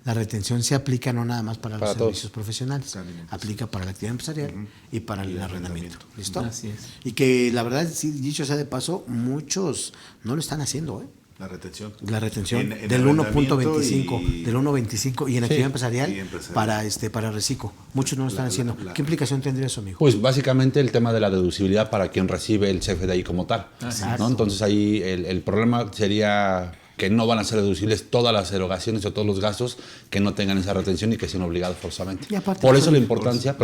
la retención se aplica no nada más para los Para todos. servicios profesionales, También, aplica para la actividad empresarial y para el arrendamiento. ¿Listo? Así es. Y que la verdad, sí, dicho sea de paso, muchos no lo están haciendo, ¿eh? La retención. La retención En del arrendamiento 1.25, del 1.25 y en actividad empresarial, y empresarial. para reciclo. Muchos no lo están haciendo. ¿Qué implicación tendría eso, amigo? Pues básicamente el tema de la deducibilidad para quien recibe el CFDI como tal. Exacto. ¿No? Entonces ahí el problema sería que no van a ser deducibles todas las erogaciones o todos los gastos que no tengan esa retención y que sean obligados forzosamente. Y aparte, Por eso son- la importancia,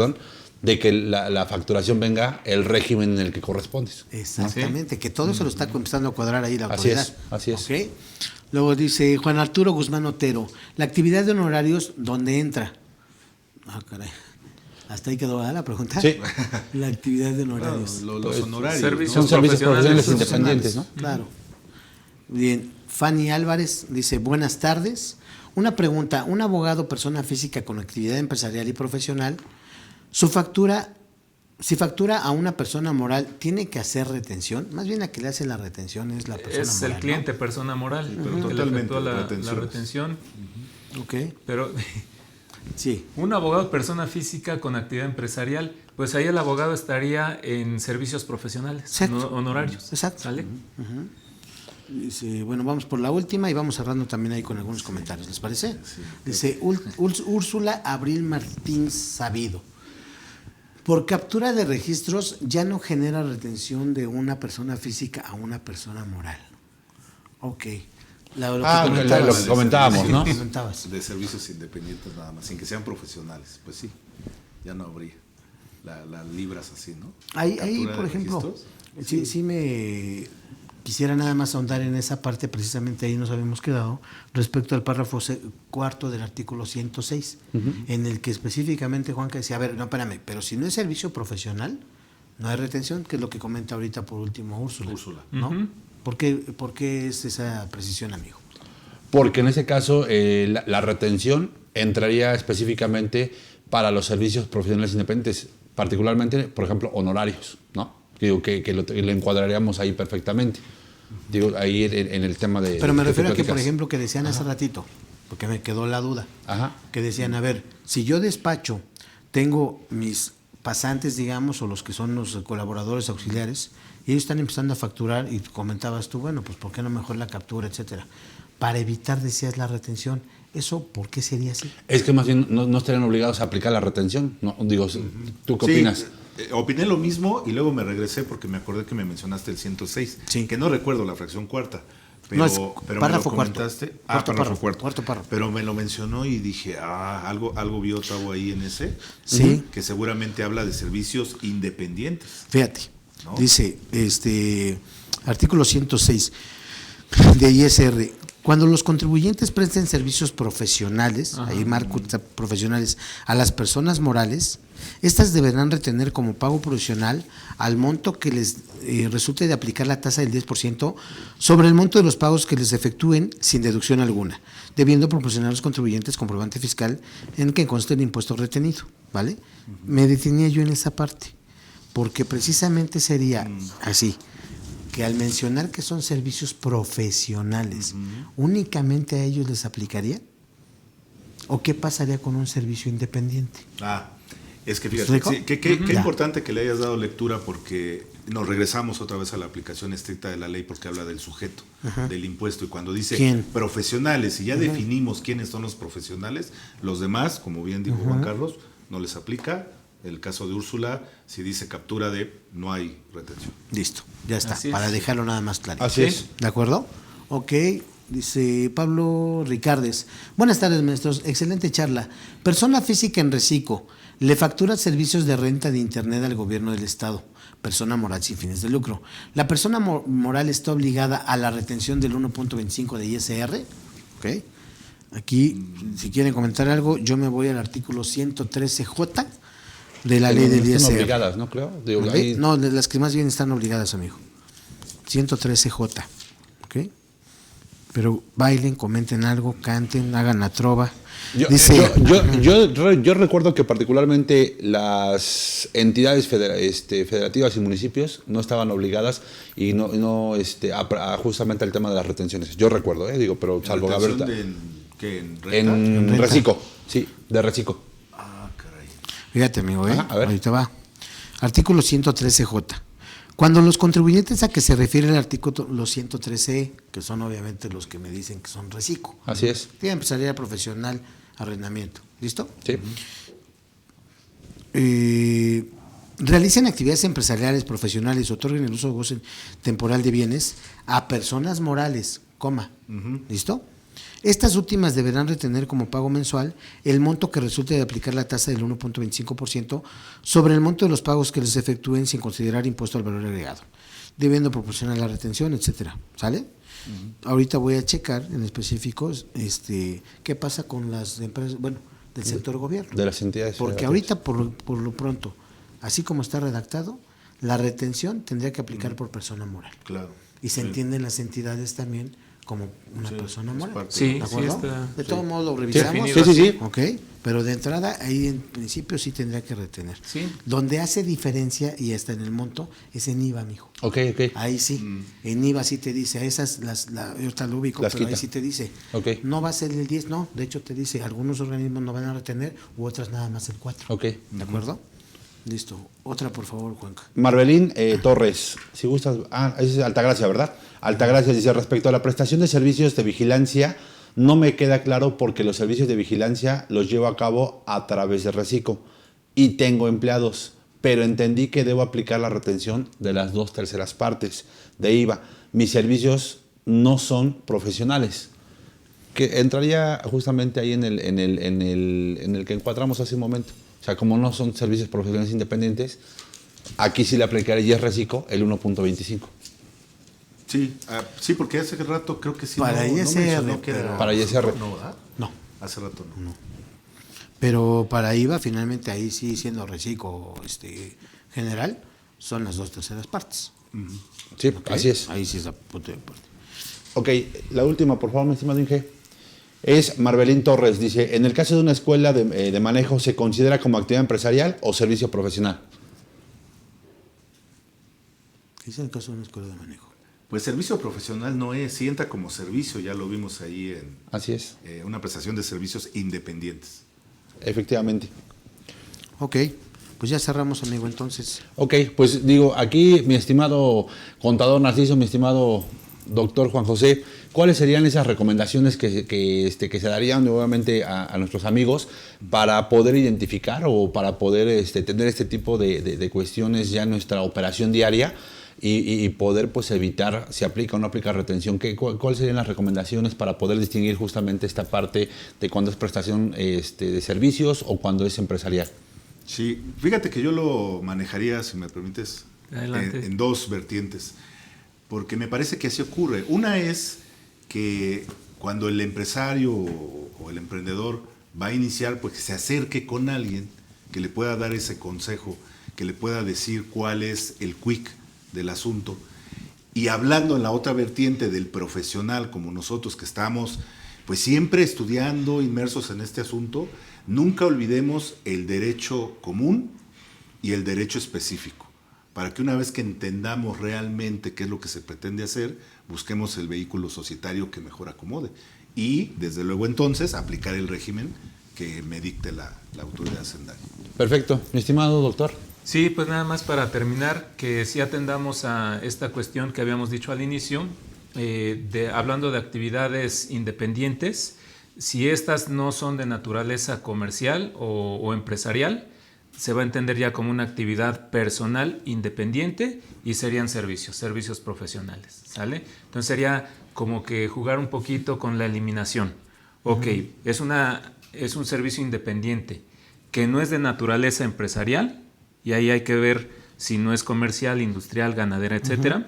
de que la facturación venga el régimen en el que correspondes. Exactamente, que todo eso lo está empezando a cuadrar ahí la Así autoridad. es, así es. ¿Ok? Luego dice Juan Arturo Guzmán Otero, la actividad de honorarios, ¿dónde entra? Ah, caray. Hasta ahí quedó, ¿verdad, la pregunta? Sí. La actividad de honorarios. Los honorarios. servicios Son servicios profesionales profesionales independientes, ¿no? Claro. Bien, Fanny Álvarez dice, buenas tardes. Una pregunta, un abogado, persona física con actividad empresarial y profesional, su factura Si factura a una persona moral, ¿tiene que hacer retención? Más bien la que le hace la retención es la persona Es moral, el cliente, ¿no? persona moral, pero el que le totalmente efectúa la retenciones. retención. Ok, Pero sí. un abogado, persona física con actividad empresarial, pues ahí el abogado estaría en servicios profesionales, Exacto. no honorarios. Exacto. ¿Sale? Dice, bueno, vamos por la última y vamos cerrando también ahí con algunos comentarios, ¿les parece? Dice Úrsula Abril Martín Sabido. Por captura de registros ya no genera retención de una persona física a una persona moral. Ok. Lo que comentábamos, ¿no? Comentabas. De servicios independientes nada más, sin que sean profesionales. Pues sí, ya no habría las libras así, ¿no? Ahí Captura por de ejemplo, registros. sí me quisiera nada más ahondar en esa parte, precisamente ahí nos habíamos quedado, respecto al párrafo cuarto del artículo 106, en el que específicamente Juanca decía, a ver, no, espérame, pero si no es servicio profesional, no hay retención, que es lo que comenta ahorita por último Úrsula. ¿No? Ujú. ¿Por qué es esa precisión, amigo? Porque en ese caso la retención entraría específicamente para los servicios profesionales independientes, particularmente, por ejemplo, honorarios, ¿no? Digo que lo encuadraríamos ahí perfectamente. Digo, ahí en el tema de... Pero me que tú refiero a que, por platicas. ejemplo, que decían hace ratito, porque me quedó la duda, Ajá. que decían, a ver, si yo despacho, tengo mis pasantes, digamos, o los que son los colaboradores auxiliares, y ellos están empezando a facturar, y comentabas tú, bueno, pues ¿por qué no mejor la captura, etcétera? Para evitar, decías, la retención. ¿Eso por qué sería así? Es que más bien no estarían obligados a aplicar la retención, ¿no? Digo, ¿tú qué opinas? Opiné lo mismo y luego me regresé porque me acordé que me mencionaste el 106, Sí. que no recuerdo la fracción cuarta. Pero, No, es pero párrafo me lo cuarto. comentaste. Cuarto Párrafo párrafo, cuarto párrafo. Pero me lo mencionó y dije, algo vio Tavo ahí en ese. Sí. Que seguramente habla de servicios independientes. Fíjate, ¿No? dice, artículo 106 de ISR, cuando los contribuyentes presten servicios profesionales, ahí marco profesionales, a las personas morales, estas deberán retener como pago provisional al monto que les resulte de aplicar la tasa del 10% sobre el monto de los pagos que les efectúen sin deducción alguna, debiendo proporcionar a los contribuyentes comprobante fiscal en que conste el impuesto retenido, ¿vale? Me detenía yo en esa parte, porque precisamente sería así, que al mencionar que son servicios profesionales, ¿únicamente a ellos les aplicaría? ¿O qué pasaría con un servicio independiente? Es que fíjate, ¿Explico? sí, qué Ya. importante que le hayas dado lectura porque nos regresamos otra vez a la aplicación estricta de la ley porque habla del sujeto, del impuesto. Y cuando dice ¿Quién? profesionales, y ya definimos quiénes son los profesionales, los demás, como bien dijo Juan Carlos, no les aplica. El caso de Úrsula, si dice captura de, no hay retención. Listo, ya está, Así es. para dejarlo nada más claro. Así es. ¿De acuerdo? Ok, dice Pablo Ricardes. Buenas tardes, maestros. Excelente charla. Persona física en reciclo. Le factura servicios de renta de internet al gobierno del estado. Persona moral sin fines de lucro. La persona moral está obligada a la retención del 1.25 de ISR. Ok. Aquí, si quieren comentar algo, yo me voy al artículo 113J de la ley del Están ISR. obligadas, ¿no? Creo. Digo, ¿Ok? ahí- No, de las que más bien están obligadas, amigo. 113J. ¿Ok? Pero bailen, comenten algo, canten, hagan la trova. Dice, Yo recuerdo que particularmente las entidades federativas y municipios no estaban obligadas y a justamente al tema de las retenciones. Yo recuerdo, digo, pero salvo ¿Retención Gabriel. ¿En renta? En renta. reciclo, sí, de reciclo. Caray. fíjate, amigo, Ajá, a ver. ahorita va. Artículo 113J. Cuando los contribuyentes a que se refiere el artículo 113E, que son obviamente los que me dicen que son reciclo. Así es. Actividad empresarial profesional, arrendamiento. ¿Listo? Sí. Realicen actividades empresariales, profesionales, otorguen el uso o goce temporal de bienes a personas morales, ¿listo? Estas últimas deberán retener como pago mensual el monto que resulte de aplicar la tasa del 1.25% sobre el monto de los pagos que les efectúen sin considerar impuesto al valor agregado, debiendo proporcionar la retención, etcétera. ¿Sale? Ahorita voy a checar en específico qué pasa con las empresas, bueno, del sector gobierno. De las entidades Porque federativas. ahorita, por lo pronto, así como está redactado, la retención tendría que aplicar por persona moral. Claro. Y se entienden las entidades también como una persona moral. parte Sí, ¿De acuerdo? sí está. De todo modo lo revisamos. Sí. Ok. Pero de entrada, ahí en principio sí tendría que retener. Sí. Donde hace diferencia, y hasta en el monto, es en IVA, mijo. Ok. Ahí sí, en IVA sí te dice, a esas, yo ahorita lo ubico, Las pero quita. ahí sí te dice, Ok. no va a ser el 10, no, de hecho te dice, algunos organismos no van a retener, u otras nada más el 4. Ok. ¿De acuerdo? Listo. Otra, por favor, Juanca. Marbelín Torres, si gustas, ese es Altagracia, ¿verdad? Altagracia dice, respecto a la prestación de servicios de vigilancia, no me queda claro porque los servicios de vigilancia los llevo a cabo a través de Recico y tengo empleados, pero entendí que debo aplicar la retención de las 2/3 partes de IVA. Mis servicios no son profesionales. Que entraría justamente ahí en el que encuadramos hace un momento. O sea, como no son servicios profesionales independientes, aquí sí le aplicaría Recico el 1.25. Sí, porque hace rato creo que sí. Para ISR, mencionó que era- para ISR. No, ¿verdad? No. Hace rato no. Pero para IVA, finalmente, ahí sí, siendo reciclo general, son las 2/3 partes. Sí, ¿Ok? así es. Ahí sí es a punto de parte. Ok, la última, por favor, mi estimado Inge. Es Marbelín Torres, dice, en el caso de una escuela de manejo, ¿se considera como actividad empresarial o servicio profesional? ¿Qué es el caso de una escuela de manejo? Pues servicio profesional no es, sí entra como servicio, ya lo vimos ahí en Así es, una prestación de servicios independientes. efectivamente. Ok, pues ya cerramos, amigo, entonces. Ok, pues digo, aquí mi estimado contador Narciso, mi estimado doctor Juan José, ¿cuáles serían esas recomendaciones que se darían nuevamente a nuestros amigos para poder identificar o para poder tener este tipo de cuestiones ya en nuestra operación diaria y poder pues evitar si aplica o no aplica retención? ¿Cuáles serían las recomendaciones para poder distinguir justamente esta parte de cuando es prestación de servicios o cuando es empresarial? Sí, fíjate que yo lo manejaría, si me permites, Adelante. en dos vertientes, porque me parece que así ocurre. Una es que cuando el empresario o el emprendedor va a iniciar, pues que se acerque con alguien que le pueda dar ese consejo, que le pueda decir cuál es el quick del asunto. Y hablando en la otra vertiente del profesional, como nosotros que estamos pues siempre estudiando, inmersos en este asunto, nunca olvidemos el derecho común y el derecho específico, para que una vez que entendamos realmente qué es lo que se pretende hacer, busquemos el vehículo societario que mejor acomode. Y, desde luego, entonces, aplicar el régimen que me dicte la autoridad hacendaria. Perfecto, mi estimado doctor. Sí, pues nada más para terminar, que sí atendamos a esta cuestión que habíamos dicho al inicio, hablando de actividades independientes, si estas no son de naturaleza comercial o empresarial, se va a entender ya como una actividad personal independiente y serían servicios profesionales, ¿sale? Entonces sería como que jugar un poquito con la eliminación. Ok, es un servicio independiente que no es de naturaleza empresarial, y ahí hay que ver si no es comercial, industrial, ganadera, etcétera.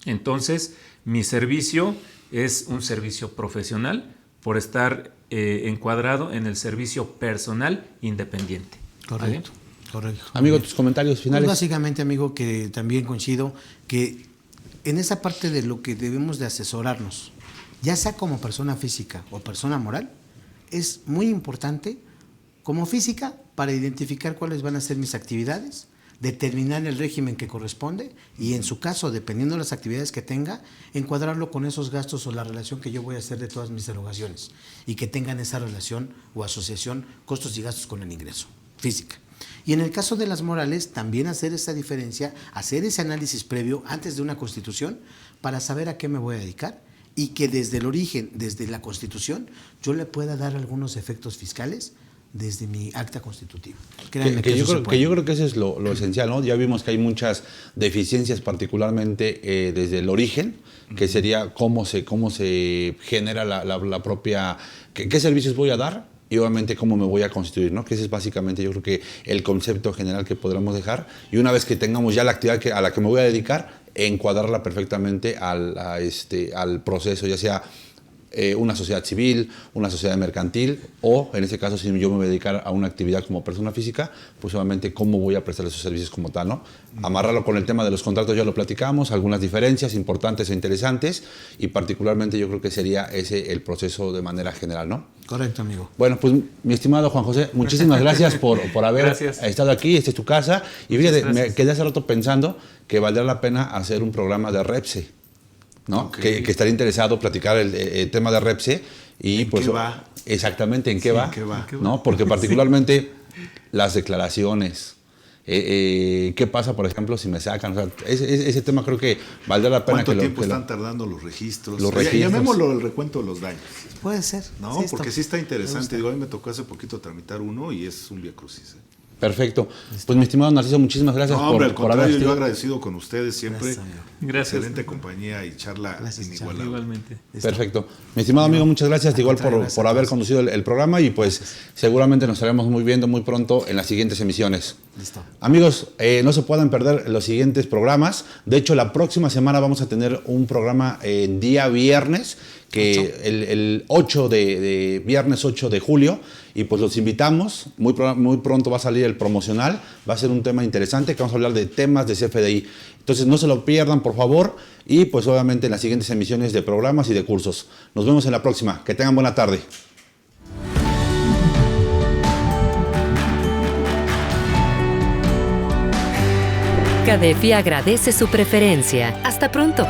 Entonces, mi servicio es un servicio profesional por estar encuadrado en el servicio personal independiente. Correcto, ¿Vale? correcto. Amigo, tus comentarios finales. Pues básicamente, amigo, que también coincido que en esa parte de lo que debemos de asesorarnos, ya sea como persona física o persona moral, es muy importante como física para identificar cuáles van a ser mis actividades, determinar el régimen que corresponde y en su caso, dependiendo de las actividades que tenga, encuadrarlo con esos gastos o la relación que yo voy a hacer de todas mis erogaciones y que tengan esa relación o asociación costos y gastos con el ingreso física. Y en el caso de las morales, también hacer esa diferencia, hacer ese análisis previo antes de una constitución para saber a qué me voy a dedicar y que desde el origen, desde la constitución, yo le pueda dar algunos efectos fiscales desde mi acta constitutiva. Créanme Que eso se puede. yo creo que eso es lo esencial, ¿no? Ya vimos que hay muchas deficiencias, particularmente desde el origen, que sería cómo se genera la propia... ¿Qué servicios voy a dar? Y obviamente cómo me voy a constituir, ¿no? Que ese es básicamente yo creo que el concepto general que podremos dejar. Y una vez que tengamos ya la actividad a la que me voy a dedicar, encuadrarla perfectamente al proceso, ya sea una sociedad civil, una sociedad mercantil o, en este caso, si yo me voy a dedicar a una actividad como persona física, pues obviamente cómo voy a prestar esos servicios como tal, ¿no? Amarrarlo con el tema de los contratos, ya lo platicamos, algunas diferencias importantes e interesantes y particularmente yo creo que sería ese el proceso de manera general, ¿no? Correcto, amigo. Bueno, pues mi estimado Juan José, muchísimas gracias por haber Gracias. estado aquí. Esta es tu casa. Y fíjate, Muchas me gracias. quedé hace rato pensando que valdría la pena hacer un programa de Repse, ¿no? Ok. Que estaría interesado platicar el tema de Repse. Y ¿En pues, qué va? Exactamente, ¿en qué va? ¿en qué va? ¿No? Porque particularmente las declaraciones. ¿Qué pasa, por ejemplo, si me sacan? O sea, ese tema creo que valdría la pena ¿Cuánto que tiempo que están tardando los registros? Los registros. Llamémoslo el recuento de los daños. Puede ser. No, porque sí está interesante. Digo, a mí me tocó hace poquito tramitar uno y es un viacrucis. Perfecto. Pues mi estimado Narciso, muchísimas gracias No, hombre, al por haber contrario, yo estado. agradecido con ustedes siempre. Gracias, amigo. Gracias. Excelente compañía y charla Gracias, inigualable. Igualmente. Perfecto. Mi estimado amigo, muchas gracias Al igual contrario, por gracias a haber todos. conducido el programa y pues seguramente nos estaremos muy viendo muy pronto en las siguientes emisiones. Listo. Amigos, no se puedan perder los siguientes programas. De hecho, la próxima semana vamos a tener un programa día viernes, que el 8 de viernes 8 de julio, y pues los invitamos. Muy pronto va a salir el promocional. Va a ser un tema interesante que vamos a hablar de temas de CFDI. Entonces no se lo pierdan, por favor. Y pues obviamente en las siguientes emisiones de programas y de cursos. Nos vemos en la próxima. Que tengan buena tarde. Cadefi agradece su preferencia. Hasta pronto.